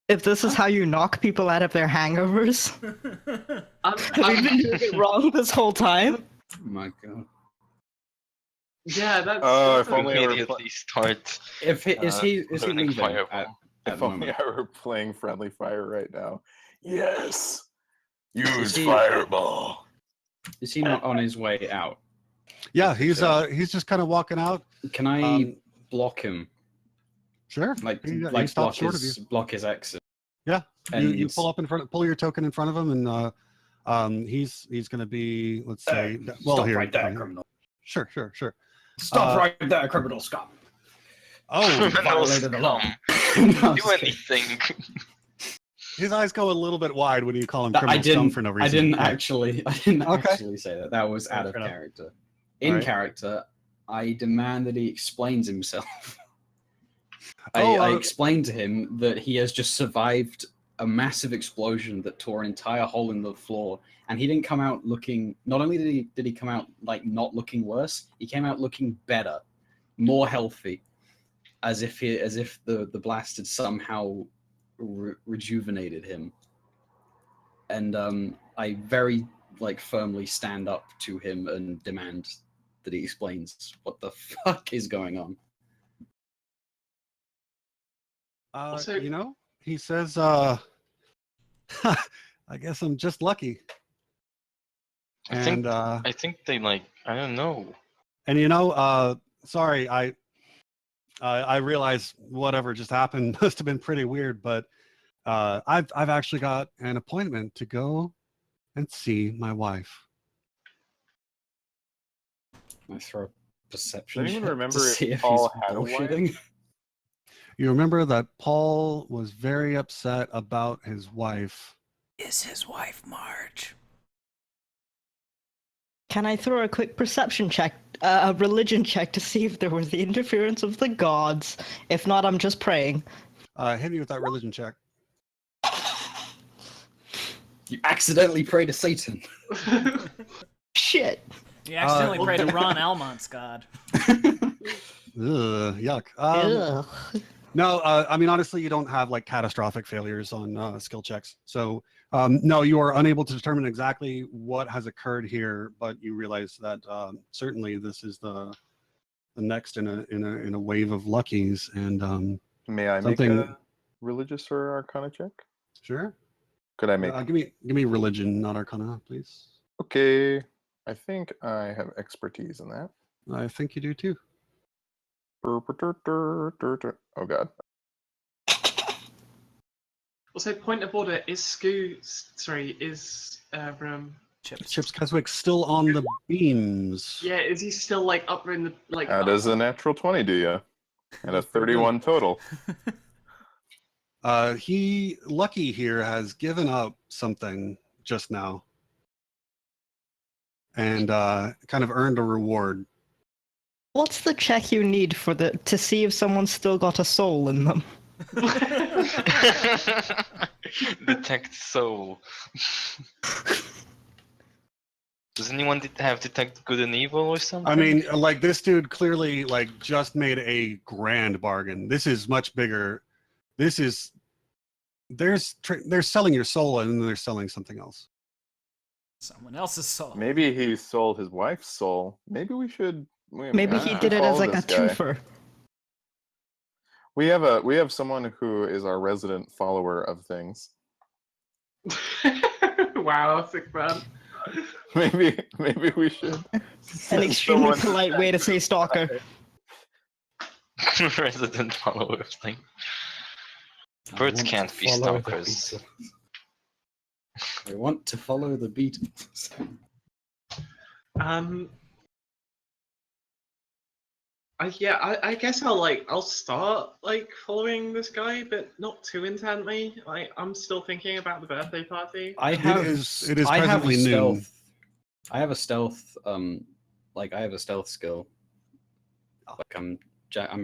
If this is how you knock people out of their hangovers. Have we been doing it wrong this whole time? Oh my god. Yeah, that's. If only I were immediately start. Is he leaving fireball. If only I were playing friendly fire right now. Yes. Use he- fireball. Is he not on his way out? Yeah, he's just kind of walking out. Can I block him? Sure. Like he like stops short of you. block his exit. Yeah. And You pull your token in front of him, and he's going to be, let's say, stop right there, criminal. Sure. Stop right there, criminal scum. Oh, Criminal violated the law. scum. No, Do anything. his eyes go a little bit wide when you call him criminal scum for no reason. I didn't actually say that. That was out of Fair enough. character. In Right. character, I demand that he explains himself. Oh, I explained to him that he has just survived a massive explosion that tore an entire hole in the floor, and he didn't come out looking. Not only did he come out like not looking worse, he came out looking better, more healthy, as if the blast had somehow rejuvenated him. And I very firmly stand up to him and demand that he explains what the fuck is going on. Also- he says, I guess I'm just lucky. I think they I don't know. And sorry, I realize whatever just happened must have been pretty weird, but I've actually got an appointment to go and see my wife. I throw a perception Does anyone check remember to if see if Paul he's had a wife? bullshitting. You remember that Paul was very upset about his wife. Is his wife Marge? Can I throw a quick perception check, a religion check, to see if there was the interference of the gods? If not, I'm just praying. Hit me with that religion check. You accidentally pray to Satan. Shit. You accidentally prayed to Ron Almont's god. Ugh, yuck. Ugh. No, I mean, honestly, you don't have catastrophic failures on skill checks. So, no, you are unable to determine exactly what has occurred here, but you realize that certainly this is the next in a wave of luckies. And May I make a religious or arcana check? Sure. Could I make? Give me religion, not arcana, please. Okay, I think I have expertise in that. I think you do too. Oh god. Also, point of order: is Chips. Keswick still on the beams? Yeah, is he still up in the How does a natural 20 do you? And a 31 total. Lucky here has given up something just now, and kind of earned a reward. What's the check you need to see if someone's still got a soul in them? Detect soul. Does anyone have detect good and evil or something? I mean, this dude clearly just made a grand bargain. This is much bigger. This is they're selling your soul and then they're selling something else. Someone else's soul. Maybe he sold his wife's soul. Maybe we should. Maybe he did it as a twofer. We have someone who is our resident follower of things. Wow, sick man. Maybe we should. An extremely polite way to say stalker. Resident follower of things. Birds can't be stalkers. I want to follow the Beatles. I guess I'll start following this guy, but not too intently. I'm still thinking about the birthday party. It is presently noon. I have a stealth I have a stealth skill. I'm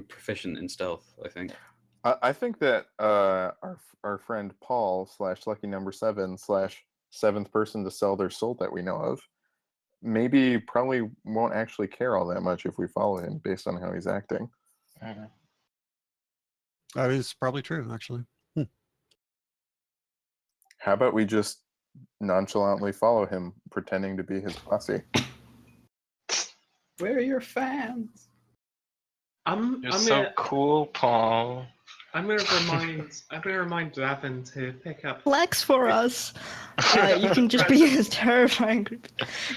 proficient in stealth, I think. I think that our friend Paul / lucky number 7 / seventh person to sell their soul that we know of probably won't actually care all that much if we follow him based on how he's acting. That is probably true, actually. How about we just nonchalantly follow him, pretending to be his posse? We're your fans. You're so cool, Paul. I'm gonna remind Davin to pick up. Flex for us. You can just be as terrifying.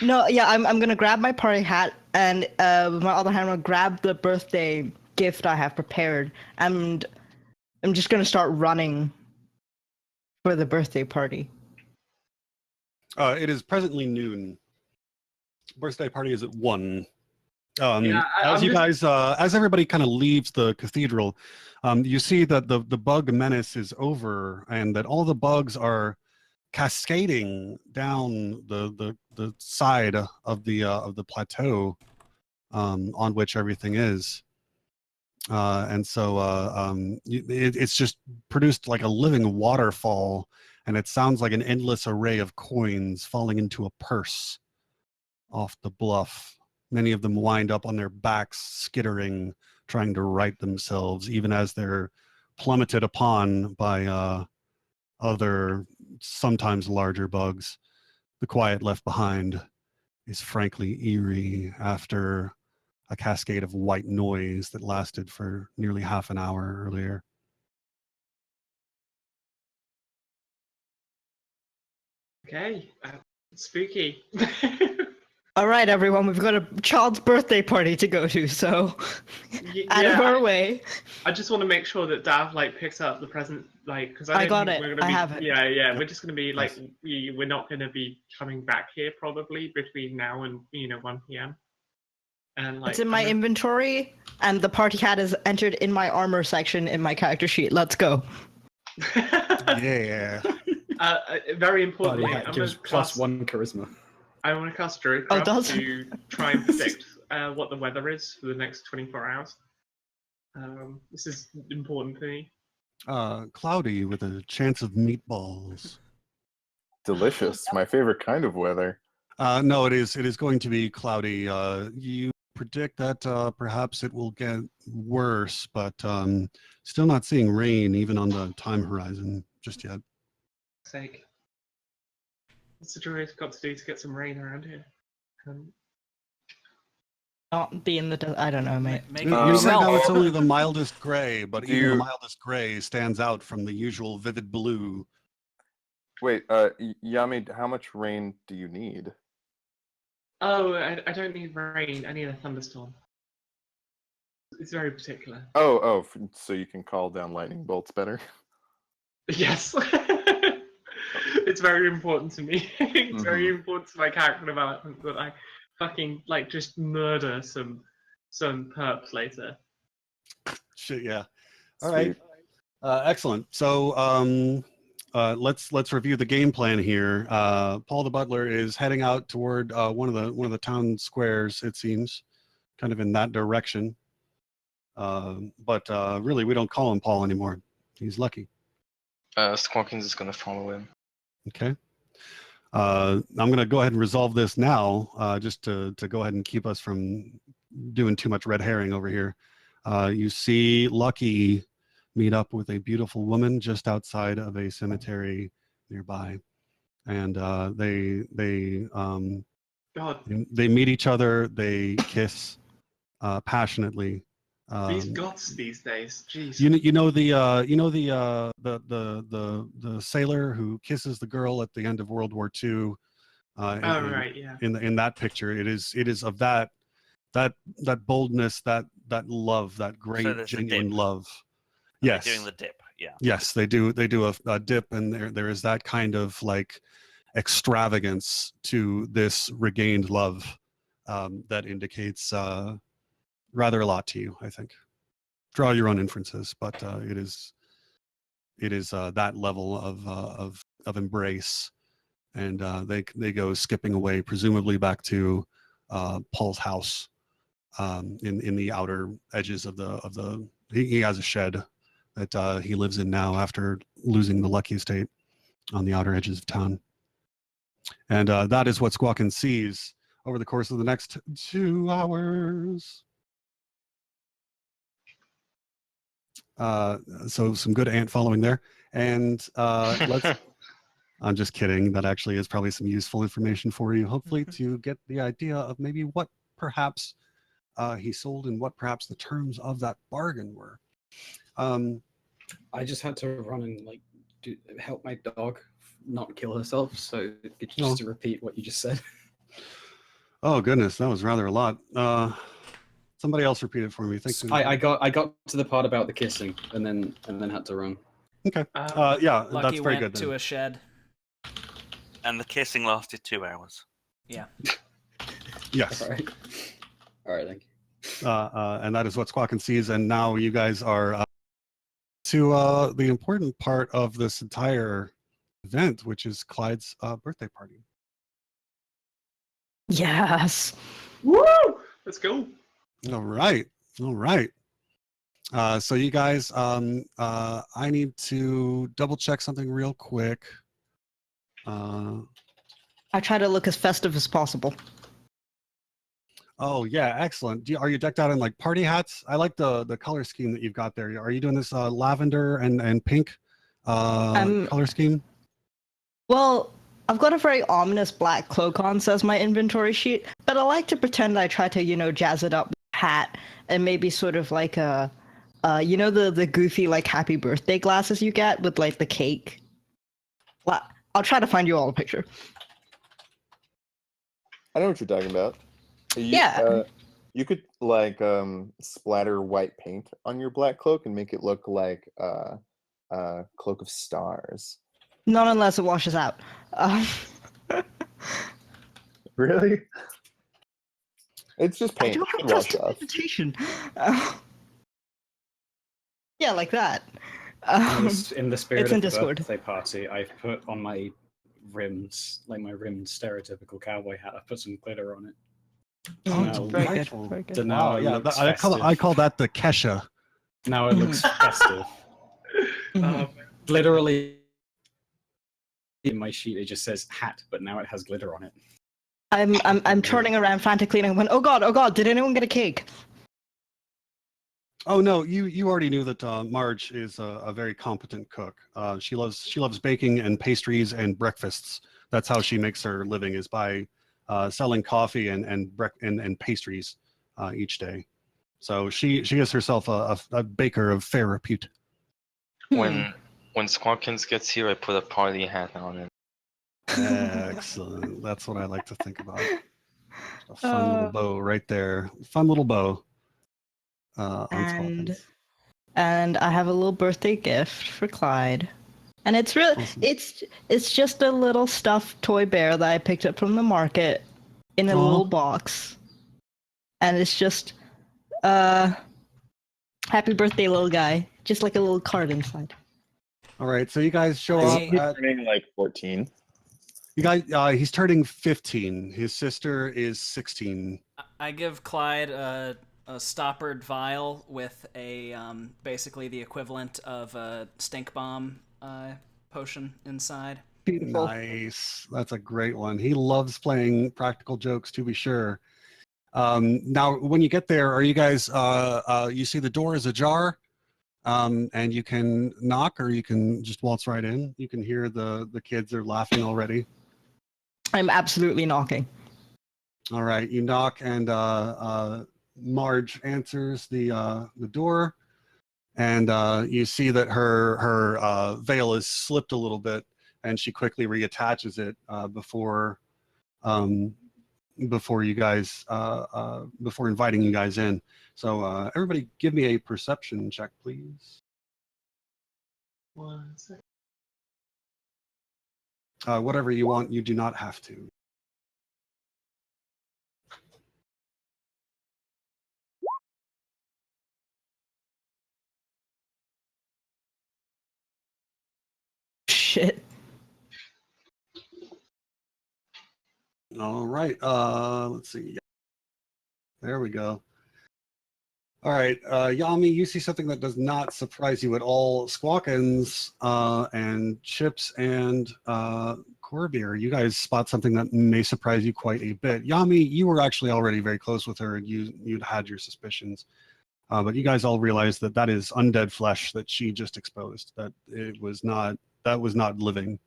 No, yeah, I'm gonna grab my party hat and with my other hand, I'll grab the birthday gift I have prepared, and I'm just gonna start running for the birthday party. It is presently noon. Birthday party is at 1. Yeah, As everybody kind of leaves the cathedral, you see that the bug menace is over, and that all the bugs are cascading down the side of the plateau on which everything is, and so it's just produced like a living waterfall, and it sounds like an endless array of coins falling into a purse off the bluff. Many of them wind up on their backs, skittering, trying to right themselves, even as they're plummeted upon by other, sometimes larger bugs. The quiet left behind is frankly eerie after a cascade of white noise that lasted for nearly half an hour earlier. Okay, spooky. All right, everyone, we've got a child's birthday party to go to, so out of our way. I just want to make sure that Dav picks up the present, because I got it. I have it. Yeah, Yep. we're just gonna be we're not gonna be coming back here probably between now and 1 p.m. And It's in my inventory, and the party hat is entered in my armor section in my character sheet. Let's go. Yeah. Very Party importantly, hat I'm gives gonna cast. +1 charisma. I want to cast Druid Oh, Craft does? to try and predict what the weather is for the next 24 hours. This is important for me. Cloudy with a chance of meatballs. Delicious. My favorite kind of weather. No, it is going to be cloudy. You predict that perhaps it will get worse, but still not seeing rain even on the time horizon just yet. Sake. What's the Druid got to do to get some rain around here? Not be in the. I don't know, mate. Make You it right yourself. now it's only the mildest gray, but Do even the you- mildest gray stands out from the usual vivid blue. Wait, Yami, how much rain do you need? Oh, I don't need rain. I need a thunderstorm. It's very particular. Oh, so you can call down lightning bolts better. Yes. It's very important to me. It's very important to my character development that I fucking just murder some perps later. Shit, yeah. All Sweet. right. Excellent. So let's review the game plan here. Paul the Butler is heading out toward one of the town squares, it seems, kind of in that direction. But really, we don't call him Paul anymore. He's Lucky. Squawkins is gonna follow him. Okay. I'm going to go ahead and resolve this now, just to go ahead and keep us from doing too much red herring over here. You see Lucky meet up with a beautiful woman just outside of a cemetery nearby, and they God, meet each other. They kiss passionately. these goths these days. Jeez. You know the sailor who kisses the girl at the end of World War II. Right, yeah. In that picture, it is of that boldness, that love, that great there's a genuine dip. love. They're Yes, doing the dip. Yeah. yes, they do a dip, and there is that kind of extravagance to this regained love that indicates rather a lot to you, I think. Draw your own inferences, but it is that level of embrace, and they go skipping away, presumably back to Paul's house in the outer edges of the. He has a shed that he lives in now after losing the Lucky estate on the outer edges of town, and that is what Squawkin sees over the course of the next 2 hours. So some good ant following there, and let's. I'm just kidding. That actually is probably some useful information for you, hopefully, to get the idea of maybe what perhaps he sold and what perhaps the terms of that bargain were. I just had to run and like help my dog not kill herself. So just to repeat what you just said. Oh goodness, that was rather a lot. Somebody else repeat it for me. Thanks. I got to the part about the kissing and then had to run. Okay. Yeah, Lucky that's very went good. to Then. a shed. And the kissing lasted 2 hours. Yeah. Yes. All right. Thank you. And that is what Squawkin sees. And now you guys are to the important part of this entire event, which is Clyde's birthday party. Yes. Woo! Let's go. All right. So you guys, I need to double check something real quick. I try to look as festive as possible. Oh yeah, excellent. Are you decked out in like party hats? I like the color scheme that you've got there. Are you doing this lavender and pink color scheme? Well, I've got a very ominous black cloak on, says my inventory sheet, but I like to pretend I try to, jazz it up with a hat and maybe sort of like a, the goofy like happy birthday glasses you get with like the cake. I'll try to find you all a picture. I know what you're talking about. Yeah. You could like splatter white paint on your black cloak and make it look like a cloak of stars. Not unless it washes out. Really? It's just paint. I don't It have wash custom off. invitation. Yeah, like that. In the spirit it's in of the Discord. birthday party, I've put on my rims, like my rimmed stereotypical cowboy hat. I've put some glitter on it. Oh, very good. Very good. So now it looks festive. I call that the Kesha. Now it looks festive. Literally, in my sheet it just says hat, but now it has glitter on it. I'm turning around frantically and I went, oh god, did anyone get a cake? Oh no, you already knew that Marge is a very competent cook. She loves baking and pastries and breakfasts. That's how she makes her living, is by selling coffee and pastries each day. So she is herself a baker of fair repute. When Squawkins gets here, I put a party hat on it. Excellent. That's what I like to think about. A fun little bow right there. Fun little bow. And I have a little birthday gift for Clyde. And it's really awesome. it's just a little stuffed toy bear that I picked up from the market in a little box. And it's just happy birthday, little guy. Just like a little card inside. All right, so you guys show up at turning like 14. You guys he's turning 15. His sister is 16. I give Clyde a stoppered vial with a basically the equivalent of a stink bomb potion inside. Beautiful. Nice. That's a great one. He loves playing practical jokes, to be sure. Now, when you get there, are you guys? You see the door is ajar, and you can knock, or you can just waltz right in. You can hear the kids are laughing already. I'm absolutely knocking. All right, you knock, and Marge answers the door, and you see that her veil is slipped a little bit, and she quickly reattaches it before you guys before inviting you guys in. So everybody, give me a perception check, please. 1 second. Whatever you want, you do not have to. Shit. All right. Let's see. There we go. All right, Yami, you see something that does not surprise you at all. Squawkins and Chips and Corbier, you guys spot something that may surprise you quite a bit. Yami, you were actually already very close with her, and you'd had your suspicions. But you guys all realized that that is undead flesh that she just exposed. That was not living.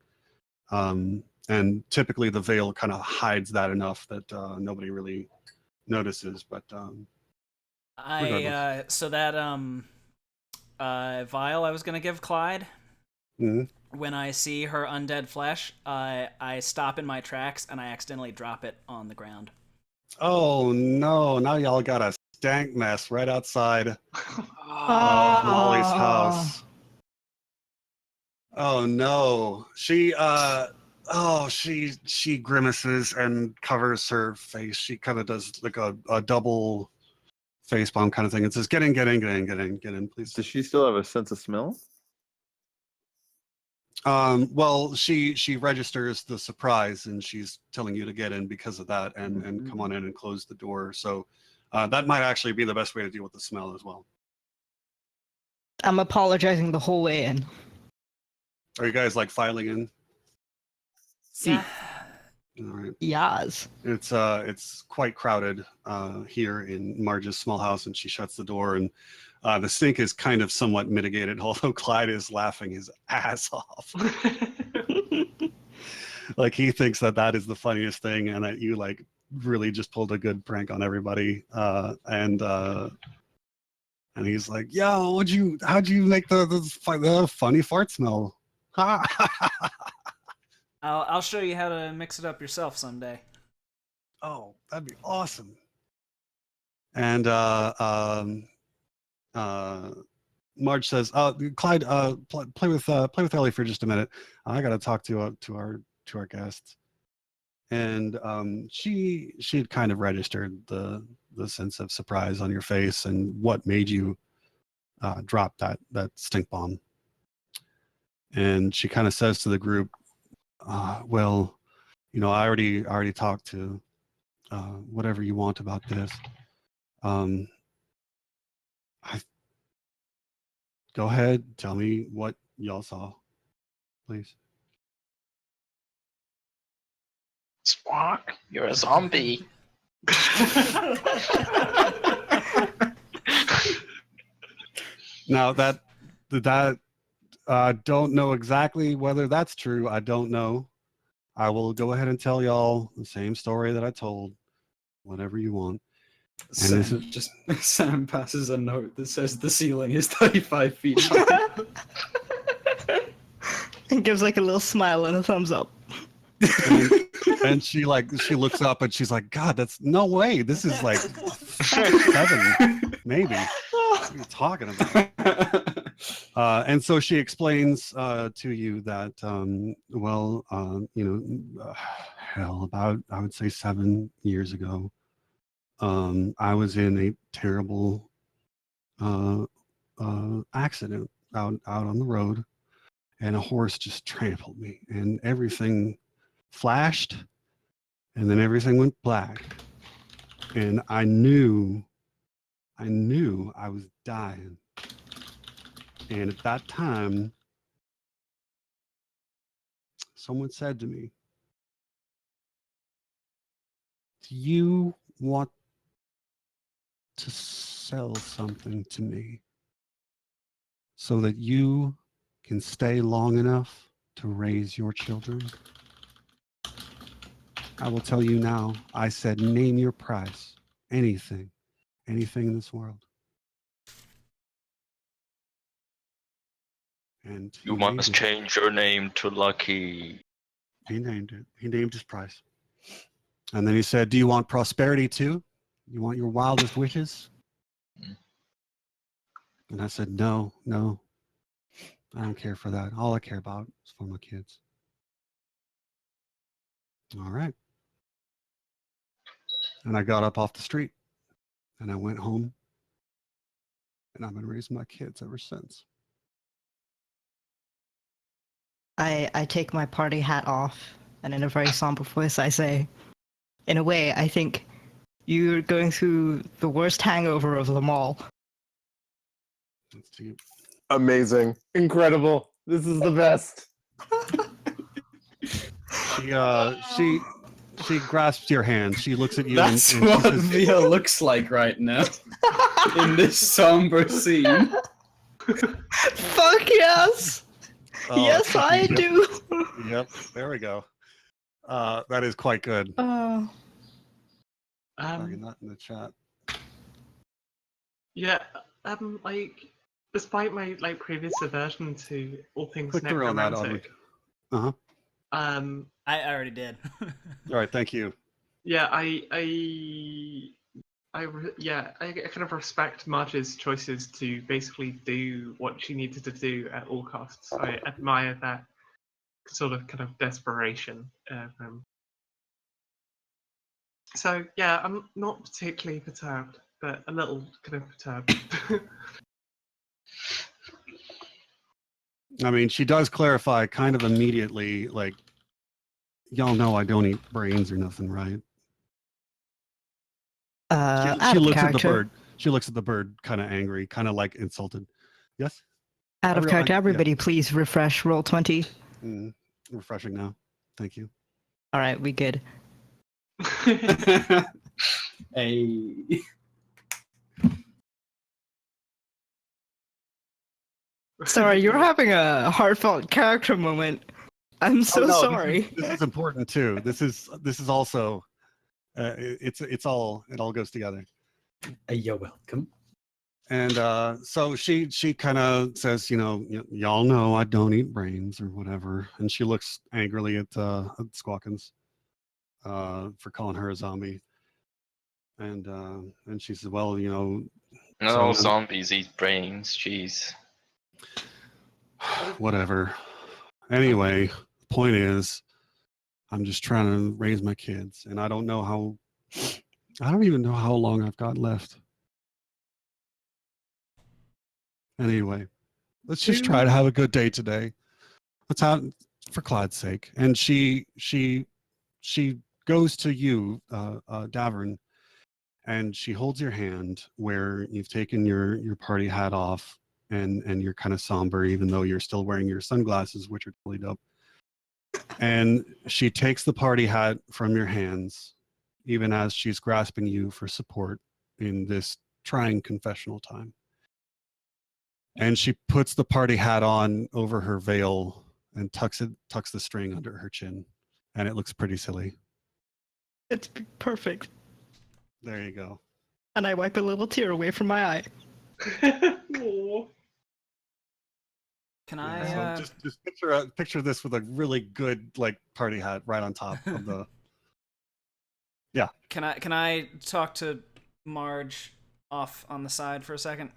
And typically the veil kind of hides that enough that nobody really notices. But so that vial I was gonna give Clyde. Mhm. When I see her undead flesh, I stop in my tracks and I accidentally drop it on the ground. Oh no! Now y'all got a stank mess right outside of Molly's house. Oh no! She grimaces and covers her face. She kind of does like a double face palm kind of thing. It says, "Get in, please." Does she still have a sense of smell? Well, she registers the surprise, and she's telling you to get in because of that, and come on in and close the door. So that might actually be the best way to deal with the smell as well. I'm apologizing the whole way in. Are you guys like filing in? Yeah. All right. Yes. It's quite crowded here in Marge's small house, and she shuts the door, and the stink is kind of somewhat mitigated, although Clyde is laughing his ass off. Like he thinks that is the funniest thing, and that you like really just pulled a good prank on everybody. And he's like, "Yo, how'd you make the funny fart smell?" I'll show you how to mix it up yourself someday. Oh, that'd be awesome. And Marge says, "Clyde, play with Ellie for just a minute. I got to talk to our guests." And she had kind of registered the sense of surprise on your face and what made you drop that stink bomb. And she kind of says to the group, "Well, I already talked to whatever you want about this. Go ahead, tell me what y'all saw, please." Squawk, you're a zombie. Now that don't know exactly whether that's true. I don't know. I will go ahead and tell y'all the same story that I told. Whatever you want. Sam passes a note that says the ceiling is 35 feet high. And gives like a little smile and a thumbs up. And she looks up and she's like, "God, that's no way. This is like 7, maybe. What are you talking about?" And so she explains to you that, hell, about I would say 7 years ago, I was in a terrible accident out on the road, and a horse just trampled me, and everything flashed, and then everything went black, and I knew I was dying. And at that time, someone said to me, "Do you want to sell something to me so that you can stay long enough to raise your children?" I will tell you now. I said, "Name your price. Anything in this world." And You must change your name to Lucky. He named it. He named his price. And then he said, "Do you want prosperity too? You want your wildest wishes?" And I said, No, I don't care for that. All I care about is for my kids." All right. And I got up off the street and I went home, and I've been raising my kids ever since. I take my party hat off, and in a very somber voice I say, "In a way, I think you're going through the worst hangover of them all." That's deep. Amazing. Incredible. This is the best. She grasps your hand. She looks at you. That's and what she says, Via looks like right now in this somber scene. Fuck yes! Oh, Yes, I yep. do. Yep, there we go. That is quite good. Oh. Talking that in the chat. Yeah, like Despite my previous aversion to all things Click through on that, necromantic, Uh-huh. I already did. All right, thank you. yeah, I kind of respect Marge's choices to basically do what she needed to do at all costs. I admire that sort of kind of desperation. So yeah, I'm not particularly perturbed, but a little kind of perturbed. I mean, she does clarify kind of immediately, like, y'all know I don't eat brains or nothing, right? Out She of looks at the character. bird. She looks at the bird, kind of angry, kind of like insulted. Yes. Out of character. Yeah. Everybody, please refresh roll 20. Refreshing now. Thank you. All right, we good. Hey. Sorry, you're having a heartfelt character moment. I'm so no, sorry. This is important too. This is also it all goes together. You're welcome. And so she kind of says, y'all know I don't eat brains or whatever. And she looks angrily at Squawkins for calling her a zombie. And she says, well, No, so- zombies eat brains. Jeez. whatever. Anyway, the point is, I'm just trying to raise my kids, and I don't even know how long I've got left. Anyway, let's just try to have a good day today. Let's have, for Clyde's sake. And she goes to you, Davern, and she holds your hand where you've taken your party hat off, and you're kind of somber, even though you're still wearing your sunglasses, which are totally dope. And she takes the party hat from your hands, even as she's grasping you for support in this trying confessional time. And she puts the party hat on over her veil and tucks the string under her chin. And it looks pretty silly. It's perfect. There you go. And I wipe a little tear away from my eye. Aw. Can Yeah, I? so just picture this with a really good party hat right on top of the. Yeah. Can I talk to Marge off on the side for a second?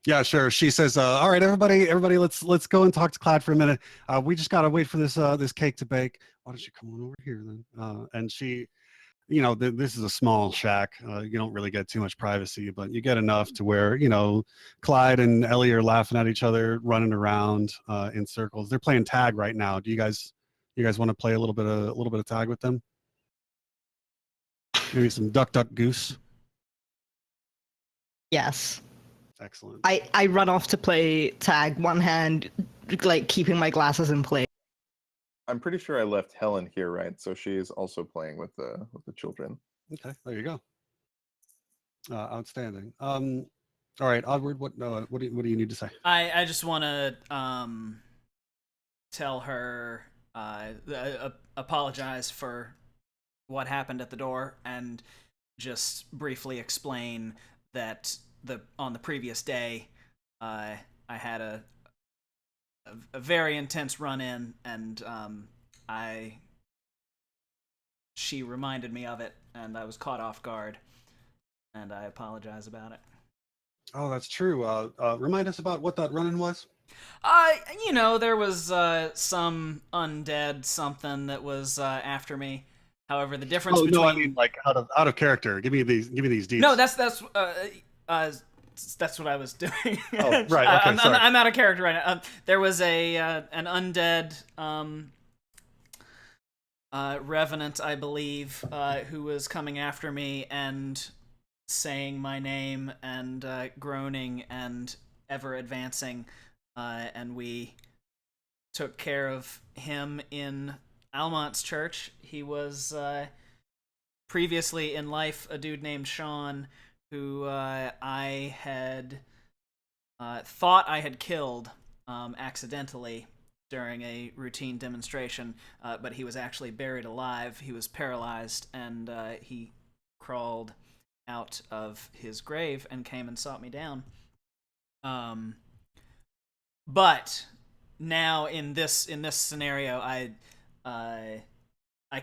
Yeah, sure. She says, "All right, everybody, let's go and talk to Clyde for a minute. We just gotta wait for this cake to bake. Why don't you come on over here then?" And she, this is a small shack. You don't really get too much privacy, but you get enough to where Clyde and Ellie are laughing at each other, running around in circles. They're playing tag right now. Do you guys want to play a little bit of tag with them? Maybe some duck, duck, goose. Yes. Excellent. I run off to play tag, one hand keeping my glasses in place. I'm pretty sure I left Helen here, right? So she is also playing with the children. Okay, there you go. Outstanding. All right, Oddward, what do you need to say? I just want to tell her apologize for what happened at the door, and just briefly explain that on the previous day I had a very intense run-in, and she reminded me of it, and I was caught off guard, and I apologize about it. Oh, that's true. Remind us about what that run-in was. There was some undead something that was after me. However, the difference between... No, I mean out of character. Give me these deets. No, that's what I was doing. Oh, right. Okay, sorry. I'm out of character right now. There was an undead revenant, I believe, who was coming after me and saying my name and groaning and ever advancing, and we took care of him in Almont's church. He was previously in life a dude named Sean, who I had thought I had killed accidentally during a routine demonstration, but he was actually buried alive. He was paralyzed, and he crawled out of his grave and came and sought me down. But now in this scenario, I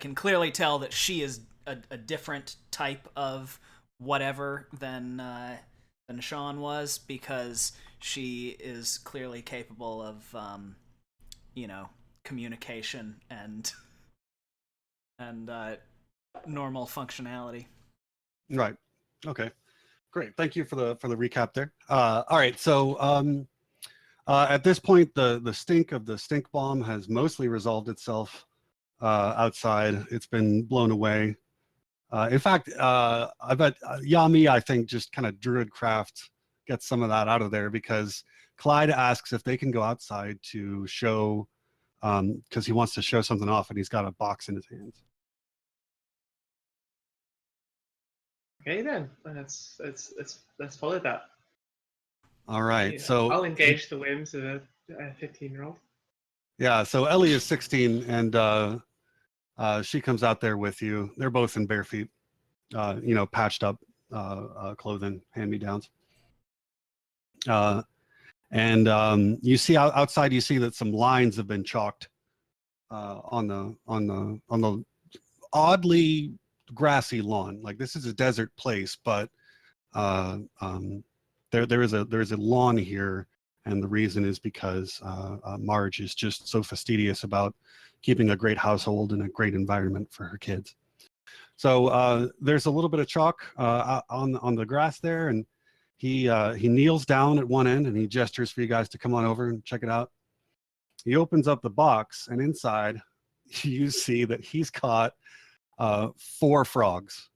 can clearly tell that she is a different type of whatever than Sean was, because she is clearly capable of communication and normal functionality. Right. Okay. Great. Thank you for the recap there. All right. So at this point, the stink of the stink bomb has mostly resolved itself outside. It's been blown away. In fact, I bet Yami, I think, just kind of druidcraft gets some of that out of there, because Clyde asks if they can go outside to show, because he wants to show something off, and he's got a box in his hands. Okay then, let's follow that. All right. Yeah, So I'll engage the whims of a 15-year-old. yeah. So Ellie is 16, and she comes out there with you. They're both in bare feet, patched up clothing, hand-me-downs. And you see outside, you see that some lines have been chalked on the oddly grassy lawn. Like, this is a desert place, but there is a lawn here, and the reason is because Marge is just so fastidious about keeping a great household and a great environment for her kids. So there's a little bit of chalk on the grass there, and he kneels down at one end and he gestures for you guys to come on over and check it out. He opens up the box, and inside you see that he's caught 4 frogs.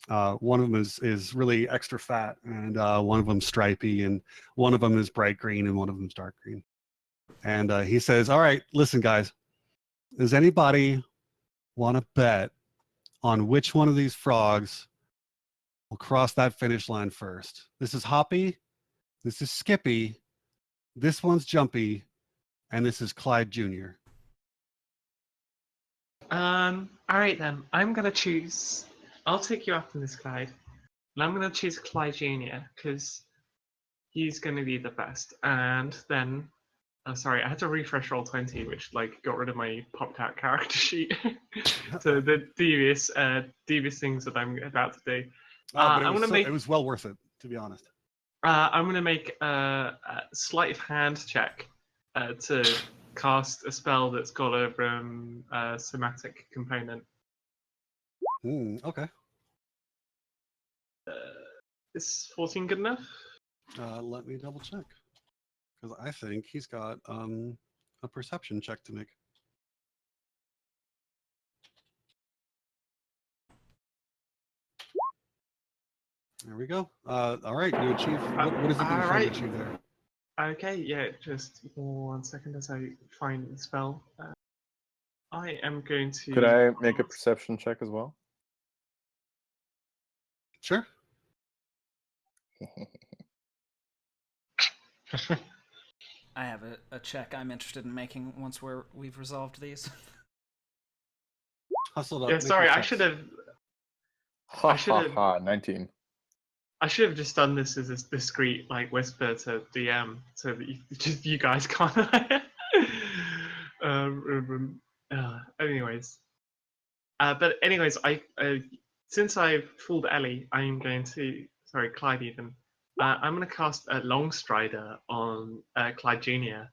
One of them is really extra fat, and one of them's stripy, and one of them is bright green, and one of them's dark green. And he says, all right, listen, guys, does anybody want to bet on which one of these frogs will cross that finish line first? This is Hoppy, this is Skippy, this one's Jumpy, and this is Clyde Jr. All right then. I'm gonna choose. I'll take you up on this, Clyde, and I'm gonna choose Clyde Jr. because he's gonna be the best. And then, sorry, I had to refresh Roll20, which got rid of my popped out character sheet. So the devious things that I'm about to do. It was well worth it, to be honest. I'm gonna make a sleight of hand check to cast a spell that's got a somatic component. Okay. Is 14 good enough? Let me double check, because I think he's got a perception check to make. There we go. All right, you achieve. What is it that you're trying to achieve there? Okay, yeah, just 1 second as I find the spell. I am going to. Could I make a perception check as well? Sure. I have a check I'm interested in making once we've resolved these. Hustled up. Yeah, sorry, I should have. Ha 19. I should have just done this as a discreet whisper to DM, so that you guys can't. Anyways, but anyways, since I've fooled Ellie, I'm going to Clyde even. I'm going to cast a Long Strider on Clyde Jr.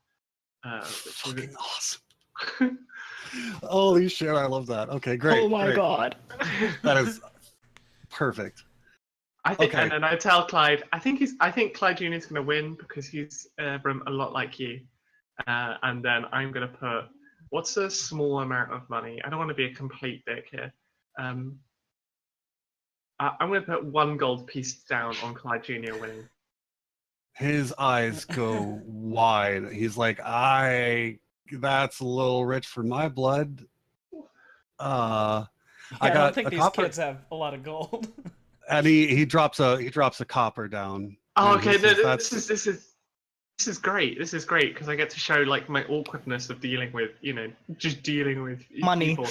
Fucking awesome. Holy shit, I love that. Okay, great. Oh my god. That is perfect. I think, Okay. and I tell Clyde, I think Clyde Jr. is going to win because he's a lot like you. And then I'm going to put, what's a small amount of money? I don't want to be a complete dick here. I'm going to put 1 gold piece down on Clyde Jr. winning. His eyes go wide. He's like, that's a little rich for my blood. I don't think these kids have a lot of gold. And he drops a copper down. Oh, okay. This is great. This is great because I get to show my awkwardness of dealing with just dealing with Money. people.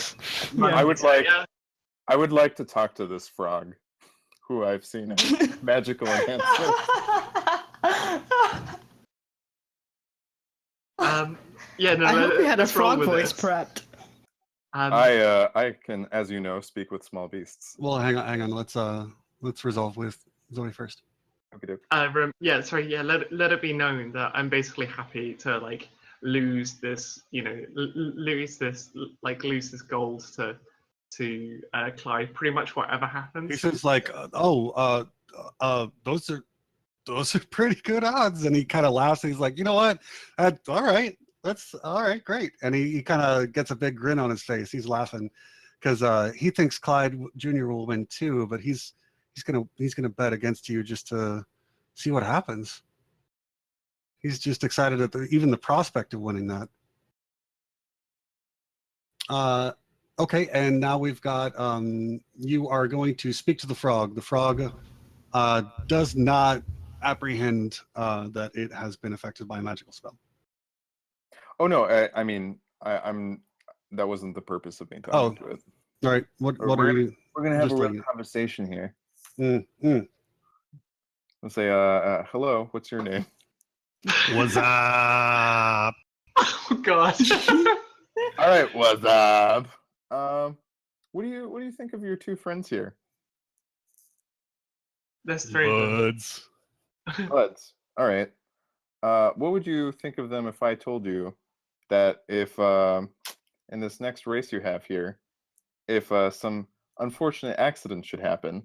Yeah. I would like to talk to this frog, who I've seen as magical enhancer. Yeah, no, I hope we had a let's roll frog with voice this. prepped. I can, as you know, speak with small beasts. Well, hang on. Let's resolve with Zoe first. Yeah, sorry. Yeah, let it be known that I'm basically happy to like lose this, lose this gold to Clyde. Pretty much whatever He happens. says like, those are pretty good odds, and he kind of laughs. And he's like, you know what? All right, that's all right, great. And he kind of gets a big grin on his face. He's laughing because he thinks Clyde Jr. will win too, but he's gonna bet against you just to see what happens. He's just excited at even the prospect of winning that. Okay, and now we've got you are going to speak to the frog. The frog does not apprehend that it has been affected by a magical spell. Oh no, I mean, I'm. That wasn't the purpose of me talking to it. All right, what are you? We're gonna have just a real doing it? conversation here. Mm. Let's say, hello. What's your name? What's up? Oh God. All right, what's up? What do you think of your two friends here? There's three of them. Buds. Buds. All right. What would you think of them if I told you that if in this next race you have here, if some unfortunate accident should happen,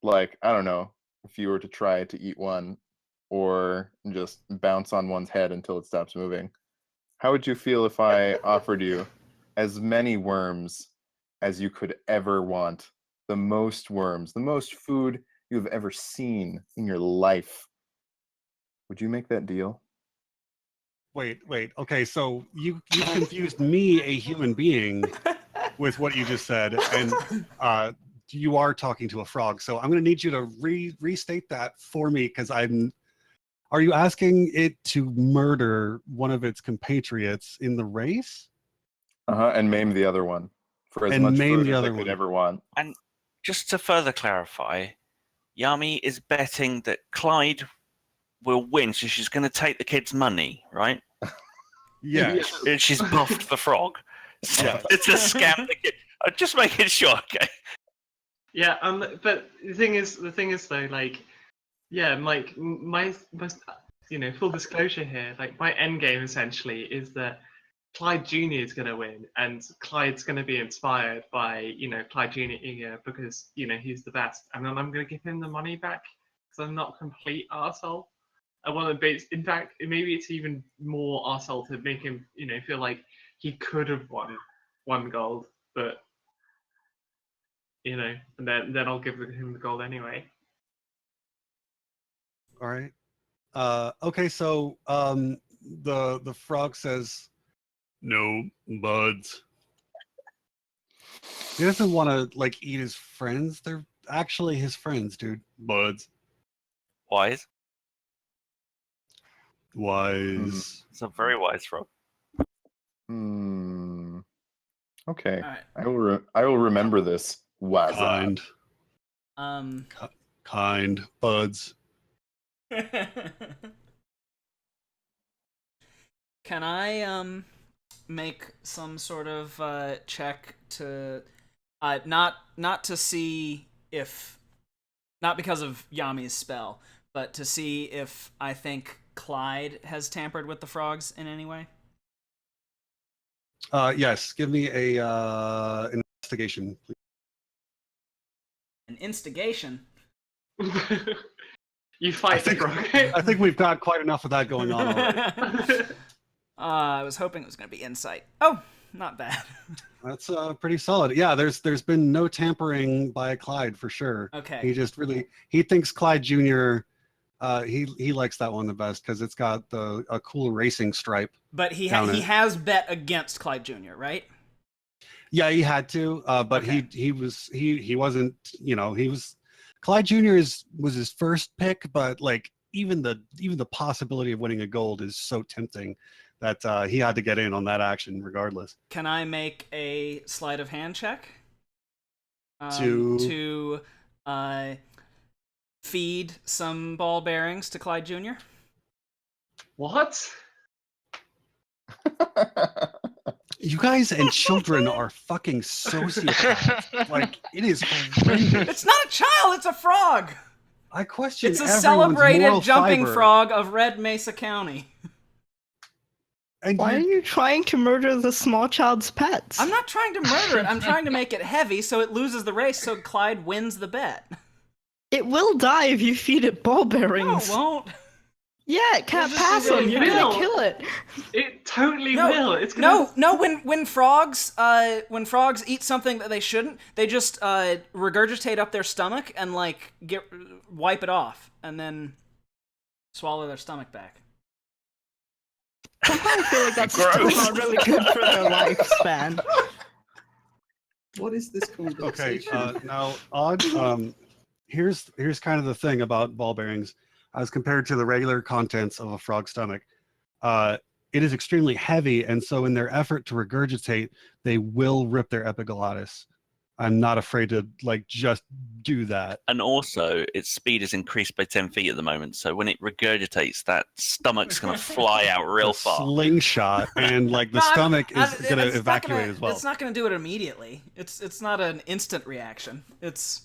like I don't know, if you were to try to eat one, or just bounce on one's head until it stops moving, how would you feel if I offered you as many worms as you could ever want? The most worms, the most food you've ever seen in your life. Would you make that deal? Wait. Okay, so you confused me, a human being, with what you just said, and you are talking to a frog. So I'm going to need you to restate that for me, because I'm. Are you asking it to murder one of its compatriots in the race? And maim the other one for as And much maim food the as other they could one. ever want. And just to further clarify, Yami is betting that Clyde will win, so she's going to take the kid's money, right? Yes. And she's buffed the frog. So Yes. it's a scam the kid. I'm just making sure, okay? Yeah, but the thing is though, like, yeah, Mike, my full disclosure here, like my end game essentially is that Clyde Jr. is going to win, and Clyde's going to be inspired by Clyde Jr. because he's the best, and then I'm going to give him the money back because I'm not a complete arsehole. I want to base. In fact, maybe it's even more arsehole to make him feel like he could have won one gold, but and then I'll give him the gold anyway. All right. Okay, so the frog says, "No, buds." He doesn't want to like eat his friends. They're actually his friends, dude. Buds. Wise. Wise. It's a very wise frog. Okay. All right. I will remember this. What's Kind. up? Kind. Buds. Can I make some sort of check to not to see if, not because of Yami's spell, but to see if I think Clyde has tampered with the frogs in any way? Yes. Give me a investigation, please. An instigation? You fight the frog. I think we've got quite enough of that going on already. I was hoping it was going to be insight. Oh, not bad. That's pretty solid. Yeah, there's been no tampering by Clyde for sure. Okay. He thinks Clyde Jr. He likes that one the best because it's got a cool racing stripe. But he has bet against Clyde Jr., right? Yeah, he had to, but Okay. he wasn't. He was Clyde Jr. was his first pick, but like even the possibility of winning a gold is so tempting that he had to get in on that action regardless. Can I make a sleight of hand check To feed some ball bearings to Clyde Jr.? What? You guys and children are fucking sociopaths. Like, it is horrendous. It's not a child, it's a frog. I question It's a everyone's celebrated moral jumping fiber. frog of Red Mesa County. And Why are you trying to murder the small child's pets? I'm not trying to murder it. I'm trying to make it heavy so it loses the race so Clyde wins the bet. It will die if you feed it ball No, bearings. it won't. Yeah, it can't just pass really them. You're will. gonna kill it. It totally No, will. It's gonna... no. When frogs eat something that they shouldn't, they just regurgitate up their stomach and like wipe it off and then swallow their stomach back. Somehow I feel like that's still not really good for their lifespan. What is this Okay, conversation? now, Odd, here's kind of the thing about ball bearings as compared to the regular contents of a frog's stomach. It is extremely heavy, and so in their effort to regurgitate, they will rip their epiglottis. I'm not afraid to like just do that. And also, its speed is increased by 10 feet at the moment. So when it regurgitates, that stomach's going to fly out real A far. slingshot, and like the No, stomach is it's going to not evacuate as well. It's not going to do it immediately. It's not an instant reaction. It's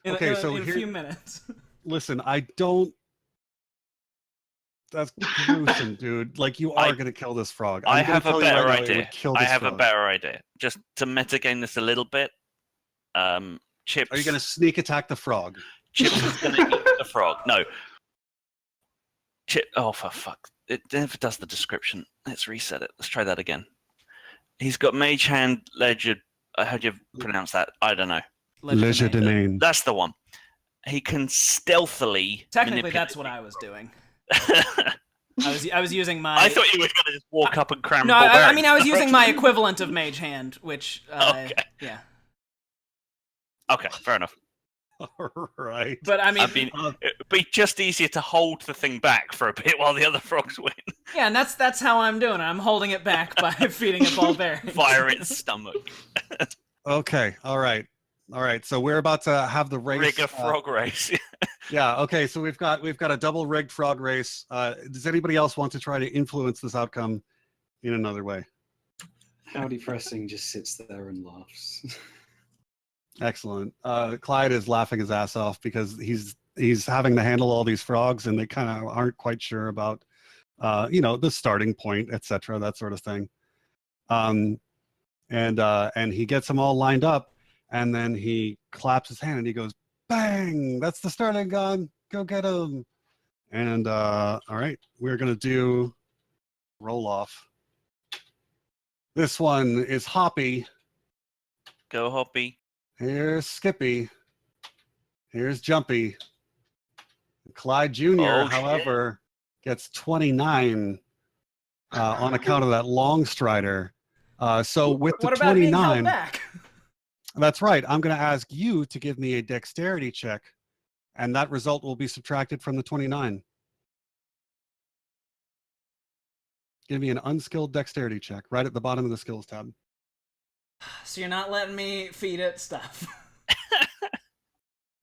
in Okay, a so here- few minutes. Listen, I don't. That's gruesome, dude. Like, you are going to kill this frog. I I'm gonna have a tell you better right now, it idea. would kill I this have a frog. better idea. Just to metagame this a little bit. Chips. Are you going to sneak attack the frog? Chips is going to eat the frog. No. Oh, for fuck. It never does the description. Let's reset it. Let's try that again. He's got Mage Hand, Ledger. How do you pronounce that? I don't know. Legerdemain. That's the one. He can stealthily. Technically, that's what I was doing. I was using my. I thought you were going to just walk up and cram. No, ball I mean I was bearings. using my equivalent of Mage Hand, which Okay. yeah. Okay, fair enough. All right. But I mean, It'd be just easier to hold the thing back for a bit while the other frogs win. yeah, and that's how I'm doing it. I'm holding it back by feeding it ball bearings. Fire its stomach. Okay. All right. So we're about to have the race. Rig a frog race. Yeah. Okay. So we've got a double rigged frog race. Does anybody else want to try to influence this outcome in another way? How depressing just sits there and laughs. Excellent. Clyde is laughing his ass off because he's having to handle all these frogs, and they kind of aren't quite sure about, the starting point, etc., that sort of thing. And he gets them all lined up, and then he claps his hand and he goes, "Bang! That's the starting gun. Go get him!" And all right, we're gonna do roll off. This one is Hoppy. Go, Hoppy. Here's Skippy. Here's Jumpy. Clyde Jr., Oh, however, gets 29 on account of that long strider. So with the What about being held 29, back? that's right. I'm going to ask you to give me a dexterity check, and that result will be subtracted from the 29. Give me an unskilled dexterity check right at the bottom of the skills tab. So you're not letting me feed it stuff.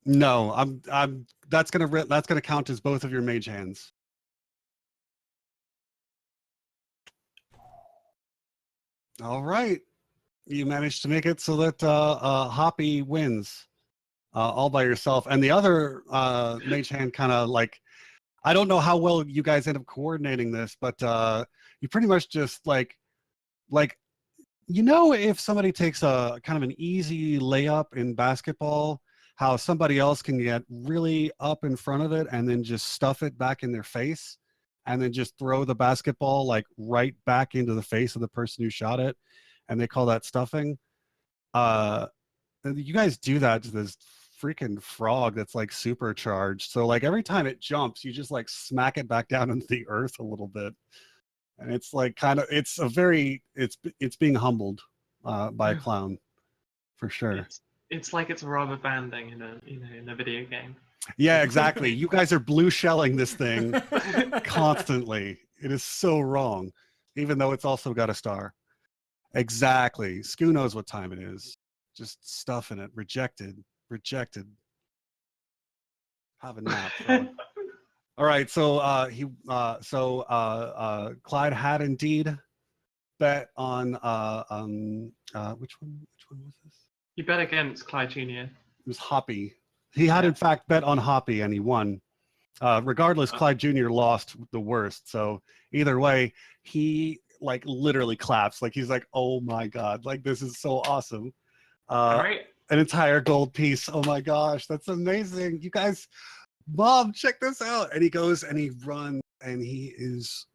No, I'm. That's gonna count as both of your mage hands. All right, you managed to make it so that Hoppy wins all by yourself, and the other mage hand kind of like, I don't know how well you guys end up coordinating this, but you pretty much just like if somebody takes a kind of an easy layup in basketball, how somebody else can get really up in front of it and then just stuff it back in their face and then just throw the basketball like right back into the face of the person who shot it, and they call that stuffing. You guys do that to this freaking frog that's like supercharged. So like every time it jumps, you just like smack it back down into the earth a little bit. And it's like it's being humbled by a clown, for sure. It's like it's rubber banding in a video game. Yeah, exactly. You guys are blue shelling this thing constantly. It is so wrong, even though it's also got a star. Exactly. Scoo knows what time it is. Just stuffing it. Rejected. Have a nap, frog. All right, so Clyde had indeed bet on which one was this? You bet against Clyde Jr. It was Hoppy. He had in fact bet on Hoppy and he won. Regardless, Clyde Jr. lost the worst. So either way, he like literally claps. Like he's like, "Oh my god! Like this is so awesome!" All right. An entire gold piece. Oh my gosh, that's amazing! You guys, Mom, check this out! And he goes and he runs and he is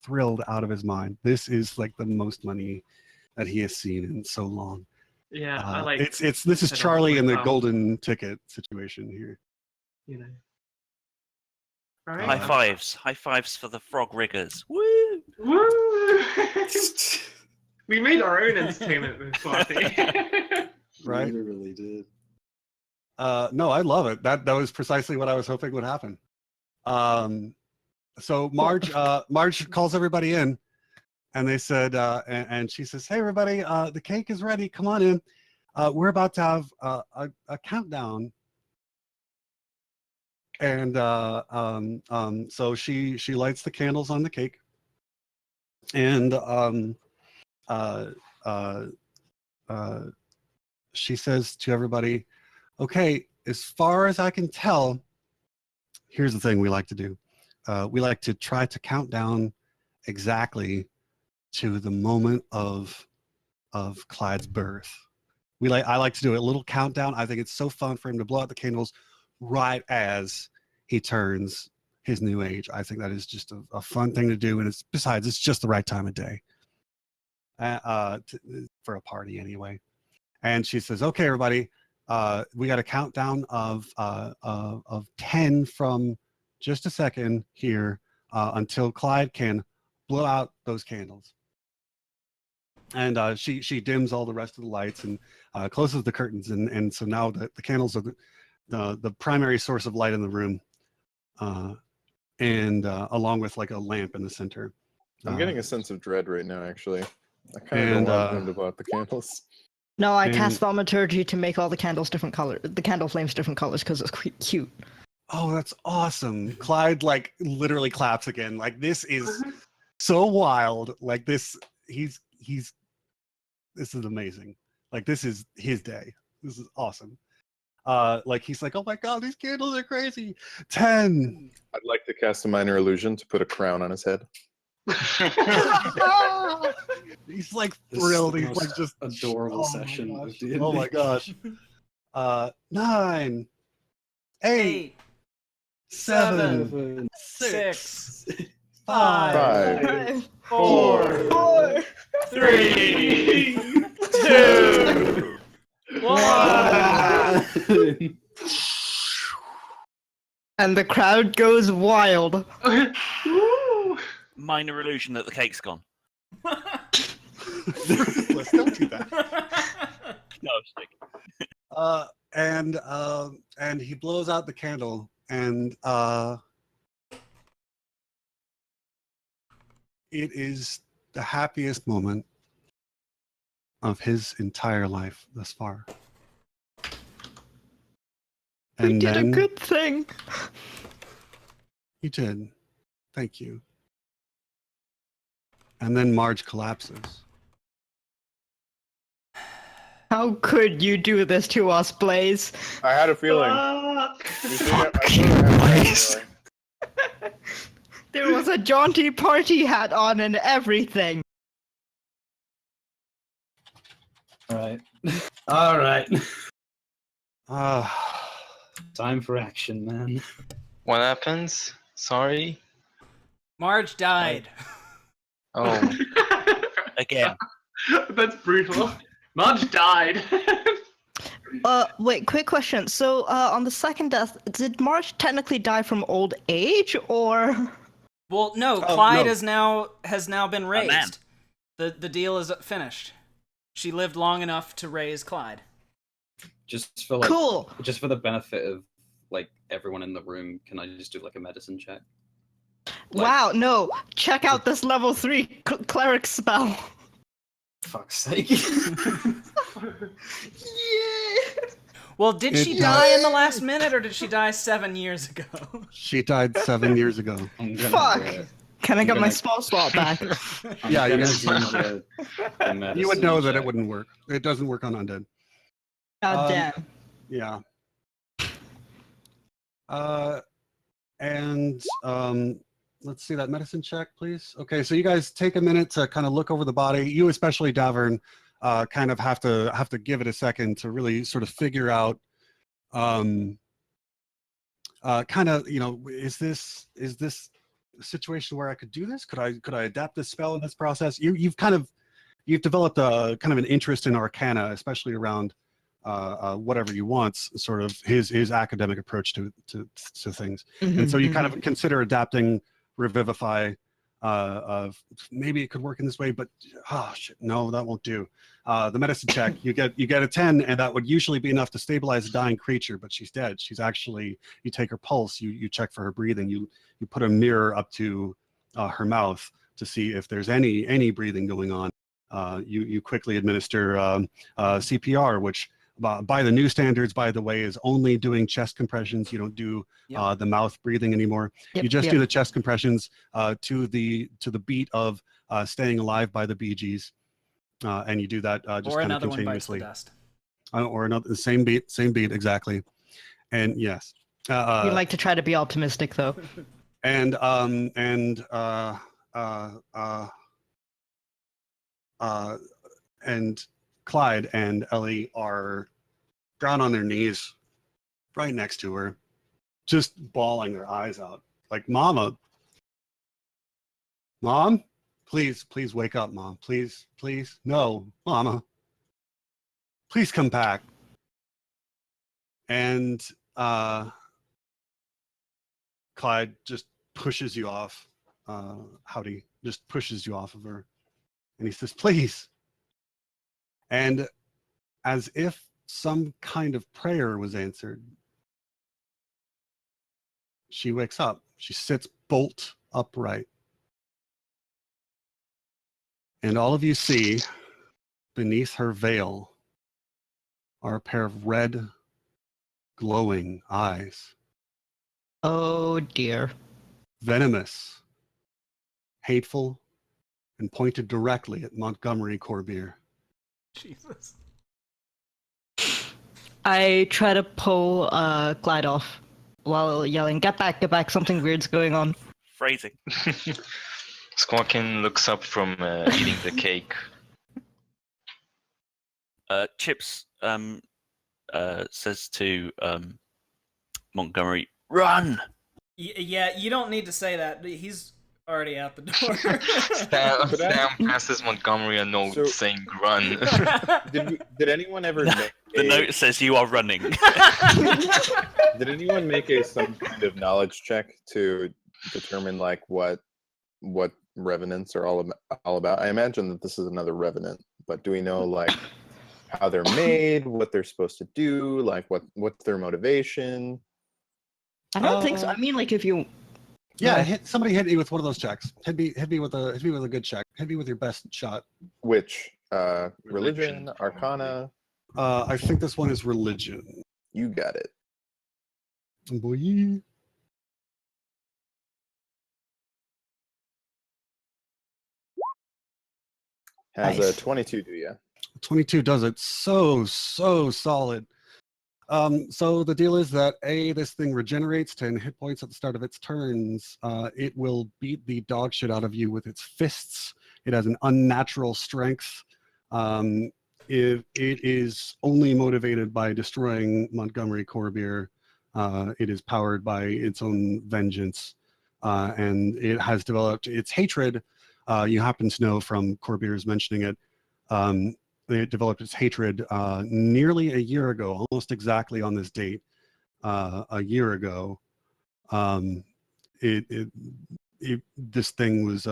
thrilled out of his mind. This is like the most money that he has seen in so long. Yeah, I like. This is Charlie in the golden ticket situation here. You know. All right. High fives for the frog riggers. Woo! Woo! We made our own entertainment this party. Right? We really did. No, I love it. That was precisely what I was hoping would happen. So Marge calls everybody in, and they said, and she says, "Hey, everybody, the cake is ready. Come on in. We're about to have a countdown." And so she lights the candles on the cake, and she says to everybody, "Okay, as far as I can tell, here's the thing we like to do. We like to try to count down exactly to the moment of Clyde's birth. I like to do a little countdown. I think it's so fun for him to blow out the candles right as he turns his new age. I think that is just a fun thing to do, and it's just the right time of day for a party anyway." And she says, "Okay, everybody, we got a countdown of 10 from just a second here until Clyde can blow out those candles." And she dims all the rest of the lights and closes the curtains, and so now the candles are the primary source of light in the room, and along with like a lamp in the center. I'm getting a sense of dread right now, actually. I kind of don't want him to blow out the candles. No, I cast thaumaturgy to make all the candles different color, the candle flames different colors because it's cute. Oh, that's awesome! Clyde like literally claps again. Like this is so wild. Like this is amazing. Like this is his day. This is awesome. Like he's like, "Oh my god, these candles are crazy." 10. I'd like to cast a minor illusion to put a crown on his head. He's like thrilled. He's like just adorable session of D&D. Oh my gosh. 9, 8, 7, 6, 5, 4, 3, 2, 1. And the crowd goes wild. Minor illusion that the cake's gone. Let's don't do that. No, and he blows out the candle, and it is the happiest moment of his entire life thus far. We did a good thing. You did. Thank you. And then Marge collapses. How could you do this to us, Blaze? I had a feeling. There was a jaunty party hat on and everything. All right. Ah. Time for action, man. What happens? Sorry. Marge died. Oh. Again. That's brutal. Marge died. Wait, quick question. So, on the second death, did Marge technically die from old age, or? Well, no. Clyde has now been raised. The deal is finished. She lived long enough to raise Clyde. Just for cool. Just for the benefit of like everyone in the room, can I just do like a medicine check? Wow, no! Check out this level 3 cleric spell. Fuck's sake! Yeah. Well, did she die in the last minute, or did she die 7 years ago? She died 7 years ago. I'm gonna Fuck! do it. Can I I'm get my gonna- spell slot back? I'm Yeah, you gonna guys- do the medicine You would know that it check. wouldn't work. It doesn't work on undead. God damn. Yeah. And let's see that medicine check, please. Okay, so you guys take a minute to kind of look over the body. You, especially Davern, kind of have to give it a second to really sort of figure out, kind of, is this a situation where I could do this? Could I adapt this spell in this process? You've developed a kind of an interest in Arcana, especially around whatever you want, sort of his academic approach to things. And so you kind of consider adapting Revivify. Maybe it could work in this way, but shit, no, that won't do. The medicine check, you get a 10, and that would usually be enough to stabilize a dying creature, but she's dead. She's actually, you take her pulse, you check for her breathing, you put a mirror up to her mouth to see if there's any breathing going on. You quickly administer CPR, which by the new standards, by the way, is only doing chest compressions. You don't do the mouth breathing anymore. You just do the chest compressions to the beat of Staying Alive by the Bee Gees, and you do that just kind of continuously. One bites the dust. Or another, the same beat exactly. And yes, You like to try to be optimistic, though. and Clyde and Ellie are down on their knees right next to her, just bawling their eyes out. Like, Mom, please wake up, Mom. Please. No, Mama. Please come back. And Clyde just pushes you off. Howdy just pushes you off of her. And he says, please. And as if some kind of prayer was answered, she wakes up. She sits bolt upright. And all of you see beneath her veil are a pair of red, glowing eyes. Oh dear. Venomous, hateful, and pointed directly at Montgomery Corbier. Jesus. I try to pull Clyde off while yelling, get back, something weird's going on. Phrasing. Squawkin looks up from eating the cake. Chips says to Montgomery, "Run!" Yeah, you don't need to say that. He's already out the door. Sam passes Montgomery a note saying run. Did anyone ever make The note says you are running. Did anyone make some kind of knowledge check to determine like what revenants are all about? I imagine that this is another revenant, but do we know like how they're made, what they're supposed to do, like what's their motivation? I don't think so. I mean, like, if you... Yeah, somebody hit me with one of those checks. Hit me with a good check. Hit me with your best shot. Which religion, arcana? I think this one is religion. You got it. Boy. Has Nice. a 22 do you? 22 does it so solid. So the deal is that this thing regenerates 10 hit points at the start of its turns. It will beat the dog shit out of you with its fists. It has an unnatural strength. It is only motivated by destroying Montgomery Corbier. It is powered by its own vengeance, and it has developed its hatred. You happen to know from Corbier's mentioning it. It developed its hatred nearly a year ago, almost exactly on this date, a year ago. This thing was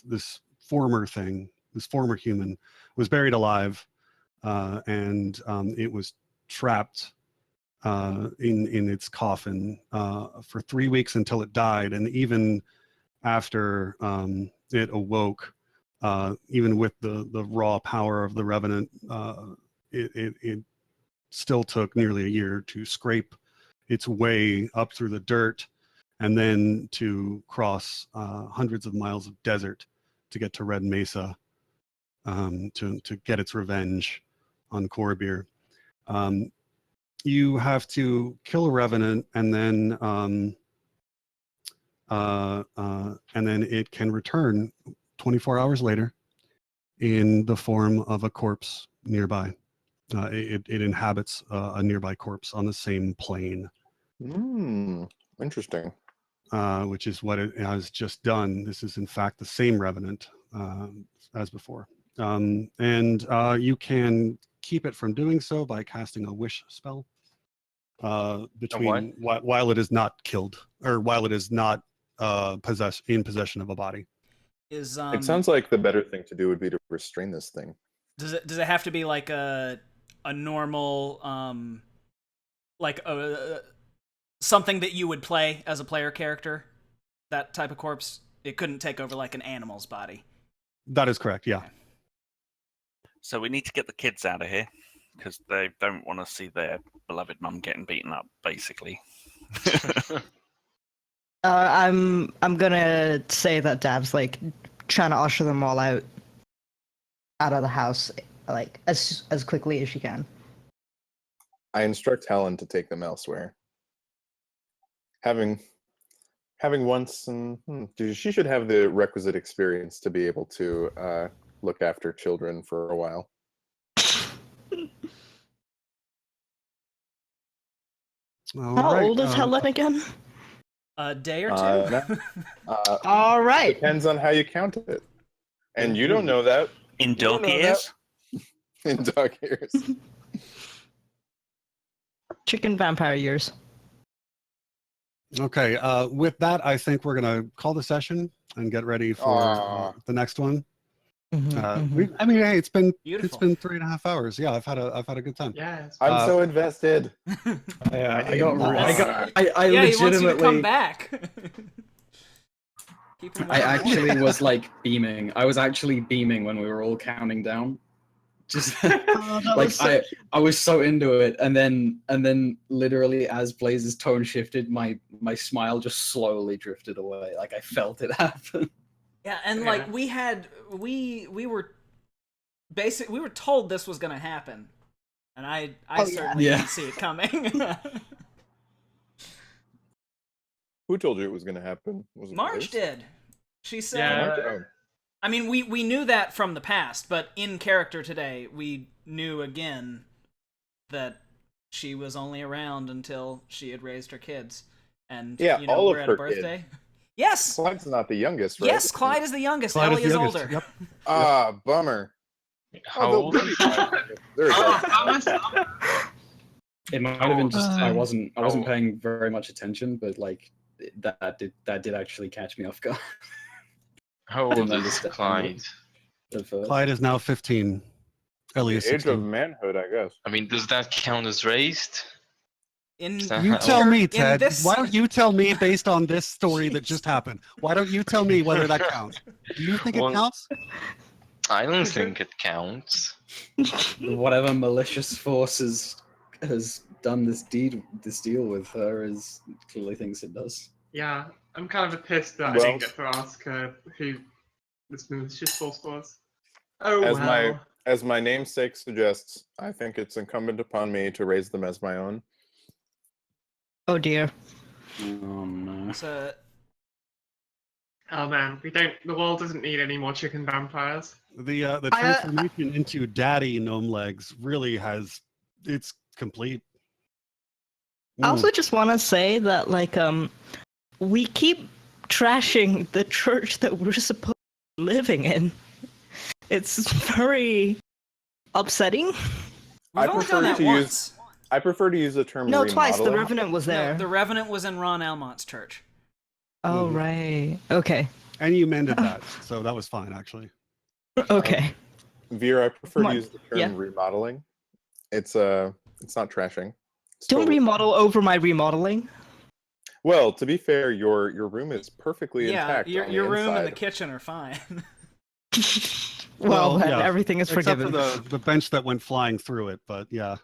this former human was buried alive, and it was trapped in its coffin for 3 weeks until it died, and even after it awoke. Even with the raw power of the Revenant, it still took nearly a year to scrape its way up through the dirt and then to cross hundreds of miles of desert to get to Red Mesa to get its revenge on Corabir. You have to kill a revenant, and then it can return 24 hours later in the form of a corpse nearby. It inhabits a nearby corpse on the same plane. Interesting. Which is what it has just done. This is in fact the same revenant as before. And you can keep it from doing so by casting a wish spell between while it is not killed, or while it is not in possession of a body. Is It sounds like the better thing to do would be to restrain this thing. Does it have to be like a normal something that you would play as a player character? That type of corpse? It couldn't take over like an animal's body. That is correct, yeah. So we need to get the kids out of here because they don't want to see their beloved mum getting beaten up, basically. I'm gonna say that Dab's like trying to usher them all out of the house, like as quickly as she can. I instruct Helen to take them elsewhere. Having once, she should have the requisite experience to be able to look after children for a while. How old is Helen again? A day or two. All right. Depends on how you count it, and you don't know that. In dog years. In dog years. Chicken vampire years. Okay, with that, I think we're gonna call the session and get ready for the next one. I mean, hey, it's been 3.5 hours. Yeah, I've had a good time. Yeah, I'm so invested. I legitimately he wants you to come back. I actually was like beaming. I was actually beaming when we were all counting down. Just like I was so into it, and then literally as Blaze's tone shifted, my smile just slowly drifted away. Like I felt it happen. Yeah, and like we were told this was gonna happen, and I certainly didn't see it coming. Who told you it was going to happen? Was it Marge Blaze? did. She said. Yeah. I mean, we knew that from the past, but in character today, we knew again that she was only around until she had raised her kids, and all we're of at her a birthday. kids. Yes. Clyde's not the youngest, right? Yes, Clyde is the youngest. Clyde Ellie is is the youngest. older. Yep. Bummer. How old? They're It might have been just I wasn't paying very much attention, but like that did actually catch me off guard. How old is Clyde? Clyde is now 15. Ellie is the age 16. of manhood, I guess. I mean, does that count as raised? You tell me, Ted. Why don't you tell me based on this story that just happened? Why don't you tell me whether that counts? Do you think it counts? I don't think it counts. Whatever malicious force has done this deal with her is clearly thinks it does. Yeah, I'm kind of pissed that I didn't get to ask her who this malicious force was. Oh, As my namesake suggests, I think it's incumbent upon me to raise them as my own. Oh dear. Oh no. Oh man, the world doesn't need any more chicken vampires. The transformation into daddy gnome legs really it's complete. I also just want to say that we keep trashing the church that we're supposed to be living in. It's very upsetting. We've only done that once. I prefer to use the term No, remodeling. twice. The Revenant was there. No, the Revenant was in Ron Almont's church. Oh, right. Okay. And you mended that, so that was fine, actually. Okay. Veer, I prefer to use the term remodeling. It's not trashing. Don't remodel over my remodeling. Well, to be fair, your room is perfectly intact. Yeah, your room and the kitchen are fine. Well, everything is forgiven. Except for the bench that went flying through it, but yeah.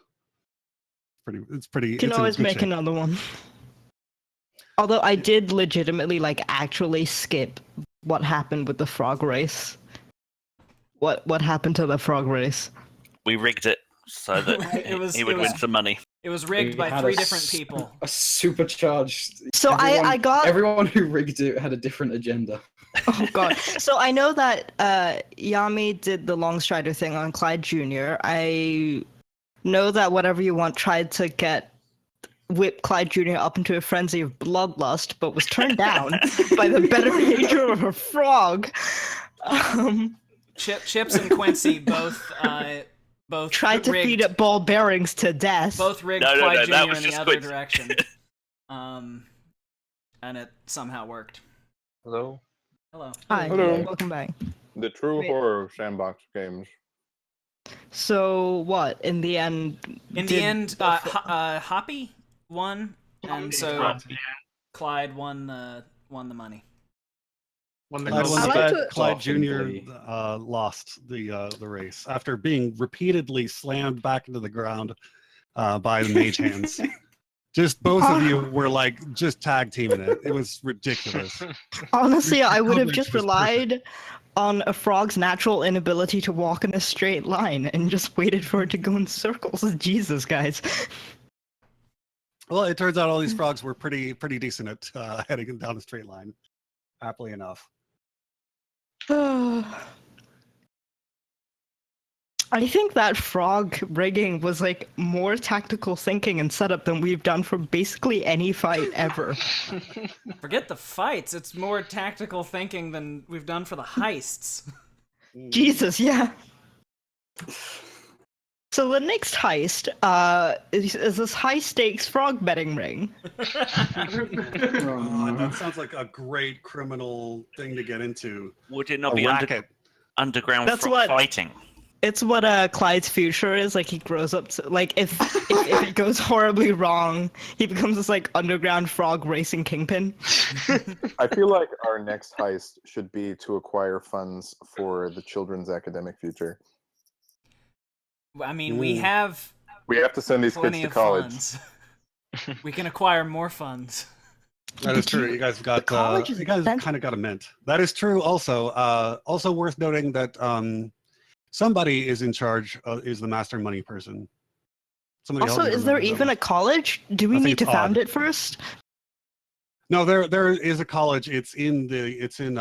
It's pretty. You can it's in always good make shape. another one. Although I did legitimately actually skip what happened with the frog race. What happened to the frog race? We rigged it so that he would win some money. It was rigged We by had 3 a different s- people. A supercharged. So I got everyone who rigged it had a different agenda. Oh god. So I know that Yami did the long strider thing on Clyde Jr. I know that Whatever You Want tried to whip Clyde Jr. up into a frenzy of bloodlust, but was turned down by the better nature of a frog. Chips and Quincy both tried to rigged, feed it ball bearings to death. Both rigged No, Clyde that Jr. was in the just other Quincy. direction. And it somehow worked. Hello. Hello. Hi, Hello. welcome back. The true Wait. horror of sandbox games. So what? In the end? Hoppy won, and so Yeah. Clyde won the money. Won the Clyde gold. won I the like bet. to- Clyde Softenly. Jr. Lost the race after being repeatedly slammed back into the ground by the mage hands. Just both of you were like just tag teaming it. It was ridiculous. Honestly, I would have coverage just was relied on a frog's natural inability to walk in a straight line and just waited for it to go in circles. Jesus, guys. Well, it turns out all these frogs were pretty decent at heading down a straight line. Happily enough. I think that frog rigging was like more tactical thinking and setup than we've done for basically any fight ever. Forget the fights. It's more tactical thinking than we've done for the heists. Jesus, yeah. So the next heist is this high stakes frog betting ring. That sounds like a great criminal thing to get into. Would it not A be racket. underground That's frog what- fighting? It's what Clyde's future is. Like he grows up to like if it goes horribly wrong, he becomes this like underground frog racing kingpin. I feel like our next heist should be to acquire funds for the children's academic future. I mean, we have We have to send these kids plenty to of college. funds. We can acquire more funds. That is But true. You guys got college is you guys expensive. kind of got a mint. That is true. Also, also worth noting that somebody is in charge. Is the master money person. Somebody Also, help me is there remember even a those. college? Do we I think need to it's found odd. it first? No, there is a college. It's in Thanatos.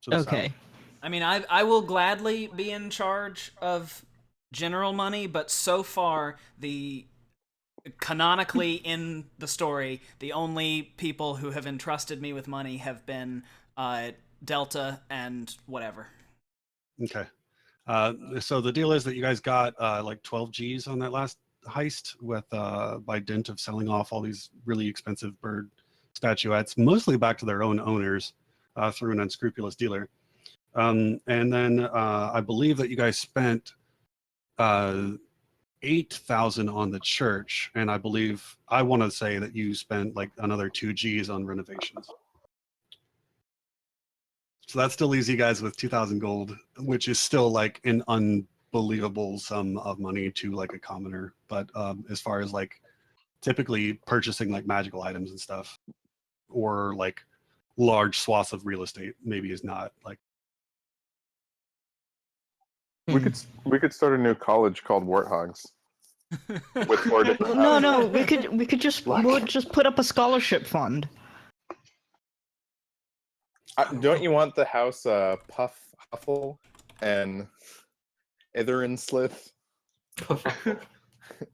to the Okay. south. I mean, I will gladly be in charge of general money, but so far canonically in the story, the only people who have entrusted me with money have been Delta and whatever. Okay. So the deal is that you guys got like 12 G's on that last heist with by dint of selling off all these really expensive bird statuettes, mostly back to their own owners through an unscrupulous dealer. And then I believe that you guys spent 8,000 on the church, and I want to say that you spent like another 2 G's on renovations. So that still leaves you guys with 2,000 gold, which is still like an unbelievable sum of money to like a commoner. But as far as like typically purchasing like magical items and stuff, or like large swaths of real estate, maybe is not like. We could start a new college called Warthogs. With 4 different No, houses. we could just we'll just put up a scholarship fund. Don't you want the house Puff Huffle and Itherinslith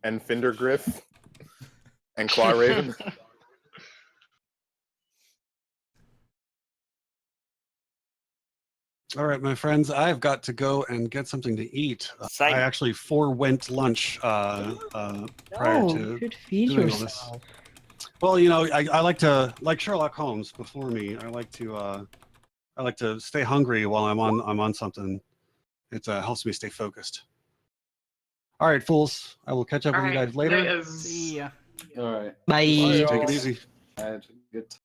and Findergriff and Clawraven? All right, my friends, I've got to go and get something to eat. Same. I actually forewent lunch prior to you should feed doing all this. yourself. Well, you know, I like to, like Sherlock Holmes before me. I like to stay hungry while I'm on something. It helps me stay focused. All right, fools. I will catch up with you guys later. See ya. All right. Bye. Take it easy. I had a good